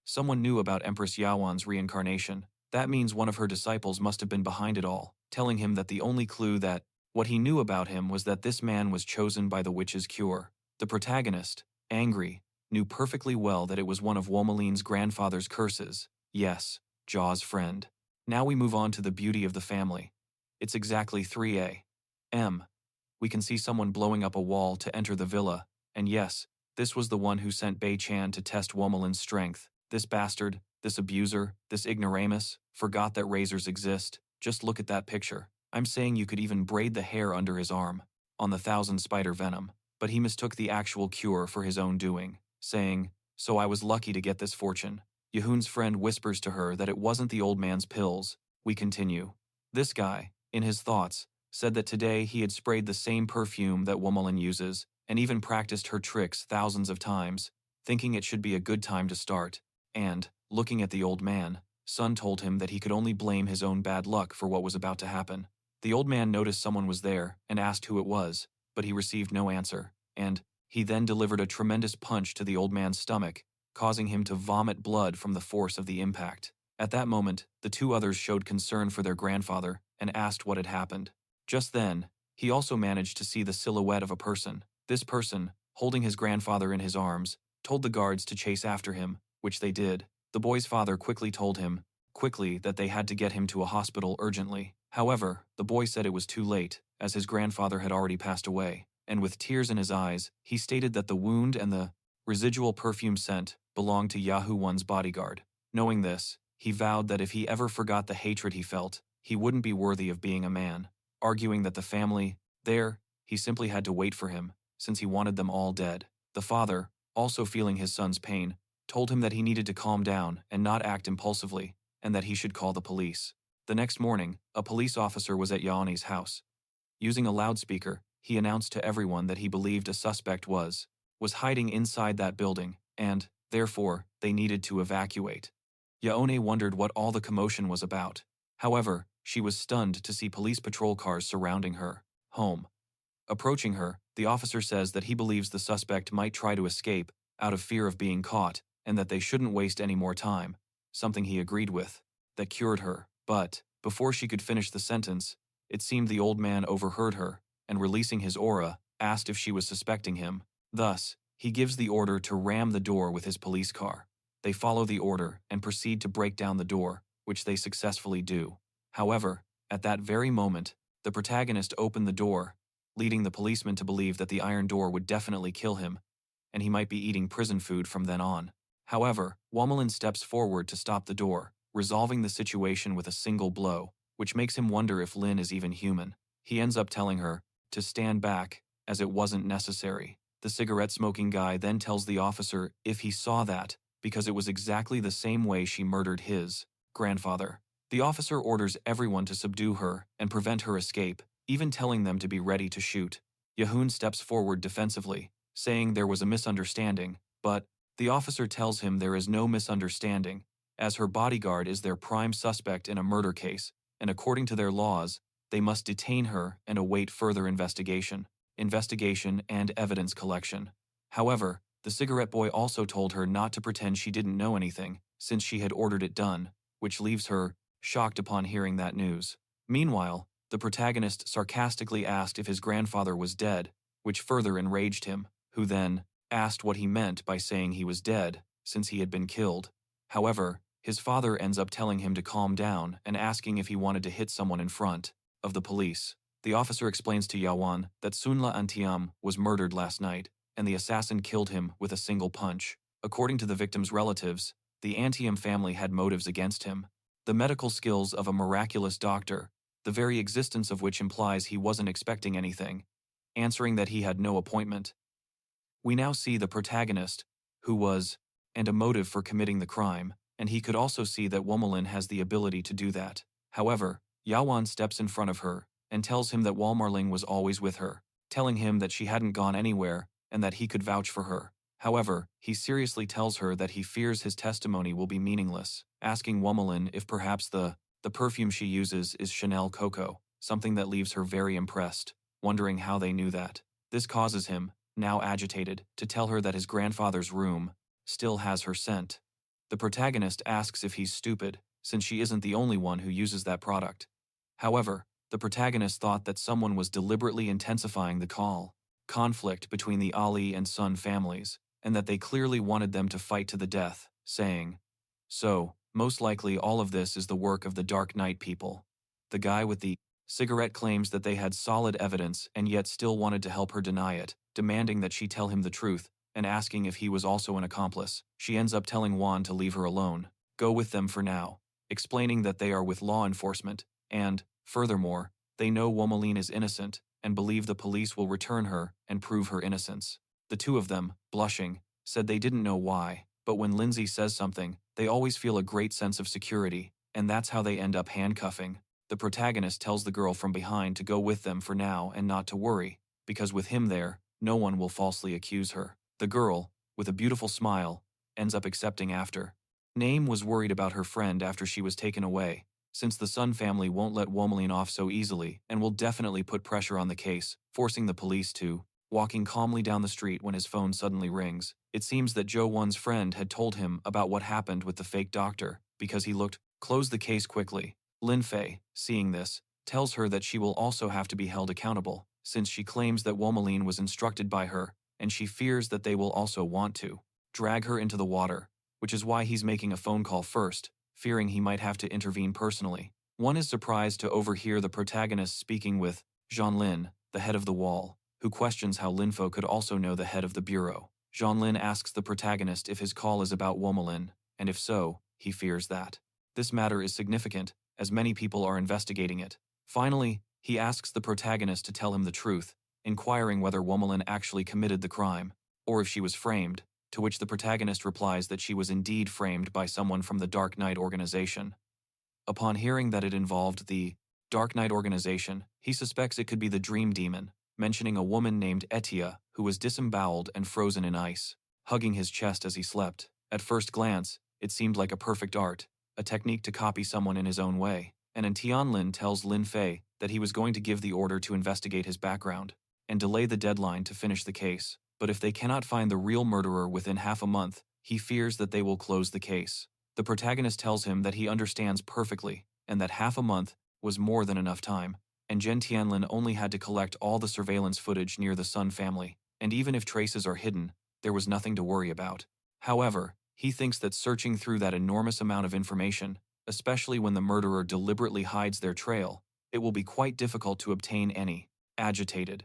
someone knew about Empress Yauwan's reincarnation, that means one of her disciples must have been behind it all, telling him that the only clue that what he knew about him was that this man was chosen by the witch's cure. The protagonist, angry, knew perfectly well that it was one of Womaline's grandfather's curses, Yes, Jaw's friend. Now we move on to the beauty of the family. It's exactly 3 a.m. We can see someone blowing up a wall to enter the villa, and yes, this was the one who sent Bei Chan to test Womalin's strength. This bastard, this abuser, this ignoramus, forgot that razors exist. Just look at that picture. I'm saying you could even braid the hair under his arm, on the 1,000 spider venom, but he mistook the actual cure for his own doing, saying, "So I was lucky to get this fortune." Yehoon's friend whispers to her that it wasn't the old man's pills. We continue. This guy, in his thoughts, said that today he had sprayed the same perfume that Womalin uses, and even practiced her tricks thousands of times, thinking it should be a good time to start. And, looking at the old man, Sun told him that he could only blame his own bad luck for what was about to happen. The old man noticed someone was there and asked who it was, but he received no answer, and he then delivered a tremendous punch to the old man's stomach, causing him to vomit blood from the force of the impact. At that moment, the two others showed concern for their grandfather and asked what had happened. Just then, he also managed to see the silhouette of a person. This person, holding his grandfather in his arms, told the guards to chase after him, which they did. The boy's father quickly told him, that they had to get him to a hospital urgently. However, the boy said it was too late, as his grandfather had already passed away, and with tears in his eyes, he stated that the wound and the residual perfume scent belonged to Yauwan's bodyguard. Knowing this, he vowed that if he ever forgot the hatred he felt, he wouldn't be worthy of being a man, arguing that the family, he simply had to wait for him, since he wanted them all dead. The father, also feeling his son's pain, told him that he needed to calm down and not act impulsively, and that he should call the police. The next morning, a police officer was at Yauwan's house. Using a loudspeaker, he announced to everyone that he believed a suspect was hiding inside that building, and, therefore, they needed to evacuate. Yauwan wondered what all the commotion was about. However, she was stunned to see police patrol cars surrounding her home. Approaching her, the officer says that he believes the suspect might try to escape out of fear of being caught, and that they shouldn't waste any more time, something he agreed with. That cured her, but, before she could finish the sentence, it seemed the old man overheard her, and releasing his aura, asked if she was suspecting him. Thus, he gives the order to ram the door with his police car. They follow the order and proceed to break down the door, which they successfully do. However, at that very moment, the protagonist opened the door, leading the policeman to believe that the iron door would definitely kill him, and he might be eating prison food from then on. However, Womalin steps forward to stop the door, resolving the situation with a single blow, which makes him wonder if Lin is even human. He ends up telling her to stand back, as it wasn't necessary. The cigarette-smoking guy then tells the officer if he saw that, because it was exactly the same way she murdered his grandfather. The officer orders everyone to subdue her and prevent her escape, even telling them to be ready to shoot. Yehoon steps forward defensively, saying there was a misunderstanding, but the officer tells him there is no misunderstanding, as her bodyguard is their prime suspect in a murder case, and according to their laws, they must detain her and await further investigation and evidence collection. However, the cigarette boy also told her not to pretend she didn't know anything, since she had ordered it done, which leaves her shocked upon hearing that news. Meanwhile, the protagonist sarcastically asked if his grandfather was dead, which further enraged him, who then asked what he meant by saying he was dead, since he had been killed. However, his father ends up telling him to calm down and asking if he wanted to hit someone in front of the police. The officer explains to Yauwan that Sunla Antiam was murdered last night, and the assassin killed him with a single punch. According to the victim's relatives, the Antiam family had motives against him. The medical skills of a miraculous doctor, the very existence of which implies he wasn't expecting anything, answering that he had no appointment. We now see the protagonist, who was, and a motive for committing the crime, and he could also see that Womalin has the ability to do that. However, Yauwan steps in front of her and tells him that Walmarling was always with her, telling him that she hadn't gone anywhere and that he could vouch for her. However, he seriously tells her that he fears his testimony will be meaningless, asking Womalin if perhaps the perfume she uses is Chanel Coco, something that leaves her very impressed, wondering how they knew that. This causes him, now agitated, to tell her that his grandfather's room still has her scent. The protagonist asks if he's stupid, since she isn't the only one who uses that product. However, the protagonist thought that someone was deliberately intensifying the conflict between the Ali and Sun families, and that they clearly wanted them to fight to the death, saying, "So, Most likely all of this is the work of the Dark Knight people. The guy with the cigarette claims that they had solid evidence and yet still wanted to help her deny it, demanding that she tell him the truth, and asking if he was also an accomplice. She ends up telling Juan to leave her alone, go with them for now, explaining that they are with law enforcement, and, furthermore, they know Womalin is innocent and believe the police will return her and prove her innocence. The two of them, blushing, said they didn't know why, but when Lindsay says something, they always feel a great sense of security, and that's how they end up handcuffing. The protagonist tells the girl from behind to go with them for now and not to worry, because with him there, no one will falsely accuse her. The girl, with a beautiful smile, ends up accepting after. Naim was worried about her friend after she was taken away, since the Sun family won't let Womalin off so easily and will definitely put pressure on the case, forcing the police to. Walking calmly down the street when his phone suddenly rings, it seems that Yauwan's friend had told him about what happened with the fake doctor, because he looked, close the case quickly. Lin Fei, seeing this, tells her that she will also have to be held accountable, since she claims that Womalin was instructed by her, and she fears that they will also want to drag her into the water, which is why he's making a phone call first, fearing he might have to intervene personally. One is surprised to overhear the protagonist speaking with Jean-Lin, the head of the wall, who questions how Lin Fei could also know the head of the bureau. Jean-Lin asks the protagonist if his call is about Womalin, and if so, he fears that this matter is significant, as many people are investigating it. Finally, he asks the protagonist to tell him the truth, inquiring whether Womalin actually committed the crime, or if she was framed, to which the protagonist replies that she was indeed framed by someone from the Dark Knight organization. Upon hearing that it involved the Dark Knight organization, he suspects it could be the Dream Demon, mentioning a woman named Etia who was disemboweled and frozen in ice, hugging his chest as he slept. At first glance, it seemed like a perfect art, a technique to copy someone in his own way, and Tianlin tells Lin Fei that he was going to give the order to investigate his background and delay the deadline to finish the case, but if they cannot find the real murderer within half a month, he fears that they will close the case. The protagonist tells him that he understands perfectly and that half a month was more than enough time, and Jen Tianlin only had to collect all the surveillance footage near the Sun family, and even if traces are hidden, there was nothing to worry about. However, he thinks that searching through that enormous amount of information, especially when the murderer deliberately hides their trail, it will be quite difficult to obtain any. Agitated.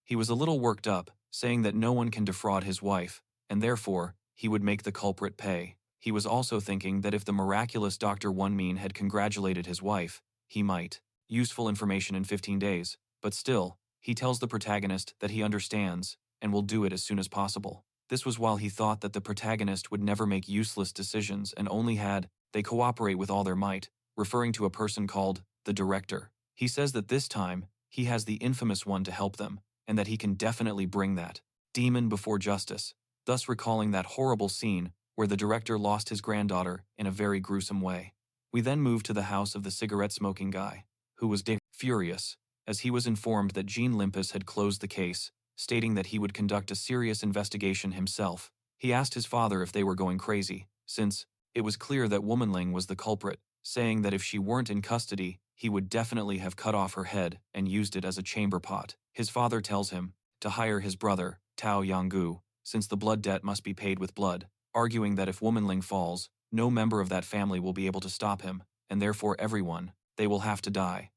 He was a little worked up, saying that no one can defraud his wife, and therefore, he would make the culprit pay. He was also thinking that if the miraculous Dr. Wunmin had congratulated his wife, he might. Useful information in 15 days, but still, he tells the protagonist that he understands and will do it as soon as possible. This was while he thought that the protagonist would never make useless decisions and only had they cooperate with all their might, referring to a person called the director. He says that this time, he has the infamous one to help them, and that he can definitely bring that demon before justice, thus recalling that horrible scene where the director lost his granddaughter in a very gruesome way. We then move to the house of the cigarette-smoking guy, who was furious, as he was informed that Jean Limpus had closed the case, stating that he would conduct a serious investigation himself. He asked his father if they were going crazy, since it was clear that Womanling was the culprit, saying that if she weren't in custody, he would definitely have cut off her head and used it as a chamber pot. His father tells him to hire his brother, Tao Yanggu, since the blood debt must be paid with blood, arguing that if Womanling falls, no member of that family will be able to stop him, and therefore everyone, they will have to die.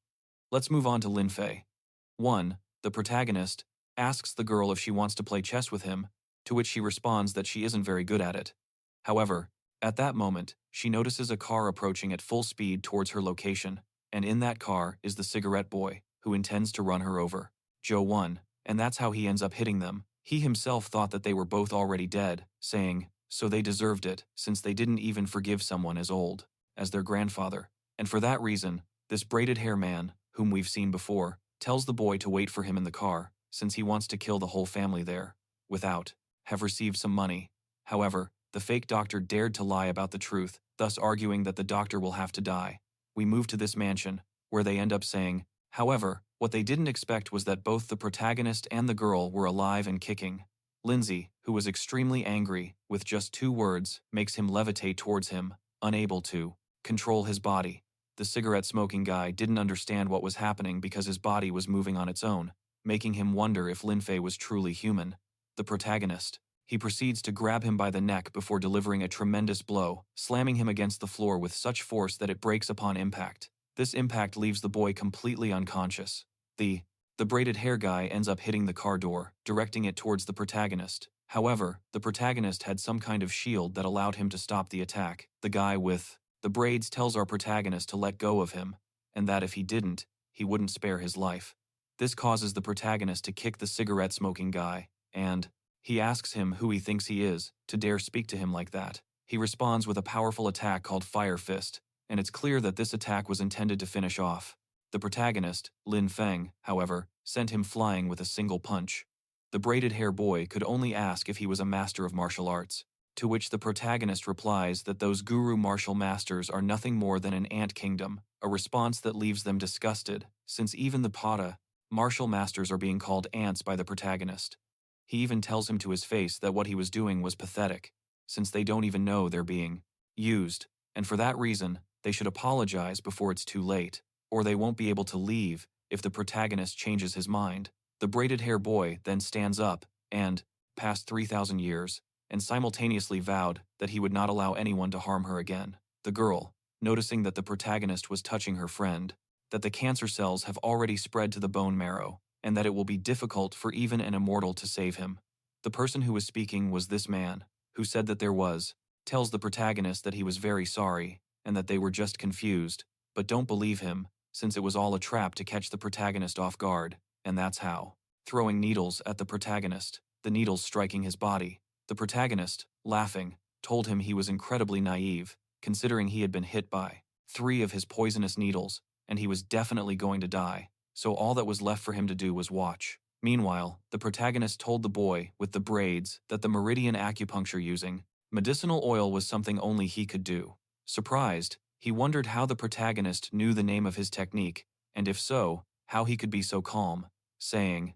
Let's move on to Lin Fei. 1. The protagonist asks the girl if she wants to play chess with him, to which she responds that she isn't very good at it. However, at that moment, she notices a car approaching at full speed towards her location, and in that car is the cigarette boy, who intends to run her over. Yauwan, and that's how he ends up hitting them. He himself thought that they were both already dead, saying, so they deserved it, since they didn't even forgive someone as old as their grandfather. And for that reason, this braided hair man, whom we've seen before, tells the boy to wait for him in the car, since he wants to kill the whole family there, without have received some money. However, the fake doctor dared to lie about the truth, thus arguing that the doctor will have to die. We move to this mansion, where they end up saying, however, what they didn't expect was that both the protagonist and the girl were alive and kicking. Lindsay, who was extremely angry, with just 2 words, makes him levitate towards him, unable to control his body. The cigarette-smoking guy didn't understand what was happening because his body was moving on its own, making him wonder if Lin Fei was truly human. The protagonist, He proceeds to grab him by the neck before delivering a tremendous blow, slamming him against the floor with such force that it breaks upon impact. This impact leaves the boy completely unconscious. The braided hair guy ends up hitting the car door, directing it towards the protagonist. However, the protagonist had some kind of shield that allowed him to stop the attack. The guy with the braids tells our protagonist to let go of him, and that if he didn't, he wouldn't spare his life. This causes the protagonist to kick the cigarette-smoking guy, and he asks him who he thinks he is, to dare speak to him like that. He responds with a powerful attack called Fire Fist, and it's clear that this attack was intended to finish off. The protagonist, Lin Fei, however, sent him flying with a single punch. The braided hair boy could only ask if he was a master of martial arts, to which the protagonist replies that those guru martial masters are nothing more than an ant kingdom, a response that leaves them disgusted, since even the Pata martial masters are being called ants by the protagonist. He even tells him to his face that what he was doing was pathetic, since they don't even know they're being used, and for that reason, they should apologize before it's too late, or they won't be able to leave if the protagonist changes his mind. The braided hair boy then stands up and, past 3,000 years, and simultaneously vowed that he would not allow anyone to harm her again. The girl, noticing that the protagonist was touching her friend, that the cancer cells have already spread to the bone marrow, and that it will be difficult for even an immortal to save him. The person who was speaking was this man, who said that tells the protagonist that he was very sorry, and that they were just confused, but don't believe him, since it was all a trap to catch the protagonist off guard, and that's how. Throwing needles at the protagonist, the needles striking his body. The protagonist, laughing, told him he was incredibly naive, considering he had been hit by 3 of his poisonous needles, and he was definitely going to die, so all that was left for him to do was watch. Meanwhile, the protagonist told the boy with the braids that the meridian acupuncture using medicinal oil was something only he could do. Surprised, he wondered how the protagonist knew the name of his technique, and if so, how he could be so calm, saying,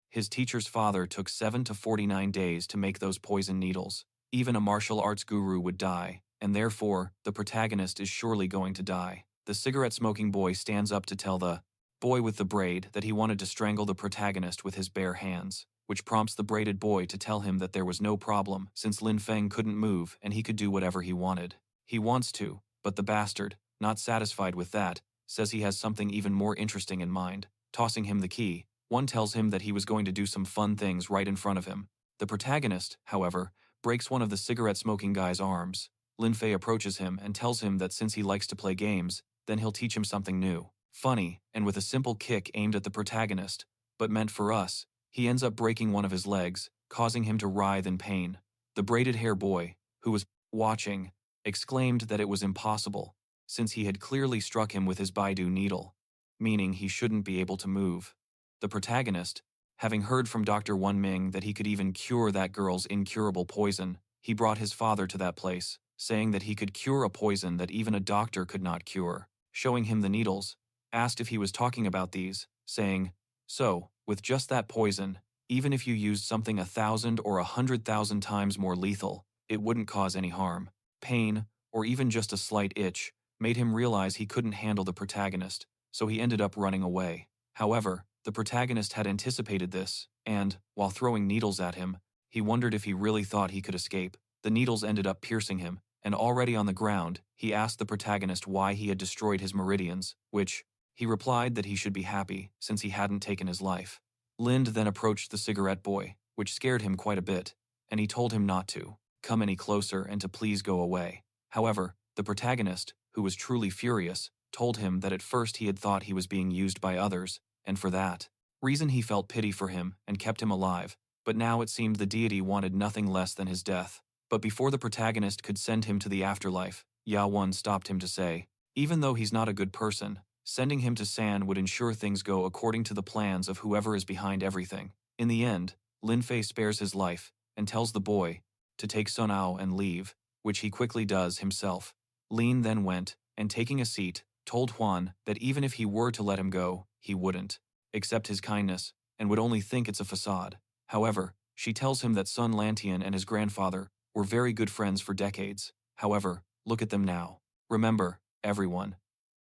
His teacher's father took 7 to 49 days to make those poison needles. Even a martial arts guru would die, and therefore, the protagonist is surely going to die. The cigarette-smoking boy stands up to tell the boy with the braid that he wanted to strangle the protagonist with his bare hands, which prompts the braided boy to tell him that there was no problem since Lin Fei couldn't move and he could do whatever he wanted. He wants to, but the bastard, not satisfied with that, says he has something even more interesting in mind, tossing him the key. One tells him that he was going to do some fun things right in front of him. The protagonist, however, breaks one of the cigarette-smoking guy's arms. Lin Fei approaches him and tells him that since he likes to play games, then he'll teach him something new. Funny, and with a simple kick aimed at the protagonist, but meant for us, he ends up breaking one of his legs, causing him to writhe in pain. The braided hair boy, who was watching, exclaimed that it was impossible, since he had clearly struck him with his Baidu needle, meaning he shouldn't be able to move. The protagonist, having heard from Dr. Wen Ming that he could even cure that girl's incurable poison, he brought his father to that place, saying that he could cure a poison that even a doctor could not cure. Showing him the needles, asked if he was talking about these, saying, So, with just that poison, even if you used something 1,000 or 100,000 times more lethal, it wouldn't cause any harm. Pain, or even just a slight itch, made him realize he couldn't handle the protagonist, so he ended up running away. However, the protagonist had anticipated this, and, while throwing needles at him, he wondered if he really thought he could escape. The needles ended up piercing him, and already on the ground, he asked the protagonist why he had destroyed his meridians, which, he replied that he should be happy since he hadn't taken his life. Lind then approached the cigarette boy, which scared him quite a bit, and he told him not to come any closer and to please go away. However, the protagonist, who was truly furious, told him that at first he had thought he was being used by others, and for that reason he felt pity for him and kept him alive, but now it seemed the deity wanted nothing less than his death. But before the protagonist could send him to the afterlife, Yauwan stopped him to say, even though he's not a good person, sending him to San would ensure things go according to the plans of whoever is behind everything. In the end, Lin Fei spares his life and tells the boy to take Sun Ao and leave, which he quickly does himself. Lin then went, and taking a seat, told Huan that even if he were to let him go, he wouldn't accept his kindness and would only think it's a facade. However, she tells him that Sun Lantian and his grandfather were very good friends for decades. However, look at them now. Remember, everyone,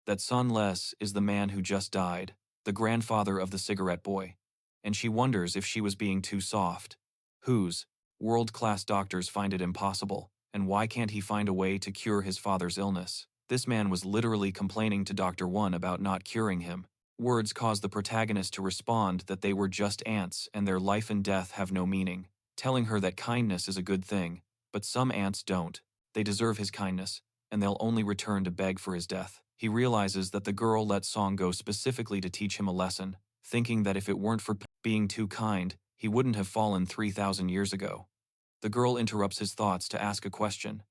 that Sun Les is the man who just died, the grandfather of the cigarette boy, and she wonders if she was being too soft. Whose world-class doctors find it impossible, and why can't he find a way to cure his father's illness? This man was literally complaining to Dr. One about not curing him. Words caused the protagonist to respond that they were just ants and their life and death have no meaning, telling her that kindness is a good thing, but some ants don't. They deserve his kindness, and they'll only return to beg for his death. He realizes that the girl let Song go specifically to teach him a lesson, thinking that if it weren't for being too kind, he wouldn't have fallen 3,000 years ago. The girl interrupts his thoughts to ask a question.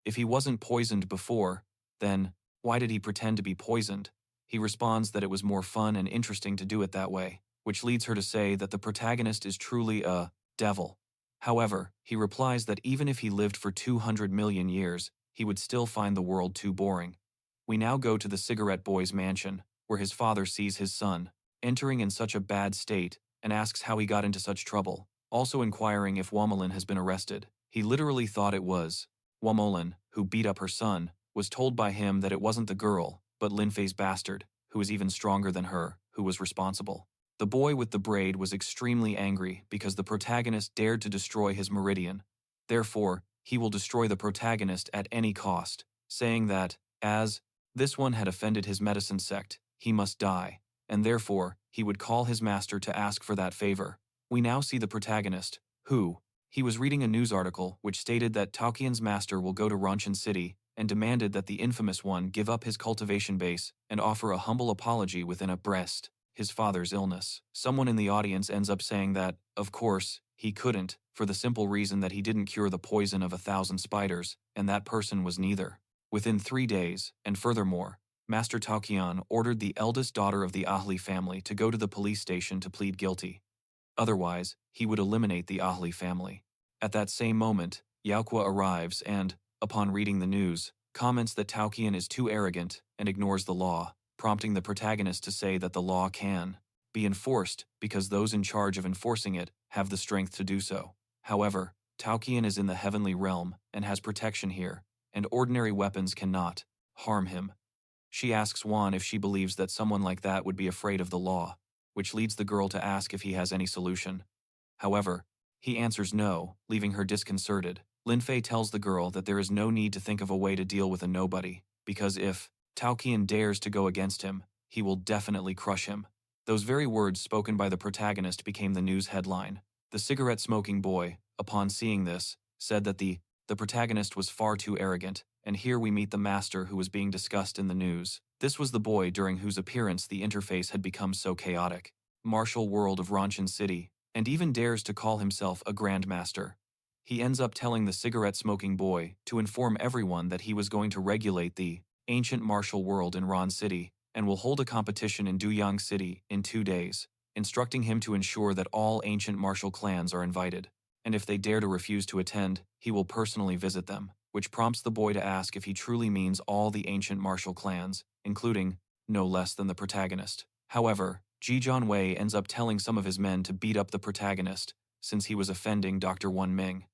If he wasn't poisoned before, then why did he pretend to be poisoned? He responds that it was more fun and interesting to do it that way, which leads her to say that the protagonist is truly a devil. However, he replies that even if he lived for 200 million years, he would still find the world too boring. We now go to the cigarette boy's mansion, where his father sees his son entering in such a bad state and asks how he got into such trouble, also inquiring if Womalin has been arrested. He literally thought it was Womalin, who beat up her son, was told by him that it wasn't the girl, but Lin Fei's bastard, who was even stronger than her, who was responsible. The boy with the braid was extremely angry because the protagonist dared to destroy his meridian. Therefore, he will destroy the protagonist at any cost, saying that, as this one had offended his medicine sect, he must die, and therefore, he would call his master to ask for that favor. We now see the protagonist, who, he was reading a news article which stated that Taoqian's master will go to Ranchin City and demanded that the infamous one give up his cultivation base and offer a humble apology within a breast, his father's illness. Someone in the audience ends up saying that, of course, he couldn't, for the simple reason that he didn't cure the poison of 1,000 spiders, and that person was neither. Within 3 days, and furthermore, Master Taoqian ordered the eldest daughter of the Ahli family to go to the police station to plead guilty. Otherwise, he would eliminate the Ahli family. At that same moment, Yauwan arrives and, upon reading the news, comments that Taoqian is too arrogant and ignores the law, prompting the protagonist to say that the law can be enforced because those in charge of enforcing it have the strength to do so. However, Taoqian is in the heavenly realm and has protection here, and ordinary weapons cannot harm him. She asks Juan if she believes that someone like that would be afraid of the law, which leads the girl to ask if he has any solution. However, he answers no, leaving her disconcerted. Lin Fei tells the girl that there is no need to think of a way to deal with a nobody, because if Taoqian dares to go against him, he will definitely crush him. Those very words spoken by the protagonist became the news headline. The cigarette-smoking boy, upon seeing this, said that the protagonist was far too arrogant, and here we meet the master who was being discussed in the news. This was the boy during whose appearance the interface had become so chaotic. Martial world of Ranchin City, and even dares to call himself a grandmaster. He ends up telling the cigarette-smoking boy to inform everyone that he was going to regulate the ancient martial world in Ran City and will hold a competition in Duyang City in 2 days, instructing him to ensure that all ancient martial clans are invited, and if they dare to refuse to attend, he will personally visit them, which prompts the boy to ask if he truly means all the ancient martial clans, including no less than the protagonist. However, Ji Jianwei ends up telling some of his men to beat up the protagonist, since he was offending Dr. Wan Ming.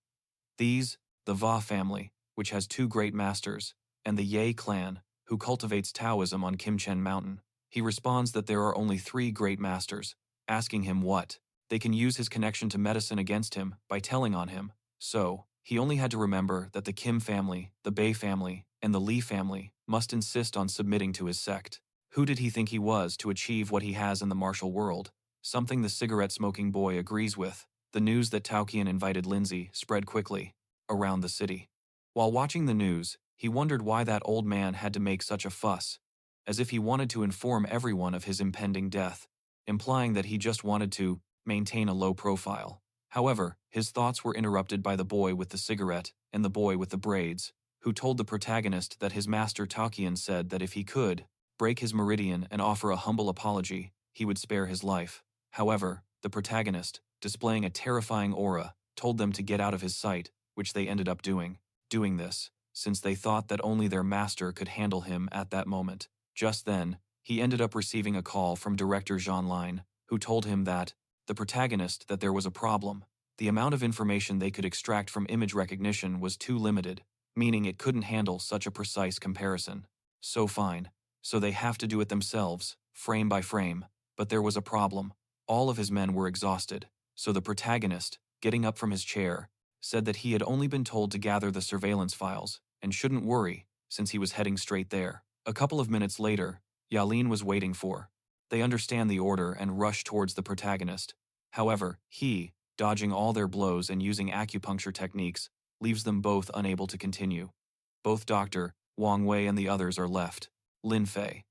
These, the Va family, which has 2 great masters, and the Ye clan, who cultivates Taoism on Kimchen Mountain. He responds that there are only 3 great masters, asking him what they can use his connection to medicine against him by telling on him. So, he only had to remember that the Kim family, the Bei family, and the Li family must insist on submitting to his sect. Who did he think he was to achieve what he has in the martial world? Something the cigarette-smoking boy agrees with. The news that Taoqian invited Lindsay spread quickly around the city. While watching the news, he wondered why that old man had to make such a fuss, as if he wanted to inform everyone of his impending death, implying that he just wanted to maintain a low profile. However, his thoughts were interrupted by the boy with the cigarette and the boy with the braids, who told the protagonist that his master Taoqian said that if he could break his meridian and offer a humble apology, he would spare his life. However, the protagonist, displaying a terrifying aura, told them to get out of his sight, which they ended up doing. Doing this, since they thought that only their master could handle him at that moment. Just then, he ended up receiving a call from director Zhang Lin, who told him that the protagonist that there was a problem. The amount of information they could extract from image recognition was too limited, meaning it couldn't handle such a precise comparison. So fine. So they have to do it themselves, frame by frame. But there was a problem. All of his men were exhausted, so the protagonist getting up from his chair, said that he had only been told to gather the surveillance files, and shouldn't worry, since he was heading straight there. A couple of minutes later, Yalin was waiting for. They understand the order and rush towards the protagonist. However, he, dodging all their blows and using acupuncture techniques, leaves them both unable to continue. Both Dr. Wang Wei and the others are left. Lin Fei.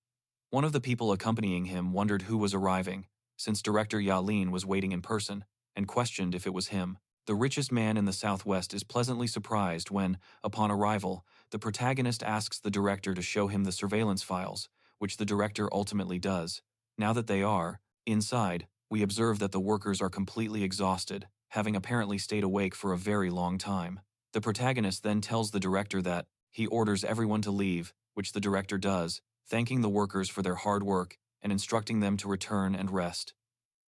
One of the people accompanying him wondered who was arriving, since Director Yalin was waiting in person, and questioned if it was him. The richest man in the Southwest is pleasantly surprised when, upon arrival, the protagonist asks the director to show him the surveillance files, which the director ultimately does. Now that they are inside, we observe that the workers are completely exhausted, having apparently stayed awake for a very long time. The protagonist then tells the director that he orders everyone to leave, which the director does, thanking the workers for their hard work and instructing them to return and rest.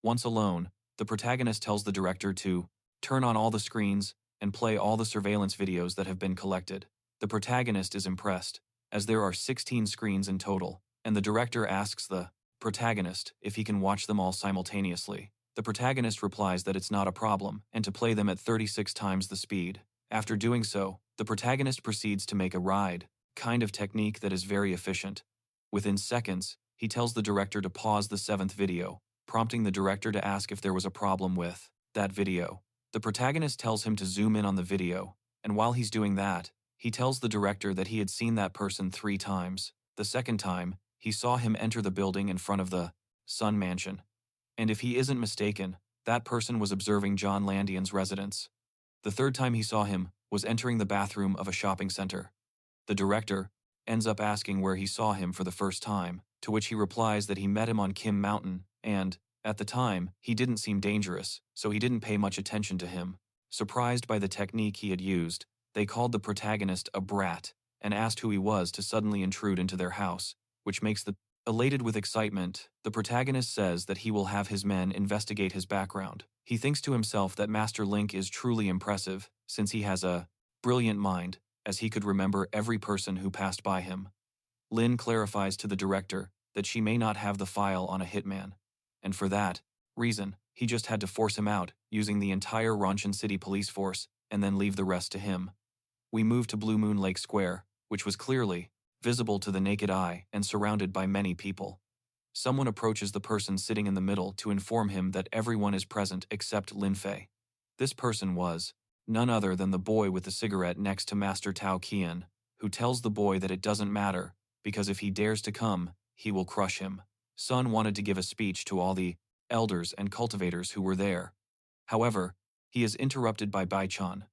Once alone, the protagonist tells the director to turn on all the screens and play all the surveillance videos that have been collected. The protagonist is impressed, as there are 16 screens in total, and the director asks the protagonist if he can watch them all simultaneously. The protagonist replies that it's not a problem and to play them at 36 times the speed. After doing so, the protagonist proceeds to make a ride, kind of technique that is very efficient. Within seconds, he tells the director to pause the 7th video, prompting the director to ask if there was a problem with that video. The protagonist tells him to zoom in on the video, and while he's doing that, he tells the director that he had seen that person 3 times. The second time, he saw him enter the building in front of the Sun Mansion. And if he isn't mistaken, that person was observing John Landian's residence. The third time he saw him was entering the bathroom of a shopping center. The director ends up asking where he saw him for the first time, to which he replies that he met him on Kim Mountain, and, at the time, he didn't seem dangerous, so he didn't pay much attention to him. Surprised by the technique he had used, they called the protagonist a brat and asked who he was to suddenly intrude into their house, which makes the elated with excitement. The protagonist says that he will have his men investigate his background. He thinks to himself that Master Link is truly impressive, since he has a brilliant mind, as he could remember every person who passed by him. Lin clarifies to the director that she may not have the file on a hitman, and for that reason, he just had to force him out, using the entire Ronshan City police force, and then leave the rest to him. We move to Blue Moon Lake Square, which was clearly visible to the naked eye and surrounded by many people. Someone approaches the person sitting in the middle to inform him that everyone is present except Lin Fei. This person was none other than the boy with the cigarette next to Master Tao Qian, who tells the boy that it doesn't matter, because if he dares to come, he will crush him. Sun wanted to give a speech to all the elders and cultivators who were there. However, he is interrupted by Bai Chan,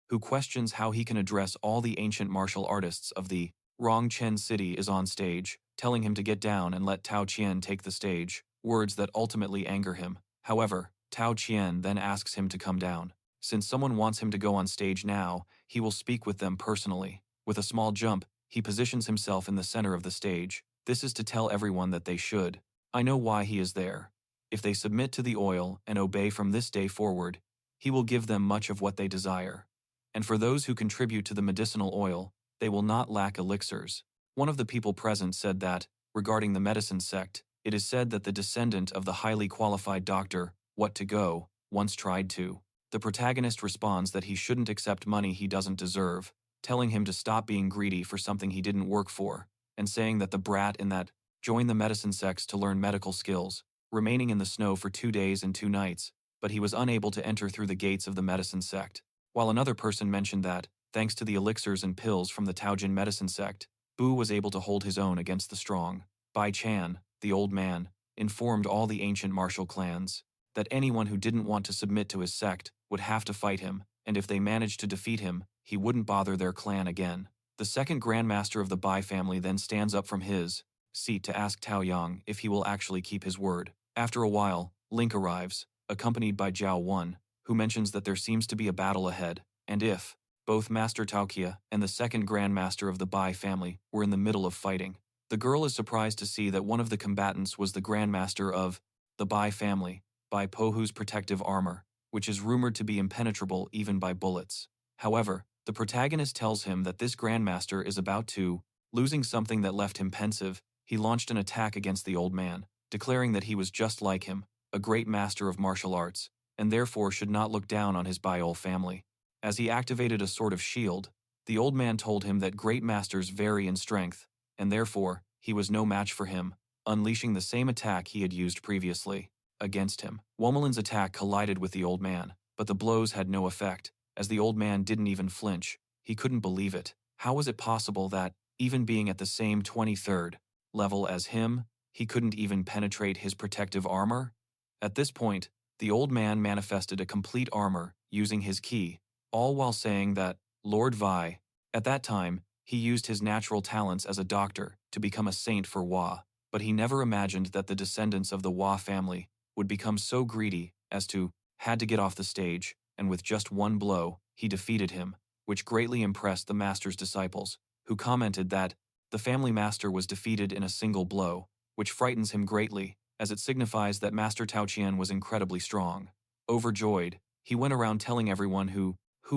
who questions how he can address all the ancient martial artists of the Rongchen City is on stage, telling him to get down and let Tao Qian take the stage, words that ultimately anger him. However, Tao Qian then asks him to come down. Since someone wants him to go on stage now, he will speak with them personally. With a small jump, he positions himself in the center of the stage. This is to tell everyone that they should. I know why he is there. If they submit to the oil and obey from this day forward, he will give them much of what they desire. And for those who contribute to the medicinal oil, they will not lack elixirs. One of the people present said that, regarding the medicine sect, it is said that the descendant of the highly qualified doctor, What-To-Go, once tried to. The protagonist responds that he shouldn't accept money he doesn't deserve, telling him to stop being greedy for something he didn't work for, and saying that the brat in that joined the medicine sects to learn medical skills, remaining in the snow for 2 days and 2 nights, but he was unable to enter through the gates of the medicine sect. While another person mentioned that, thanks to the elixirs and pills from the Taojin medicine sect, Bu was able to hold his own against the strong. Bai Chan, the old man, informed all the ancient martial clans that anyone who didn't want to submit to his sect would have to fight him, and if they managed to defeat him, he wouldn't bother their clan again. The second grandmaster of the Bai family then stands up from his seat to ask Tao Yang if he will actually keep his word. After a while, Link arrives, accompanied by Yauwan, who mentions that there seems to be a battle ahead, and if both Master Taokia and the second grandmaster of the Bai family were in the middle of fighting. The girl is surprised to see that one of the combatants was the grandmaster of the Bai family, Bai Pohu's protective armor, which is rumored to be impenetrable even by bullets. However, the protagonist tells him that this grandmaster is about to, losing something that left him pensive, he launched an attack against the old man, declaring that he was just like him, a great master of martial arts, and therefore should not look down on his Biol family. As he activated a sort of shield, the old man told him that great masters vary in strength, and therefore, he was no match for him, unleashing the same attack he had used previously against him. Womalin's attack collided with the old man, but the blows had no effect, as the old man didn't even flinch. He couldn't believe it. How was it possible that, even being at the same 23rd level as him, he couldn't even penetrate his protective armor? At this point, the old man manifested a complete armor using his ki, all while saying that, Lord Vi. At that time, he used his natural talents as a doctor to become a saint for Wa, but he never imagined that the descendants of the Wa family would become so greedy as to had to get off the stage, and with just one blow, he defeated him, which greatly impressed the master's disciples, who commented that the family master was defeated in a single blow, which frightens him greatly, as it signifies that Master Tao Qian was incredibly strong. Overjoyed, he went around telling everyone who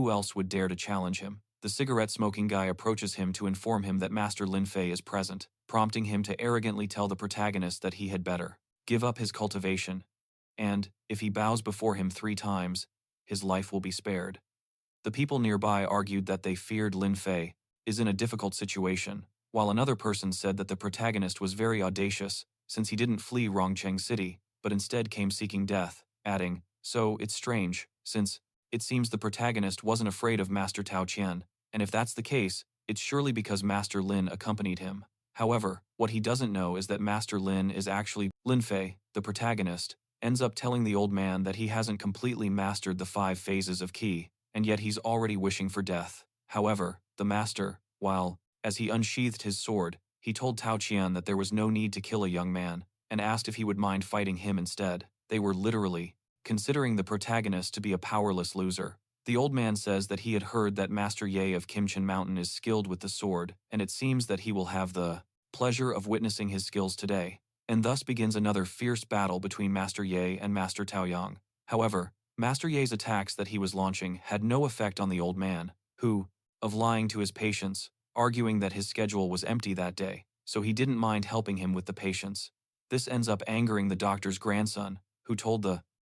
else would dare to challenge him. The cigarette-smoking guy approaches him to inform him that Master Lin Fei is present, prompting him to arrogantly tell the protagonist that he had better give up his cultivation, and, if he bows before him 3 times, his life will be spared. The people nearby argued that they feared Lin Fei is in a difficult situation, while another person said that the protagonist was very audacious, since he didn't flee Rongcheng City, but instead came seeking death, adding, so it's strange, since it seems the protagonist wasn't afraid of Master Tao Qian, and if that's the case, it's surely because Master Lin accompanied him. However, what he doesn't know is that Master Lin is actually Lin Fei. The protagonist ends up telling the old man that he hasn't completely mastered the 5 phases of Qi, and yet he's already wishing for death. However, the master, while, as he unsheathed his sword, he told Tao Qian that there was no need to kill a young man, and asked if he would mind fighting him instead. They were literally considering the protagonist to be a powerless loser. The old man says that he had heard that Master Ye of Kimchen Mountain is skilled with the sword, and it seems that he will have the pleasure of witnessing his skills today. And thus begins another fierce battle between Master Ye and Master Taoyang. However, Master Ye's attacks that he was launching had no effect on the old man, who, of lying to his patients, arguing that his schedule was empty that day, so he didn't mind helping him with the patients. This ends up angering the doctor's grandson, who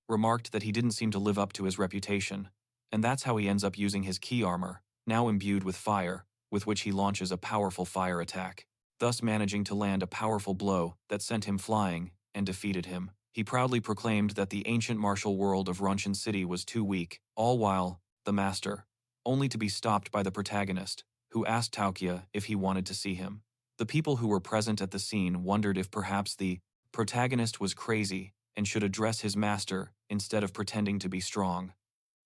remarked that he didn't seem to live up to his reputation, and that's how he ends up using his key armor, now imbued with fire, with which he launches a powerful fire attack, thus managing to land a powerful blow that sent him flying and defeated him. He proudly proclaimed that the ancient martial world of Runchen City was too weak, all while the master, only to be stopped by the protagonist, who asked Taokia if he wanted to see him. The people who were present at the scene wondered if perhaps the protagonist was crazy and should address his master instead of pretending to be strong.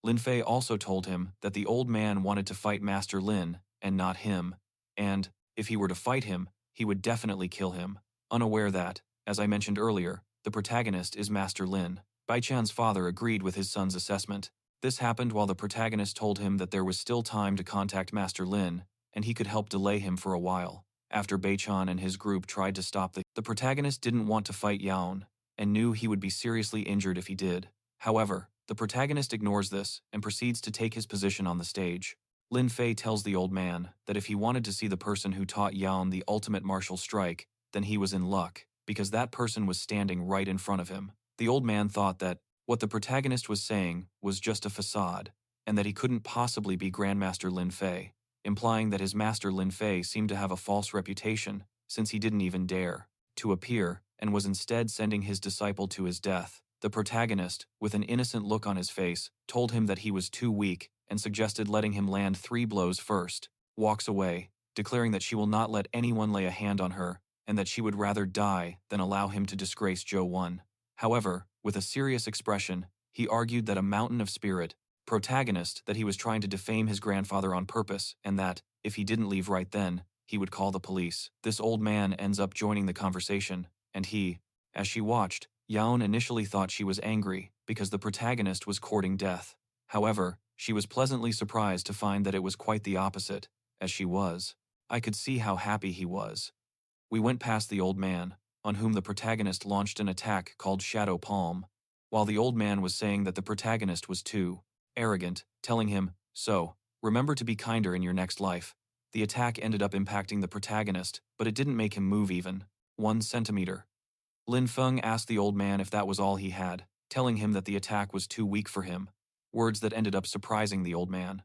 Lin Fei also told him that the old man wanted to fight Master Lin and not him, and, if he were to fight him, he would definitely kill him, unaware that, as I mentioned earlier, the protagonist is Master Lin. Bai Chan's father agreed with his son's assessment. This happened while the protagonist told him that there was still time to contact Master Lin, and he could help delay him for a while. After Bai Chan and his group tried to stop the protagonist didn't want to fight Yauwan, and knew he would be seriously injured if he did. However, the protagonist ignores this and proceeds to take his position on the stage. Lin Fei tells the old man that if he wanted to see the person who taught Yauwan the ultimate martial strike, then he was in luck, because that person was standing right in front of him. The old man thought that what the protagonist was saying was just a facade, and that he couldn't possibly be Grandmaster Lin Fei, implying that his master Lin Fei seemed to have a false reputation, since he didn't even dare to appear, and was instead sending his disciple to his death. The protagonist, with an innocent look on his face, told him that he was too weak and suggested letting him land 3 blows first, walks away, declaring that she will not let anyone lay a hand on her, and that she would rather die than allow him to disgrace Yauwan. However, with a serious expression, he argued that a mountain of spirit, protagonist that he was trying to defame his grandfather on purpose, and that, if he didn't leave right then, he would call the police. This old man ends up joining the conversation, and he, as she watched, Yauwan initially thought she was angry because the protagonist was courting death. However, she was pleasantly surprised to find that it was quite the opposite, as she was. I could see how happy he was. We went past the old man, on whom the protagonist launched an attack called Shadow Palm, while the old man was saying that the protagonist was too arrogant, telling him, so, remember to be kinder in your next life. The attack ended up impacting the protagonist, but it didn't make him move even 1 centimeter. Lin Feng asked the old man if that was all he had. telling him that the attack was too weak for him, words that ended up surprising the old man.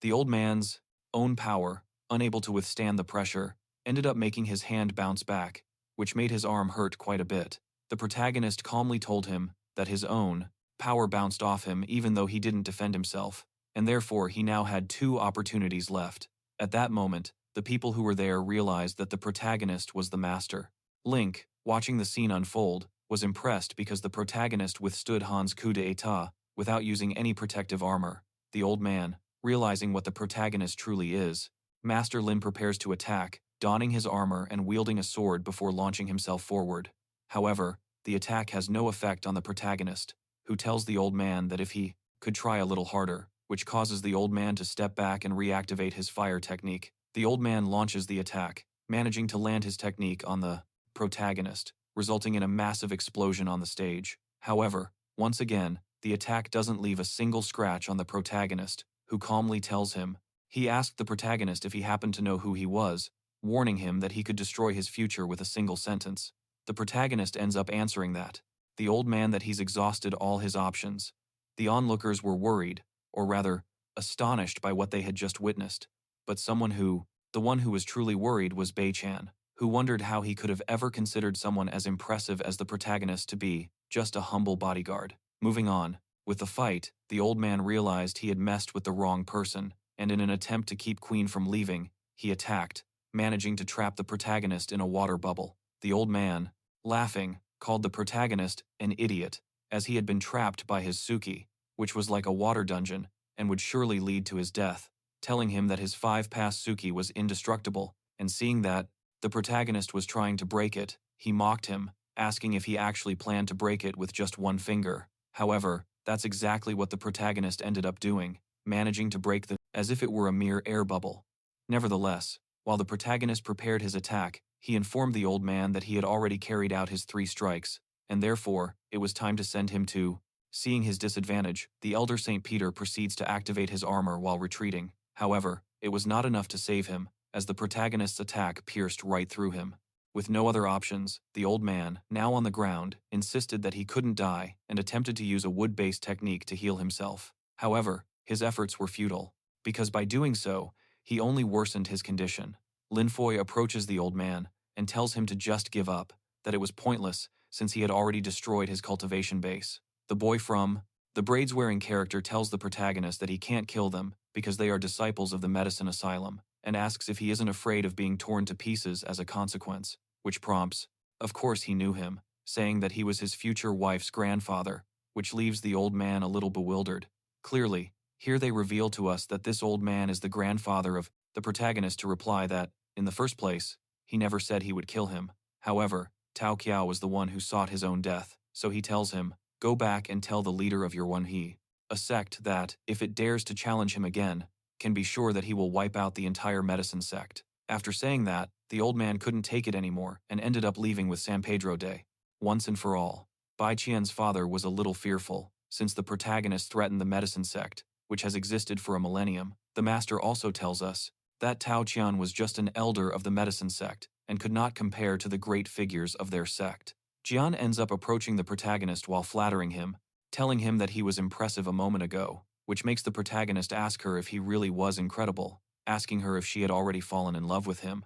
The old man's own power, unable to withstand the pressure, ended up making his hand bounce back, which made his arm hurt quite a bit. The protagonist calmly told him that his own power bounced off him even though he didn't defend himself, and therefore he now had 2 opportunities left. At that moment, the people who were there realized that the protagonist was the master. Link, watching the scene unfold, was impressed because the protagonist withstood Han's coup d'etat without using any protective armor. The old man, realizing what the protagonist truly is, Master Lin prepares to attack, donning his armor and wielding a sword before launching himself forward. However, the attack has no effect on the protagonist, who tells the old man that if he could try a little harder, which causes the old man to step back and reactivate his fire technique. The old man launches the attack, managing to land his technique on the protagonist, resulting in a massive explosion on the stage. However, once again, the attack doesn't leave a single scratch on the protagonist, who calmly tells him. He asked the protagonist if he happened to know who he was, warning him that he could destroy his future with a single sentence. The protagonist ends up answering that. The old man that he's exhausted all his options. The onlookers were worried, or rather, astonished by what they had just witnessed. But the one who was truly worried was Bei-chan, who wondered how he could have ever considered someone as impressive as the protagonist to be just a humble bodyguard. Moving on, with the fight, the old man realized he had messed with the wrong person, and in an attempt to keep Queen from leaving, he attacked, managing to trap the protagonist in a water bubble. The old man, laughing, called the protagonist an idiot, as he had been trapped by his Suki, which was like a water dungeon, and would surely lead to his death, telling him that his 5-pass Suki was indestructible, and seeing that the protagonist was trying to break it, he mocked him, asking if he actually planned to break it with just one finger. However, that's exactly what the protagonist ended up doing, managing to break the as if it were a mere air bubble. Nevertheless, while the protagonist prepared his attack, he informed the old man that he had already carried out his 3 strikes, and therefore, it was time to send him to. Seeing his disadvantage, the elder St. Peter proceeds to activate his armor while retreating. However, it was not enough to save him, as the protagonist's attack pierced right through him. With no other options, the old man, now on the ground, insisted that he couldn't die and attempted to use a wood-based technique to heal himself. However, his efforts were futile, because by doing so, he only worsened his condition. Lin Fei approaches the old man and tells him to just give up, that it was pointless since he had already destroyed his cultivation base. The boy from the braids-wearing character tells the protagonist that he can't kill them because they are disciples of the medicine asylum, and asks if he isn't afraid of being torn to pieces as a consequence, which prompts, of course he knew him, saying that he was his future wife's grandfather, which leaves the old man a little bewildered. Clearly, here they reveal to us that this old man is the grandfather of the protagonist to reply that, in the first place, he never said he would kill him. However, Tao Qiao was the one who sought his own death, so he tells him, go back and tell the leader of Yauwan, a sect that, if it dares to challenge him again, can be sure that he will wipe out the entire medicine sect. After saying that, the old man couldn't take it anymore and ended up leaving with San Pedro Day. Once and for all, Bai Qian's father was a little fearful, since the protagonist threatened the medicine sect, which has existed for a millennium. The master also tells us that Tao Qian was just an elder of the medicine sect and could not compare to the great figures of their sect. Jian ends up approaching the protagonist while flattering him, telling him that he was impressive a moment ago, which makes the protagonist ask her if he really was incredible, asking her if she had already fallen in love with him,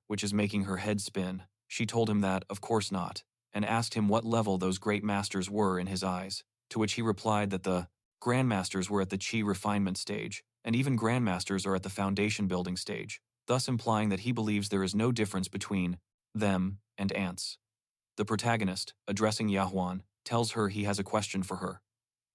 which is making her head spin. She told him that, of course not, and asked him what level those great masters were in his eyes, to which he replied that the grandmasters were at the chi refinement stage, and even grandmasters are at the foundation building stage, thus implying that he believes there is no difference between them and ants. The protagonist, addressing Yauwan, tells her he has a question for her.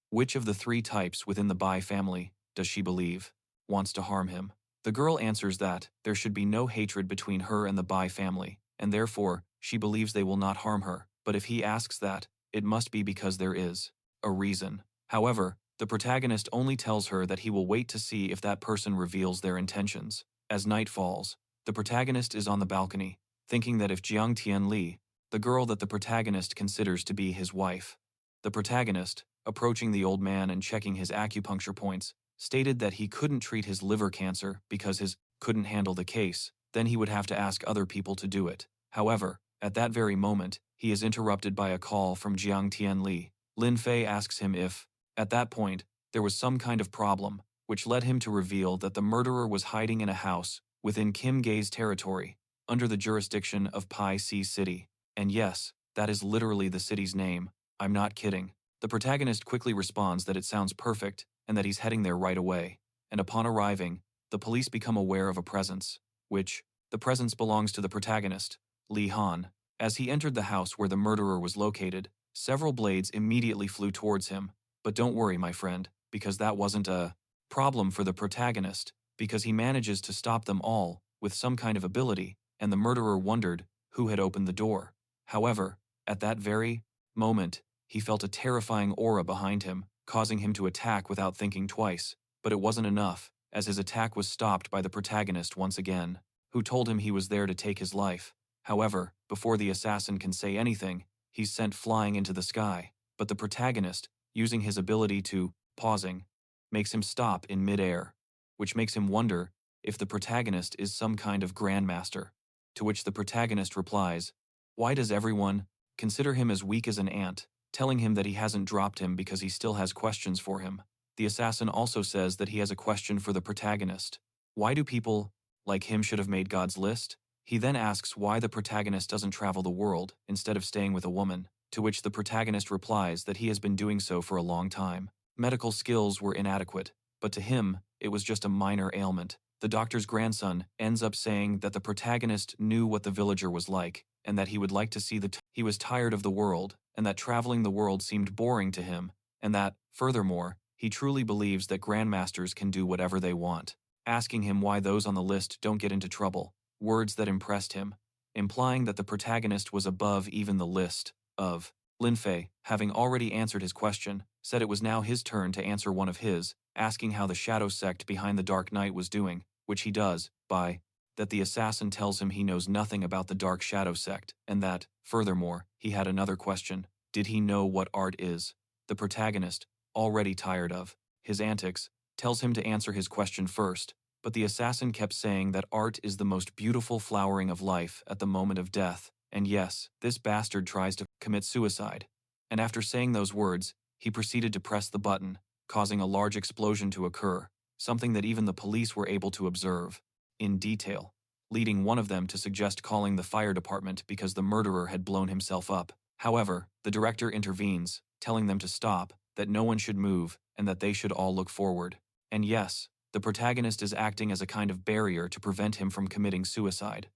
Which of the 3 types within the Bai family does she believe wants to harm him? The girl answers that there should be no hatred between her and the Bai family, and therefore she believes they will not harm her, but if he asks that, it must be because there is a reason. However, the protagonist only tells her that he will wait to see if that person reveals their intentions. As night falls, the protagonist is on the balcony, thinking that if Jiang Tianli, the girl that the protagonist considers to be his wife, the protagonist, approaching the old man and checking his acupuncture points, stated that he couldn't treat his liver cancer because his couldn't handle the case, then he would have to ask other people to do it. However, at that very moment, he is interrupted by a call from Jiang Tianli. Lin Fei asks him if, at that point, there was some kind of problem, which led him to reveal that the murderer was hiding in a house within Kim Gae's territory, under the jurisdiction of Pai Si City. And yes, that is literally the city's name. I'm not kidding. The protagonist quickly responds that it sounds perfect and that he's heading there right away. And upon arriving, the police become aware of a presence, which, the presence belongs to the protagonist, Li Han. As he entered the house where the murderer was located, several blades immediately flew towards him. But don't worry, my friend, because that wasn't a problem for the protagonist, because he manages to stop them all with some kind of ability, and the murderer wondered who had opened the door. However, at that very moment, he felt a terrifying aura behind him, causing him to attack without thinking twice. But it wasn't enough, as his attack was stopped by the protagonist once again, who told him he was there to take his life. However, before the assassin can say anything, he's sent flying into the sky. But the protagonist, using his ability to pausing, makes him stop in mid-air, which makes him wonder if the protagonist is some kind of grandmaster. To which the protagonist replies, "Why does everyone consider him as weak as an ant?" telling him that he hasn't dropped him because he still has questions for him. The assassin also says that he has a question for the protagonist. Why do people like him should have made God's list? He then asks why the protagonist doesn't travel the world instead of staying with a woman, to which the protagonist replies that he has been doing so for a long time. Medical skills were inadequate, but to him, it was just a minor ailment. The doctor's grandson ends up saying that the protagonist knew what the villager was like, and that he would like to see he was tired of the world, and that traveling the world seemed boring to him, and that, furthermore, he truly believes that grandmasters can do whatever they want, asking him why those on the list don't get into trouble, words that impressed him, implying that the protagonist was above even the list of. Lin Fei, having already answered his question, said it was now his turn to answer one of his, asking how the shadow sect behind the Dark Knight was doing, which he does, by that the assassin tells him he knows nothing about the Dark Shadow sect, and that, furthermore, he had another question. Did he know what art is? The protagonist, already tired of his antics, tells him to answer his question first, but the assassin kept saying that art is the most beautiful flowering of life at the moment of death, and yes, this bastard tries to commit suicide. And after saying those words, he proceeded to press the button, causing a large explosion to occur, something that even the police were able to observe in detail, leading one of them to suggest calling the fire department because the murderer had blown himself up. However, the director intervenes, telling them to stop, that no one should move, and that they should all look forward. And yes, the protagonist is acting as a kind of barrier to prevent him from committing suicide.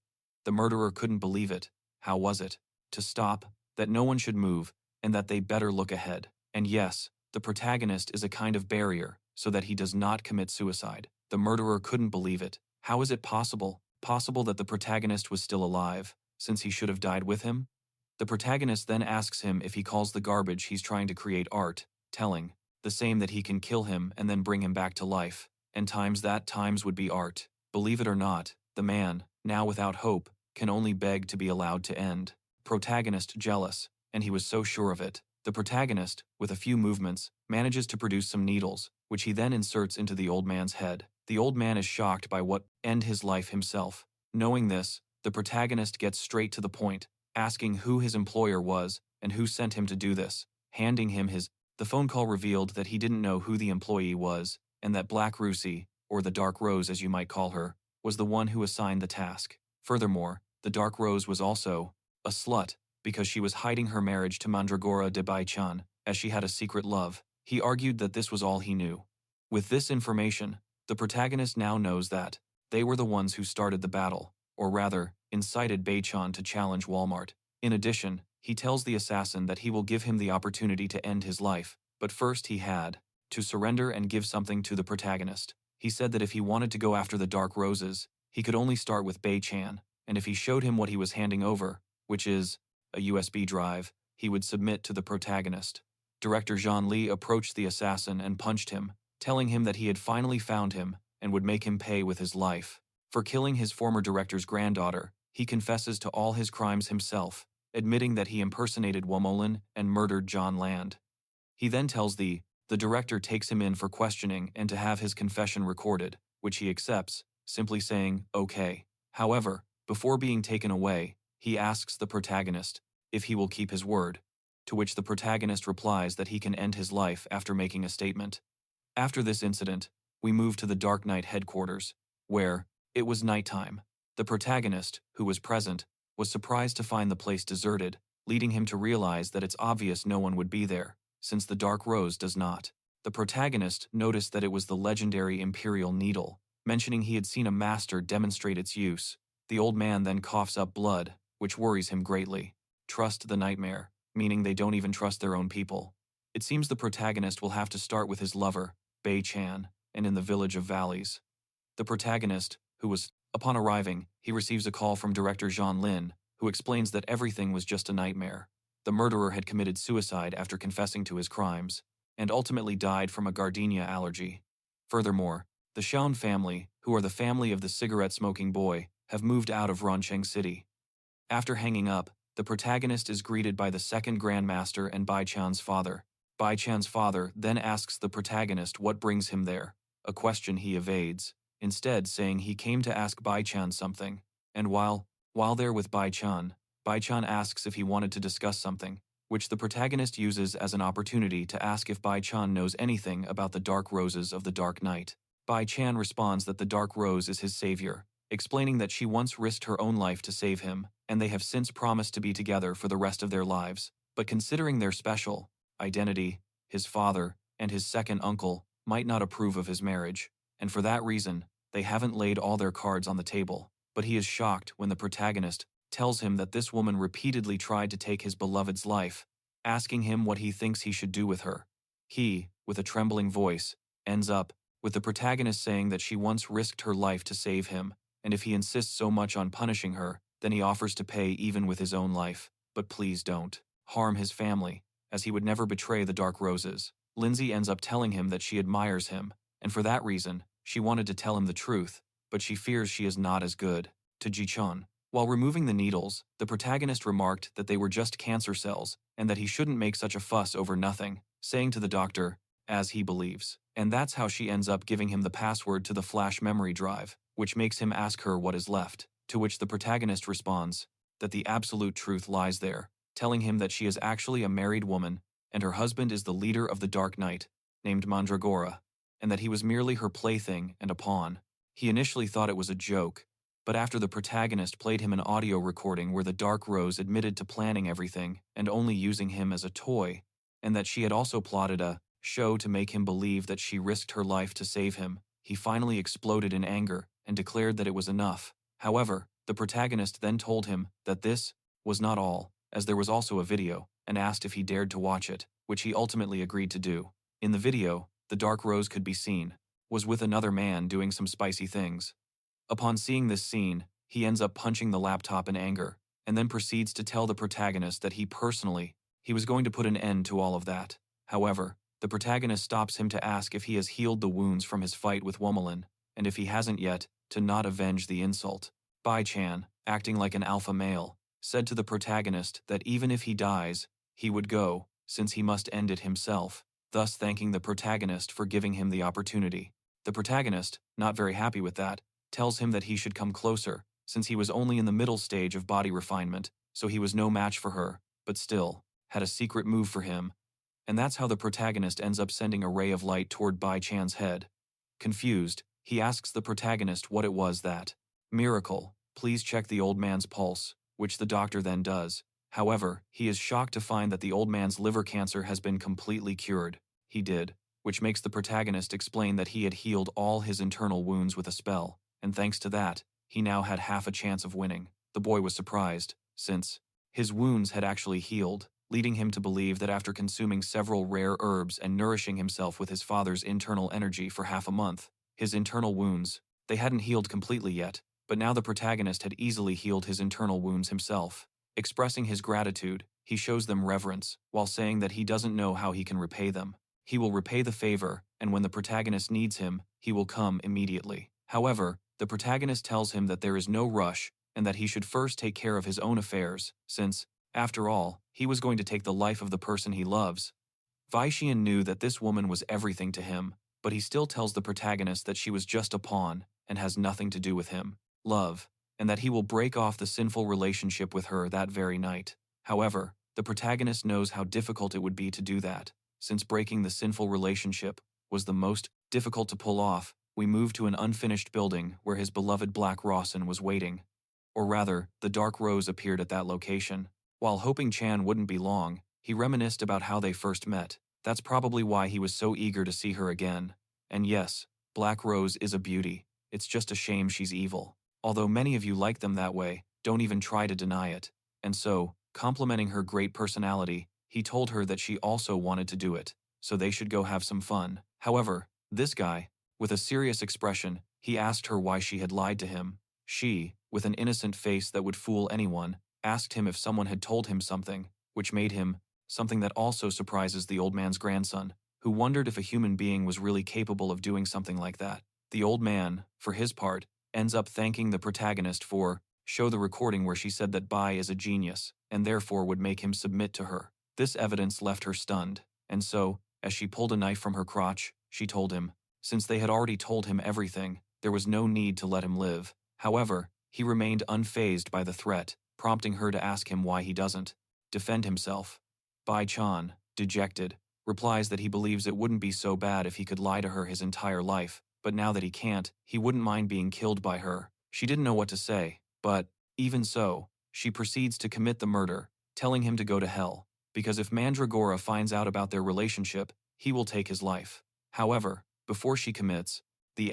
The murderer couldn't believe it. How was it? To stop, that no one should move, and that they better look ahead. And yes, the protagonist is a kind of barrier, so that he does not commit suicide. The murderer couldn't believe it. How is it possible? Possible that the protagonist was still alive, since he should have died with him? The protagonist then asks him if he calls the garbage he's trying to create art, telling the same that he can kill him and then bring him back to life, and times would be art. Believe it or not, the man, now without hope, can only beg to be allowed to end. Protagonist jealous, and he was so sure of it. The protagonist, with a few movements, manages to produce some needles, which he then inserts into the old man's head. The old man is shocked by what end his life himself. Knowing this, the protagonist gets straight to the point, asking who his employer was and who sent him to do this, handing him his. The phone call revealed that he didn't know who the employee was, and that Black Rusi, or the Dark Rose as you might call her, was the one who assigned the task. Furthermore, the Dark Rose was also a slut, because she was hiding her marriage to Mandragora de Baichan, as she had a secret love. He argued that this was all he knew. With this information, the protagonist now knows that they were the ones who started the battle, or rather, incited Baichan to challenge Walmart. In addition, he tells the assassin that he will give him the opportunity to end his life, but first he had to surrender and give something to the protagonist. He said that if he wanted to go after the Dark Roses, he could only start with Baichan, and if he showed him what he was handing over, which is a USB drive, he would submit to the protagonist. Director Jean Li approached the assassin and punched him, telling him that he had finally found him and would make him pay with his life. For killing his former director's granddaughter, he confesses to all his crimes himself, admitting that he impersonated Womolin and murdered John Land. He then tells the director takes him in for questioning and to have his confession recorded, which he accepts, simply saying, "Okay." However, before being taken away, he asks the protagonist if he will keep his word. to which the protagonist replies that he can end his life after making a statement. After this incident, we move to the Dark Knight headquarters, where, it was nighttime. The protagonist, who was present, was surprised to find the place deserted, leading him to realize that it's obvious no one would be there, since the Dark Rose does not. The protagonist noticed that it was the legendary Imperial Needle, mentioning he had seen a master demonstrate its use. The old man then coughs up blood, which worries him greatly. Trust the nightmare, meaning they don't even trust their own people. It seems the protagonist will have to start with his lover, Bei Chan, and in the village of Valleys. The protagonist, upon arriving, he receives a call from director Jean Lin, who explains that everything was just a nightmare. The murderer had committed suicide after confessing to his crimes, and ultimately died from a gardenia allergy. Furthermore, the Shaun family, who are the family of the cigarette-smoking boy, have moved out of Rancheng City. After hanging up, the protagonist is greeted by the second Grandmaster and Bai Chan's father. Bai Chan's father then asks the protagonist what brings him there, a question he evades, instead saying he came to ask Bai Chan something, and while there with Bai Chan asks if he wanted to discuss something, which the protagonist uses as an opportunity to ask if Bai Chan knows anything about the Dark Roses of the Dark Knight. Bai Chan responds that the Dark Rose is his savior, explaining that she once risked her own life to save him, and they have since promised to be together for the rest of their lives. But considering their special identity, his father and his second uncle might not approve of his marriage, and for that reason, they haven't laid all their cards on the table. But he is shocked when the protagonist tells him that this woman repeatedly tried to take his beloved's life, asking him what he thinks he should do with her. He, with a trembling voice, ends up with the protagonist saying that she once risked her life to save him, and if he insists so much on punishing her, then he offers to pay even with his own life. But please don't harm his family, as he would never betray the Dark Roses. Lindsay ends up telling him that she admires him, and for that reason, she wanted to tell him the truth, but she fears she is not as good. To Ji-chun. While removing the needles, the protagonist remarked that they were just cancer cells, and that he shouldn't make such a fuss over nothing, saying to the doctor, as he believes. And that's how she ends up giving him the password to the flash memory drive, which makes him ask her what is left, to which the protagonist responds that the absolute truth lies there, telling him that she is actually a married woman, and her husband is the leader of the Dark Knight, named Mandragora, and that he was merely her plaything and a pawn. He initially thought it was a joke, but after the protagonist played him an audio recording where the Dark Rose admitted to planning everything and only using him as a toy, and that she had also plotted a show to make him believe that she risked her life to save him, he finally exploded in anger and declared that it was enough. However, the protagonist then told him that this was not all, as there was also a video, and asked if he dared to watch it, which he ultimately agreed to do. In the video, the Dark Rose could be seen, was with another man doing some spicy things. Upon seeing this scene, he ends up punching the laptop in anger, and then proceeds to tell the protagonist that he was going to put an end to all of that. However, the protagonist stops him to ask if he has healed the wounds from his fight with Womalin, and if he hasn't yet, to not avenge the insult. Bai Chan, acting like an alpha male, said to the protagonist that even if he dies, he would go, since he must end it himself, thus thanking the protagonist for giving him the opportunity. The protagonist, not very happy with that, tells him that he should come closer, since he was only in the middle stage of body refinement, so he was no match for her, but still, had a secret move for him, and that's how the protagonist ends up sending a ray of light toward Bai Chan's head. Confused, he asks the protagonist what it was that miracle, please check the old man's pulse, which the doctor then does. However, he is shocked to find that the old man's liver cancer has been completely cured. He did, which makes the protagonist explain that he had healed all his internal wounds with a spell, and thanks to that, he now had half a chance of winning. The boy was surprised, since his wounds had actually healed, leading him to believe that after consuming several rare herbs and nourishing himself with his father's internal energy for half a month, his internal wounds, they hadn't healed completely yet, but now the protagonist had easily healed his internal wounds himself. Expressing his gratitude, he shows them reverence, while saying that he doesn't know how he can repay them. He will repay the favor, and when the protagonist needs him, he will come immediately. However, the protagonist tells him that there is no rush, and that he should first take care of his own affairs, since, after all, he was going to take the life of the person he loves. Vaishian knew that this woman was everything to him, but he still tells the protagonist that she was just a pawn and has nothing to do with him. Love, and that he will break off the sinful relationship with her that very night. However, The protagonist knows how difficult it would be to do that. Since breaking the sinful relationship was the most difficult to pull off, we move to an unfinished building where his beloved Black Rawson was waiting. Or rather, the Dark Rose appeared at that location. While hoping Chan wouldn't be long, he reminisced about how they first met. That's probably why he was so eager to see her again. And yes, Black Rose is a beauty. It's just a shame she's evil. Although many of you like them that way, don't even try to deny it. And so, complimenting her great personality, he told her that she also wanted to do it, so they should go have some fun. However, this guy, with a serious expression, he asked her why she had lied to him. She, with an innocent face that would fool anyone, asked him if someone had told him something, which made him something that also surprises the old man's grandson, who wondered if a human being was really capable of doing something like that. The old man, for his part, ends up thanking the protagonist for show the recording where she said that Bai is a genius, and therefore would make him submit to her. This evidence left her stunned, and so, as she pulled a knife from her crotch, she told him, since they had already told him everything, there was no need to let him live. However, he remained unfazed by the threat, prompting her to ask him why he doesn't defend himself. Bai Chan, dejected, replies that he believes it wouldn't be so bad if he could lie to her his entire life, but now that he can't, he wouldn't mind being killed by her. She didn't know what to say, but, even so, she proceeds to commit the murder, telling him to go to hell, because if Mandragora finds out about their relationship, he will take his life. However, before she commits the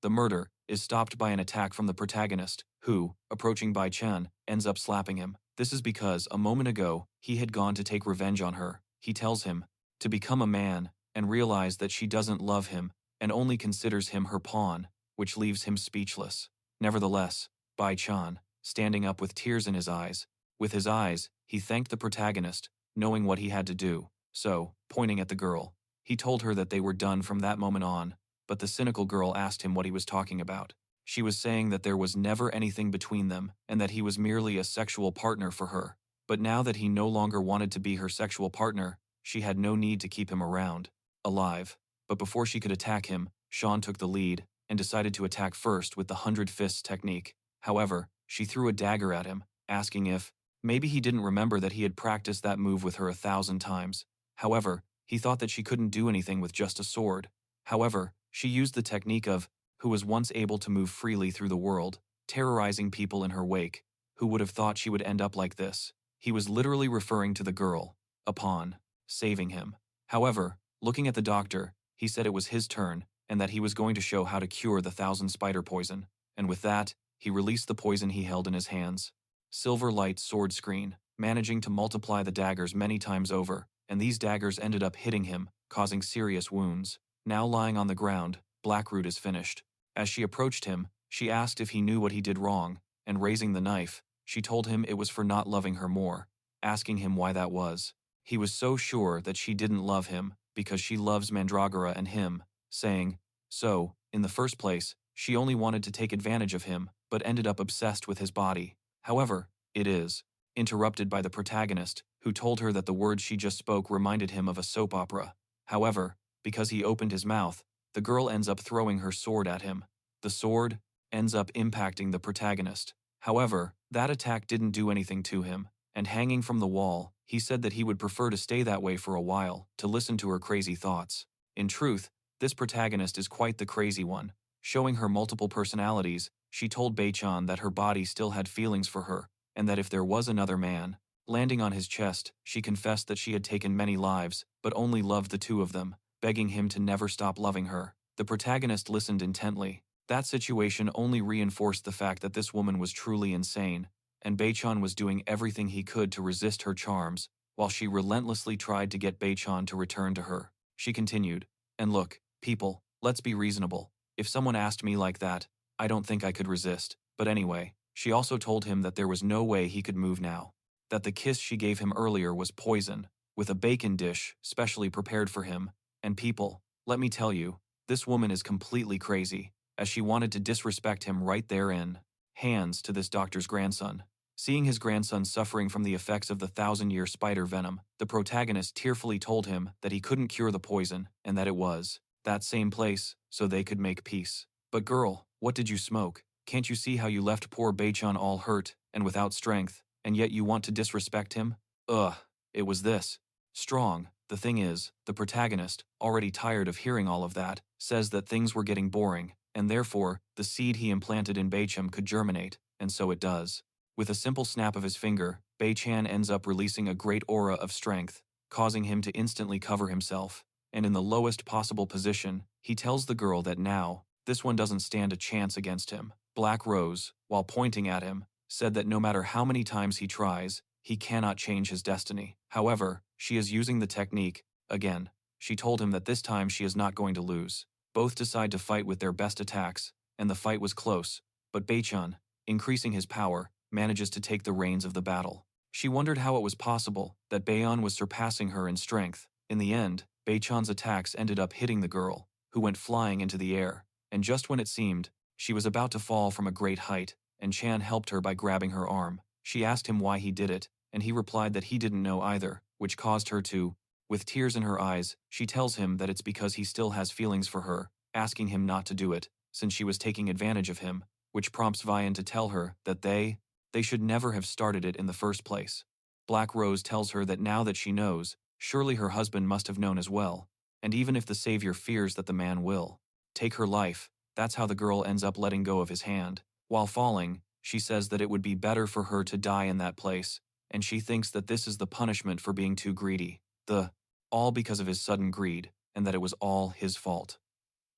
murder, is stopped by an attack from the protagonist, who, approaching Bai Chen, ends up slapping him. This is because, a moment ago, he had gone to take revenge on her. He tells him to become a man, and realize that she doesn't love him, and only considers him her pawn, which leaves him speechless. Nevertheless, Bai Chan, standing up with tears in his eyes. With his eyes, he thanked the protagonist, knowing what he had to do. So, pointing at the girl, he told her that they were done from that moment on, but the cynical girl asked him what he was talking about. She was saying that there was never anything between them, and that he was merely a sexual partner for her. But now that he no longer wanted to be her sexual partner, she had no need to keep him around, alive. But before she could attack him, Sean took the lead, and decided to attack first with the 100 Fists technique. However, she threw a dagger at him, asking if maybe he didn't remember that he had practiced that move with her 1,000 times. However, he thought that she couldn't do anything with just a sword. However, she used the technique of who was once able to move freely through the world, terrorizing people in her wake. Who would have thought she would end up like this? He was literally referring to the girl, upon saving him. However, looking at the doctor, he said it was his turn, and that he was going to show how to cure the 1,000 spider poison, and with that, he released the poison he held in his hands. Silver light sword screen, managing to multiply the daggers many times over, and these daggers ended up hitting him, causing serious wounds. Now lying on the ground, Blackroot is finished. As she approached him, she asked if he knew what he did wrong, and raising the knife, she told him it was for not loving her more, asking him why that was. He was so sure that she didn't love him, because she loves Mandragora and him, saying, so, in the first place, she only wanted to take advantage of him, but ended up obsessed with his body. However, it is interrupted by the protagonist, who told her that the words she just spoke reminded him of a soap opera. However, because he opened his mouth, the girl ends up throwing her sword at him. The sword ends up impacting the protagonist. However, that attack didn't do anything to him, and hanging from the wall, he said that he would prefer to stay that way for a while, to listen to her crazy thoughts. In truth, this protagonist is quite the crazy one. Showing her multiple personalities, she told Bei-chan that her body still had feelings for her, and that if there was another man, landing on his chest, she confessed that she had taken many lives, but only loved the two of them, begging him to never stop loving her. The protagonist listened intently. That situation only reinforced the fact that this woman was truly insane, and Bei-chan was doing everything he could to resist her charms, while she relentlessly tried to get Bei-chan to return to her. She continued, and look, people, let's be reasonable. If someone asked me like that, I don't think I could resist. But anyway, she also told him that there was no way he could move now. That the kiss she gave him earlier was poison, with a bacon dish specially prepared for him. And people, let me tell you, this woman is completely crazy, as she wanted to disrespect him right there in hands to this doctor's grandson. Seeing his grandson suffering from the effects of the 1,000-year spider venom, the protagonist tearfully told him that he couldn't cure the poison, and that it was that same place, so they could make peace. But girl, what did you smoke? Can't you see how you left poor Bei-chan all hurt and without strength, and yet you want to disrespect him? Ugh. It was this. Strong. The thing is, the protagonist, already tired of hearing all of that, says that things were getting boring, and therefore, the seed he implanted in Bei-chan could germinate, and so it does. With a simple snap of his finger, Bei-chan ends up releasing a great aura of strength, causing him to instantly cover himself, and in the lowest possible position, he tells the girl that now, this one doesn't stand a chance against him. Black Rose, while pointing at him, said that no matter how many times he tries, he cannot change his destiny. However, she is using the technique. Again, she told him that this time she is not going to lose. Both decide to fight with their best attacks, and the fight was close, but Bei-chan, increasing his power, manages to take the reins of the battle. She wondered how it was possible that Bei-chan was surpassing her in strength. In the end, Bei-chan's attacks ended up hitting the girl, who went flying into the air, and just when it seemed she was about to fall from a great height, and Chan helped her by grabbing her arm. She asked him why he did it, and he replied that he didn't know either, which caused her to. With tears in her eyes, she tells him that it's because he still has feelings for her, asking him not to do it, since she was taking advantage of him, which prompts Vian to tell her that they should never have started it in the first place. Black Rose tells her that now that she knows, surely her husband must have known as well, and even if the savior fears that the man will take her life, that's how the girl ends up letting go of his hand. While falling, she says that it would be better for her to die in that place, and she thinks that this is the punishment for being too greedy. All because of his sudden greed, and that it was all his fault.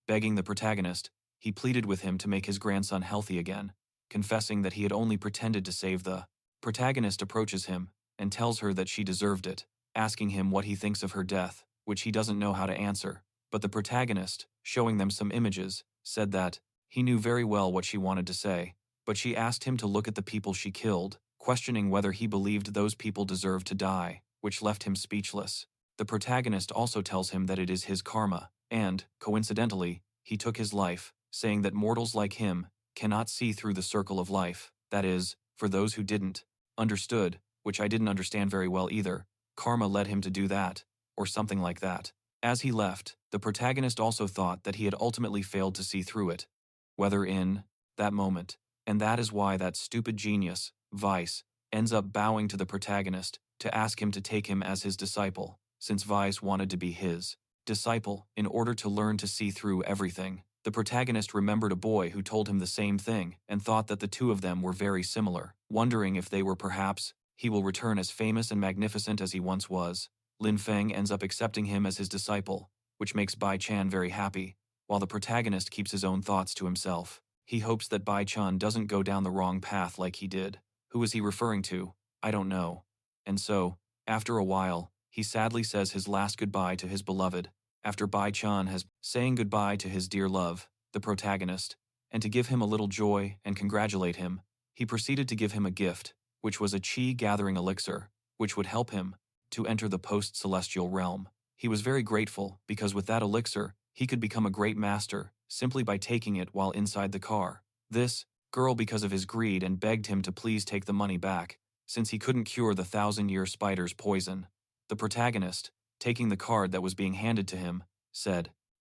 Begging the protagonist, he pleaded with him to make his grandson healthy again, confessing that he had only pretended to save the protagonist approaches him and tells her that she deserved it, asking him what he thinks of her death, which he doesn't know how to answer. But the protagonist, showing them some images, said that he knew very well what she wanted to say, but she asked him to look at the people she killed, questioning whether he believed those people deserved to die, which left him speechless. The protagonist also tells him that it is his karma, and, coincidentally, he took his life, saying that mortals like him cannot see through the circle of life, that is, for those who didn't understood, which I didn't understand very well either, karma led him to do that, or something like that. As he left, the protagonist also thought that he had ultimately failed to see through it, whether in that moment, and that is why that stupid genius, Vice, ends up bowing to the protagonist to ask him to take him as his disciple, since Vice wanted to be his disciple in order to learn to see through everything. The protagonist remembered a boy who told him the same thing and thought that the two of them were very similar, wondering if they were perhaps, he will return as famous and magnificent as he once was. Lin Fei ends up accepting him as his disciple, which makes Bei-chan very happy, while the protagonist keeps his own thoughts to himself. He hopes that Bei-chan doesn't go down the wrong path like he did. Who is he referring to? I don't know. And so, after a while, he sadly says his last goodbye to his beloved, after Bei-chan has saying goodbye to his dear love, the protagonist, and to give him a little joy and congratulate him, he proceeded to give him a gift, which was a chi-gathering elixir, which would help him to enter the post-celestial realm. He was very grateful because with that elixir, he could become a great master simply by taking it while inside the car. This girl, because of his greed, and begged him to please take the money back, since he couldn't cure the 1,000-year spider's poison. The protagonist, taking the card that was being handed to him,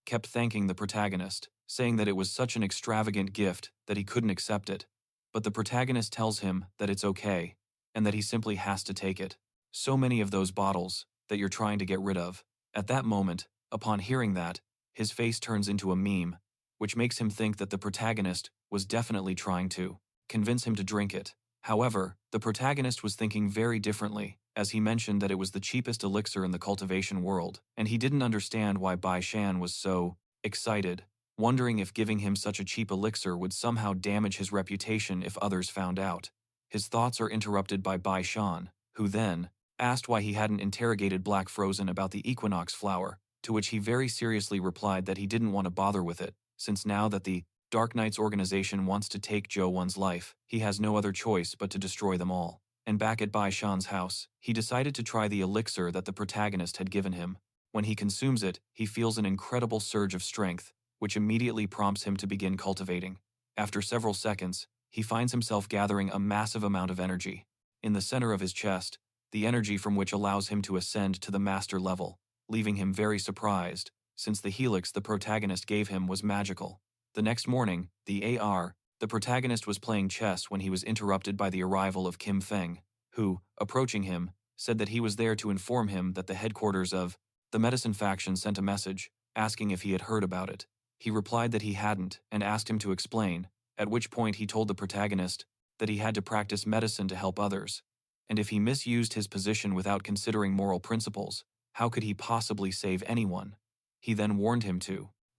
kept thanking the protagonist, saying that it was such an extravagant gift that he couldn't accept it. But the protagonist tells him that it's okay, and that he simply has to take it. So many of those bottles that you're trying to get rid of. At that moment, upon hearing that, his face turns into a meme, which makes him think that the protagonist was definitely trying to convince him to drink it. However, the protagonist was thinking very differently, as he mentioned that it was the cheapest elixir in the cultivation world, and he didn't understand why Bei-chan was so excited, wondering if giving him such a cheap elixir would somehow damage his reputation if others found out. His thoughts are interrupted by Bei-chan, who then asked why he hadn't interrogated Black Frozen about the equinox flower, to which he very seriously replied that he didn't want to bother with it, since now that the Dark Knight's organization wants to take Yauwan's life, he has no other choice but to destroy them all. And back at Bei-chan's house, he decided to try the elixir that the protagonist had given him. When he consumes it, he feels an incredible surge of strength, which immediately prompts him to begin cultivating. After several seconds, he finds himself gathering a massive amount of energy. In the center of his chest, the energy from which allows him to ascend to the master level, leaving him very surprised, since the helix the protagonist gave him was magical. The next morning, the protagonist was playing chess when he was interrupted by the arrival of Kim Feng, who, approaching him, said that he was there to inform him that the headquarters of the medicine faction sent a message, asking if he had heard about it. He replied that he hadn't and asked him to explain, at which point he told the protagonist that he had to practice medicine to help others, and if he misused his position without considering moral principles, how could he possibly save anyone? He then warned him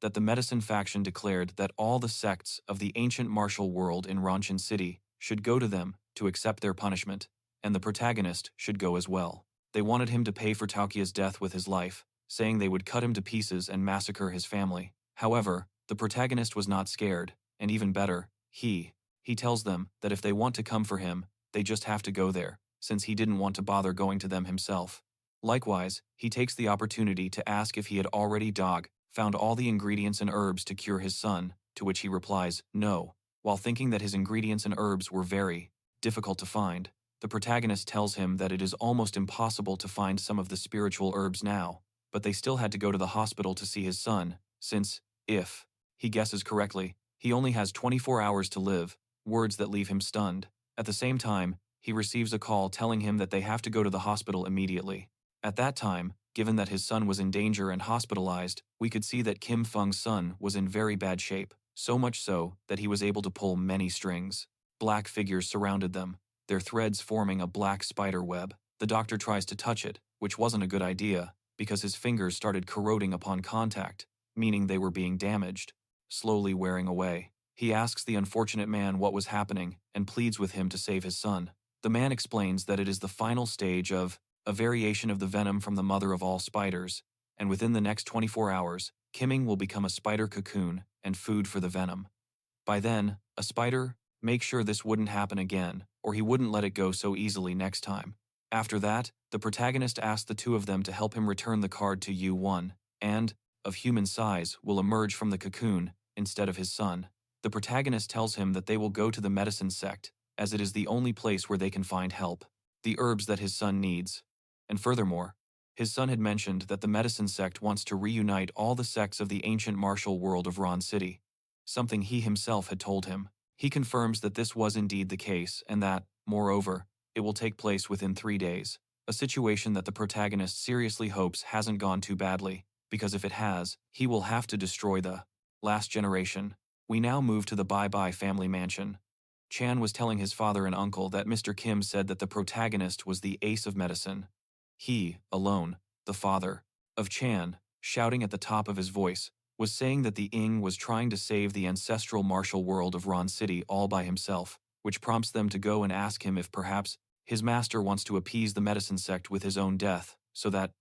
that the medicine faction declared that all the sects of the ancient martial world in Ranchin City should go to them to accept their punishment, and the protagonist should go as well. They wanted him to pay for Taukia's death with his life, saying they would cut him to pieces and massacre his family. However, the protagonist was not scared, and even better, he tells them that if they want to come for him, they just have to go there, since he didn't want to bother going to them himself. Likewise, he takes the opportunity to ask if he had already found all the ingredients and herbs to cure his son, to which he replies, no. While thinking that his ingredients and herbs were very difficult to find, the protagonist tells him that it is almost impossible to find some of the spiritual herbs now, but they still had to go to the hospital to see his son, since, if he guesses correctly, he only has 24 hours to live, words that leave him stunned. At the same time, he receives a call telling him that they have to go to the hospital immediately. At that time, given that his son was in danger and hospitalized, we could see that Kim Feng's son was in very bad shape, so much so that he was able to pull many strings. Black figures surrounded them, their threads forming a black spider web. The doctor tries to touch it, which wasn't a good idea, because his fingers started corroding upon contact, meaning they were being damaged, slowly wearing away. He asks the unfortunate man what was happening and pleads with him to save his son. The man explains that it is the final stage of a variation of the venom from the mother of all spiders, and within the next 24 hours, Kimming will become a spider cocoon and food for the venom. By then, a spider, make sure this wouldn't happen again, or he wouldn't let it go so easily next time. After that, the protagonist asked the two of them to help him return the card to Yauwan, and, of human size, will emerge from the cocoon instead of his son. The protagonist tells him that they will go to the medicine sect, as it is the only place where they can find help, the herbs that his son needs. And furthermore, his son had mentioned that the medicine sect wants to reunite all the sects of the ancient martial world of Ron City, something he himself had told him. He confirms that this was indeed the case and that, moreover, it will take place within 3 days, a situation that the protagonist seriously hopes hasn't gone too badly, because if it has, he will have to destroy the last generation. We now move to the Bye-Bye family mansion. Chan was telling his father and uncle that Mr. Kim said that the protagonist was the ace of medicine. He, alone, the father of Chan, shouting at the top of his voice, was saying that the Ing was trying to save the ancestral martial world of Ron City all by himself, which prompts them to go and ask him if perhaps his master wants to appease the medicine sect with his own death, so that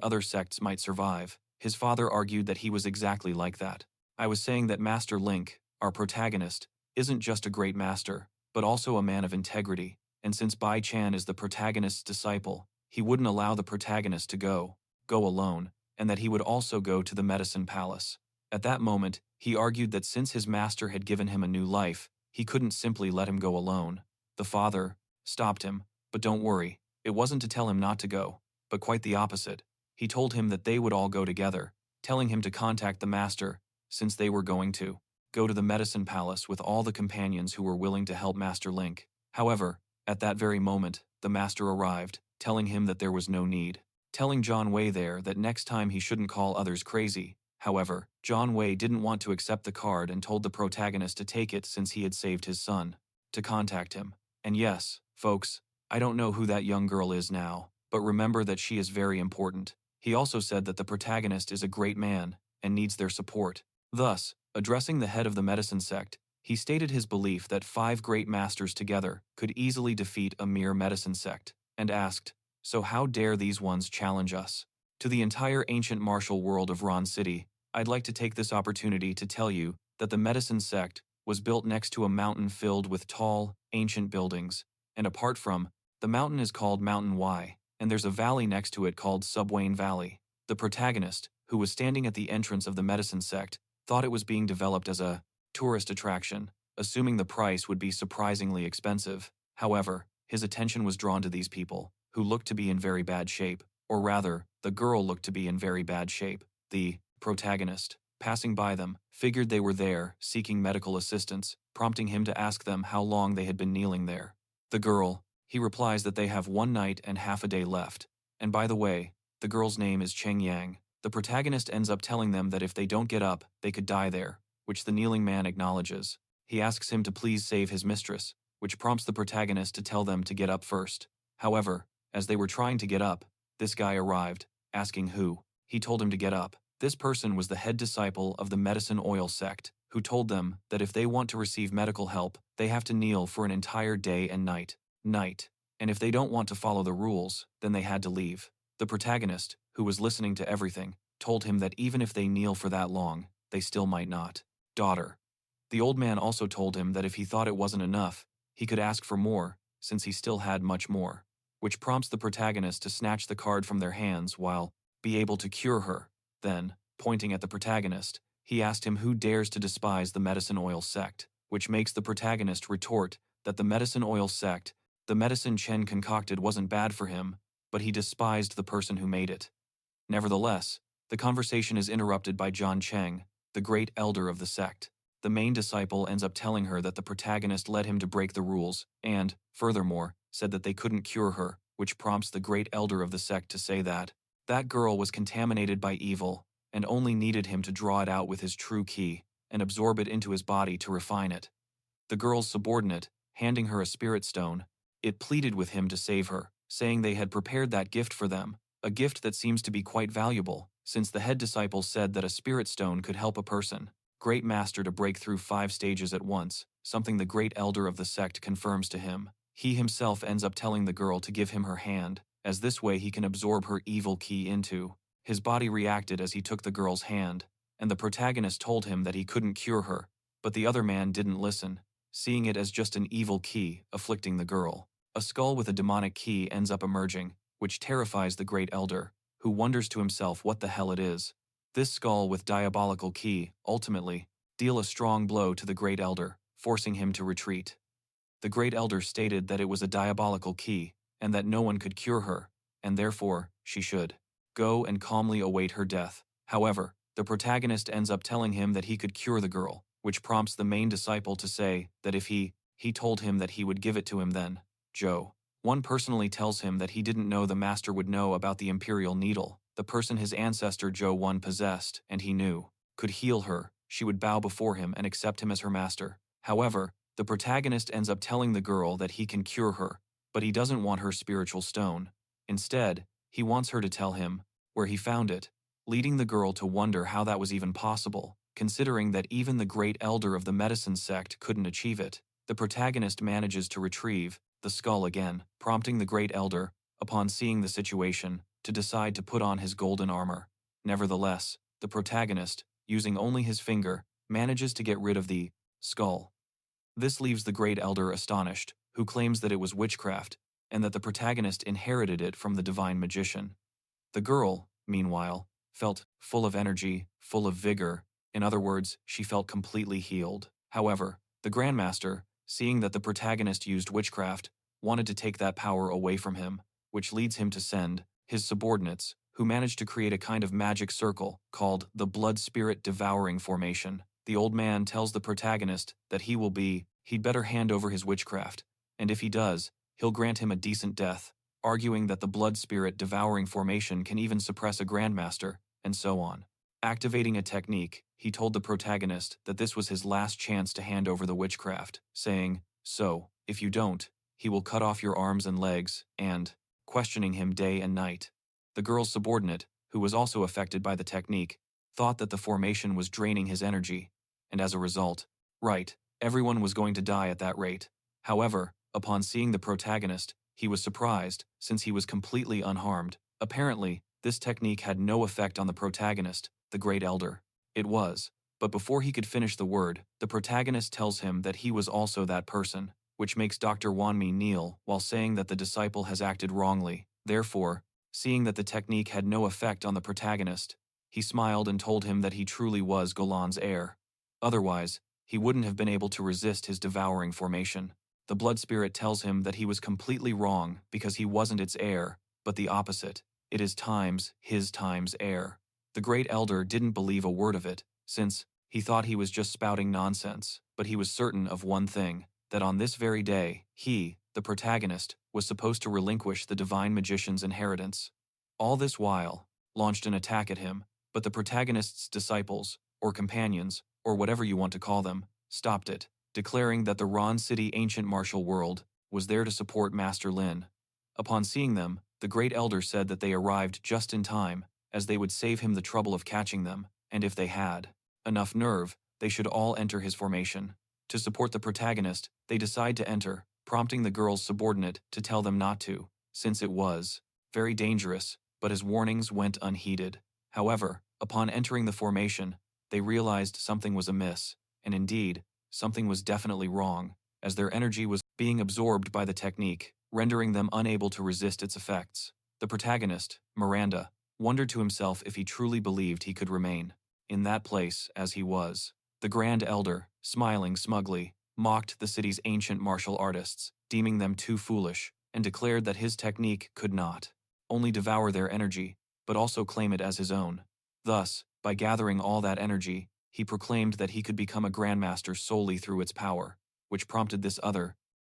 other sects might survive. His father argued that he was exactly like that. I was saying that Master Link, our protagonist, isn't just a great master, but also a man of integrity, and since Bai Chan is the protagonist's disciple, he wouldn't allow the protagonist to go alone, and that he would also go to the medicine palace. At that moment, he argued that since his master had given him a new life, he couldn't simply let him go alone. The father stopped him, but don't worry, it wasn't to tell him not to go, but quite the opposite. He told him that they would all go together, telling him to contact the master, since they were going to go to the medicine palace with all the companions who were willing to help Master Link. However, at that very moment, the master arrived, telling him that there was no need, telling John Wei there that next time he shouldn't call others crazy. However, John Wei didn't want to accept the card and told the protagonist to take it since he had saved his son, to contact him. And yes, folks, I don't know who that young girl is now, but remember that she is very important. He also said that the protagonist is a great man and needs their support. Thus, addressing the head of the medicine sect, he stated his belief that 5 great masters together could easily defeat a mere medicine sect, and asked, so how dare these ones challenge us? To the entire ancient martial world of Ron City, I'd like to take this opportunity to tell you that the medicine sect was built next to a mountain filled with tall, ancient buildings, and apart from, the mountain is called Mountain Y, and there's a valley next to it called Subwayne Valley. The protagonist, who was standing at the entrance of the medicine sect, thought it was being developed as a tourist attraction, assuming the price would be surprisingly expensive. However, his attention was drawn to these people, who looked to be in very bad shape, or rather, the girl looked to be in very bad shape. The protagonist, passing by them, figured they were there, seeking medical assistance, prompting him to ask them how long they had been kneeling there. The girl, He replies that they have 1 night and half a day left. And by the way, the girl's name is Cheng Yang. The protagonist ends up telling them that if they don't get up, they could die there, which the kneeling man acknowledges. He asks him to please save his mistress, which prompts the protagonist to tell them to get up first. However, as they were trying to get up, this guy arrived, asking who. He told him to get up. This person was the head disciple of the medicine oil sect, who told them that if they want to receive medical help, they have to kneel for an entire day and night. And if they don't want to follow the rules, then they had to leave. The protagonist, who was listening to everything, told him that even if they kneel for that long, they still might not. Daughter. The old man also told him that if he thought it wasn't enough, he could ask for more, since he still had much more, which prompts the protagonist to snatch the card from their hands while be able to cure her. Then, pointing at the protagonist, he asked him who dares to despise the medicine oil sect, which makes the protagonist retort that the medicine oil sect, the medicine Chen concocted, wasn't bad for him, but he despised the person who made it. Nevertheless, the conversation is interrupted by John Cheng, the great elder of the sect. The main disciple ends up telling her that the protagonist led him to break the rules and, furthermore, said that they couldn't cure her, which prompts the great elder of the sect to say that that girl was contaminated by evil and only needed him to draw it out with his true key and absorb it into his body to refine it. The girl's subordinate, handing her a spirit stone, it pleaded with him to save her, saying they had prepared that gift for them, a gift that seems to be quite valuable, since the head disciple said that a spirit stone could help a person, great master, to break through 5 stages at once, something the great elder of the sect confirms to him. He himself ends up telling the girl to give him her hand, as this way he can absorb her evil key into. His body reacted as he took the girl's hand, and the protagonist told him that he couldn't cure her, but the other man didn't listen, seeing it as just an evil key afflicting the girl. A skull with a demonic key ends up emerging, which terrifies the great elder, who wonders to himself what the hell it is. This skull with diabolical key, ultimately, deal a strong blow to the great elder, forcing him to retreat. The great elder stated that it was a diabolical key, and that no one could cure her, and therefore, she should go and calmly await her death. However, the protagonist ends up telling him that he could cure the girl, which prompts the main disciple to say that if he told him that he would give it to him then. Joe. One personally tells him that he didn't know the master would know about the imperial needle, the person his ancestor Yauwan possessed, and he knew could heal her. She would bow before him and accept him as her master. However, the protagonist ends up telling the girl that he can cure her, but he doesn't want her spiritual stone. Instead, he wants her to tell him where he found it, leading the girl to wonder how that was even possible, considering that even the great elder of the medicine sect couldn't achieve it. The protagonist manages to retrieve the skull again, prompting the great elder, upon seeing the situation, to decide to put on his golden armor. Nevertheless, the protagonist, using only his finger, manages to get rid of the skull. This leaves the great elder astonished, who claims that it was witchcraft, and that the protagonist inherited it from the divine magician. The girl, meanwhile, felt full of energy, full of vigor. In other words, she felt completely healed. However, the Grandmaster, seeing that the protagonist used witchcraft, wanted to take that power away from him, which leads him to send his subordinates, who managed to create a kind of magic circle called the Blood Spirit Devouring Formation. The old man tells the protagonist that he'd better hand over his witchcraft, and if he does, he'll grant him a decent death, arguing that the Blood Spirit Devouring Formation can even suppress a Grandmaster, and so on. Activating a technique, he told the protagonist that this was his last chance to hand over the witchcraft, saying, "So, if you don't, he will cut off your arms and legs," and questioning him day and night. The girl's subordinate, who was also affected by the technique, thought that the formation was draining his energy, and as a result, everyone was going to die at that rate. However, upon seeing the protagonist, he was surprised, since he was completely unharmed. Apparently, this technique had no effect on the protagonist, the great elder. It was, but before he could finish the word, the protagonist tells him that he was also that person, which makes Dr. Wanmi kneel while saying that the disciple has acted wrongly. Therefore, seeing that the technique had no effect on the protagonist, he smiled and told him that he truly was Golan's heir. Otherwise, he wouldn't have been able to resist his devouring formation. The blood spirit tells him that he was completely wrong because he wasn't its heir, but the opposite. It is his times heir. The great elder didn't believe a word of it, since he thought he was just spouting nonsense, but he was certain of one thing, that on this very day, he, the protagonist, was supposed to relinquish the divine magician's inheritance. All this while, launched an attack at him, but the protagonist's disciples, or companions, or whatever you want to call them, stopped it, declaring that the Ron City ancient martial world was there to support Master Lin. Upon seeing them, the Great Elder said that they arrived just in time, as they would save him the trouble of catching them, and if they had enough nerve, they should all enter his formation. To support the protagonist, they decide to enter, prompting the girl's subordinate to tell them not to, since it was very dangerous, but his warnings went unheeded. However, upon entering the formation, they realized something was amiss, and indeed, something was definitely wrong, as their energy was being absorbed by the technique, rendering them unable to resist its effects. The protagonist, Miranda, wondered to himself if he truly believed he could remain in that place as he was. The Grand Elder, smiling smugly, mocked the city's ancient martial artists, deeming them too foolish, and declared that his technique could not only devour their energy, but also claim it as his own. Thus, by gathering all that energy, he proclaimed that he could become a grandmaster solely through its power, which prompted this other,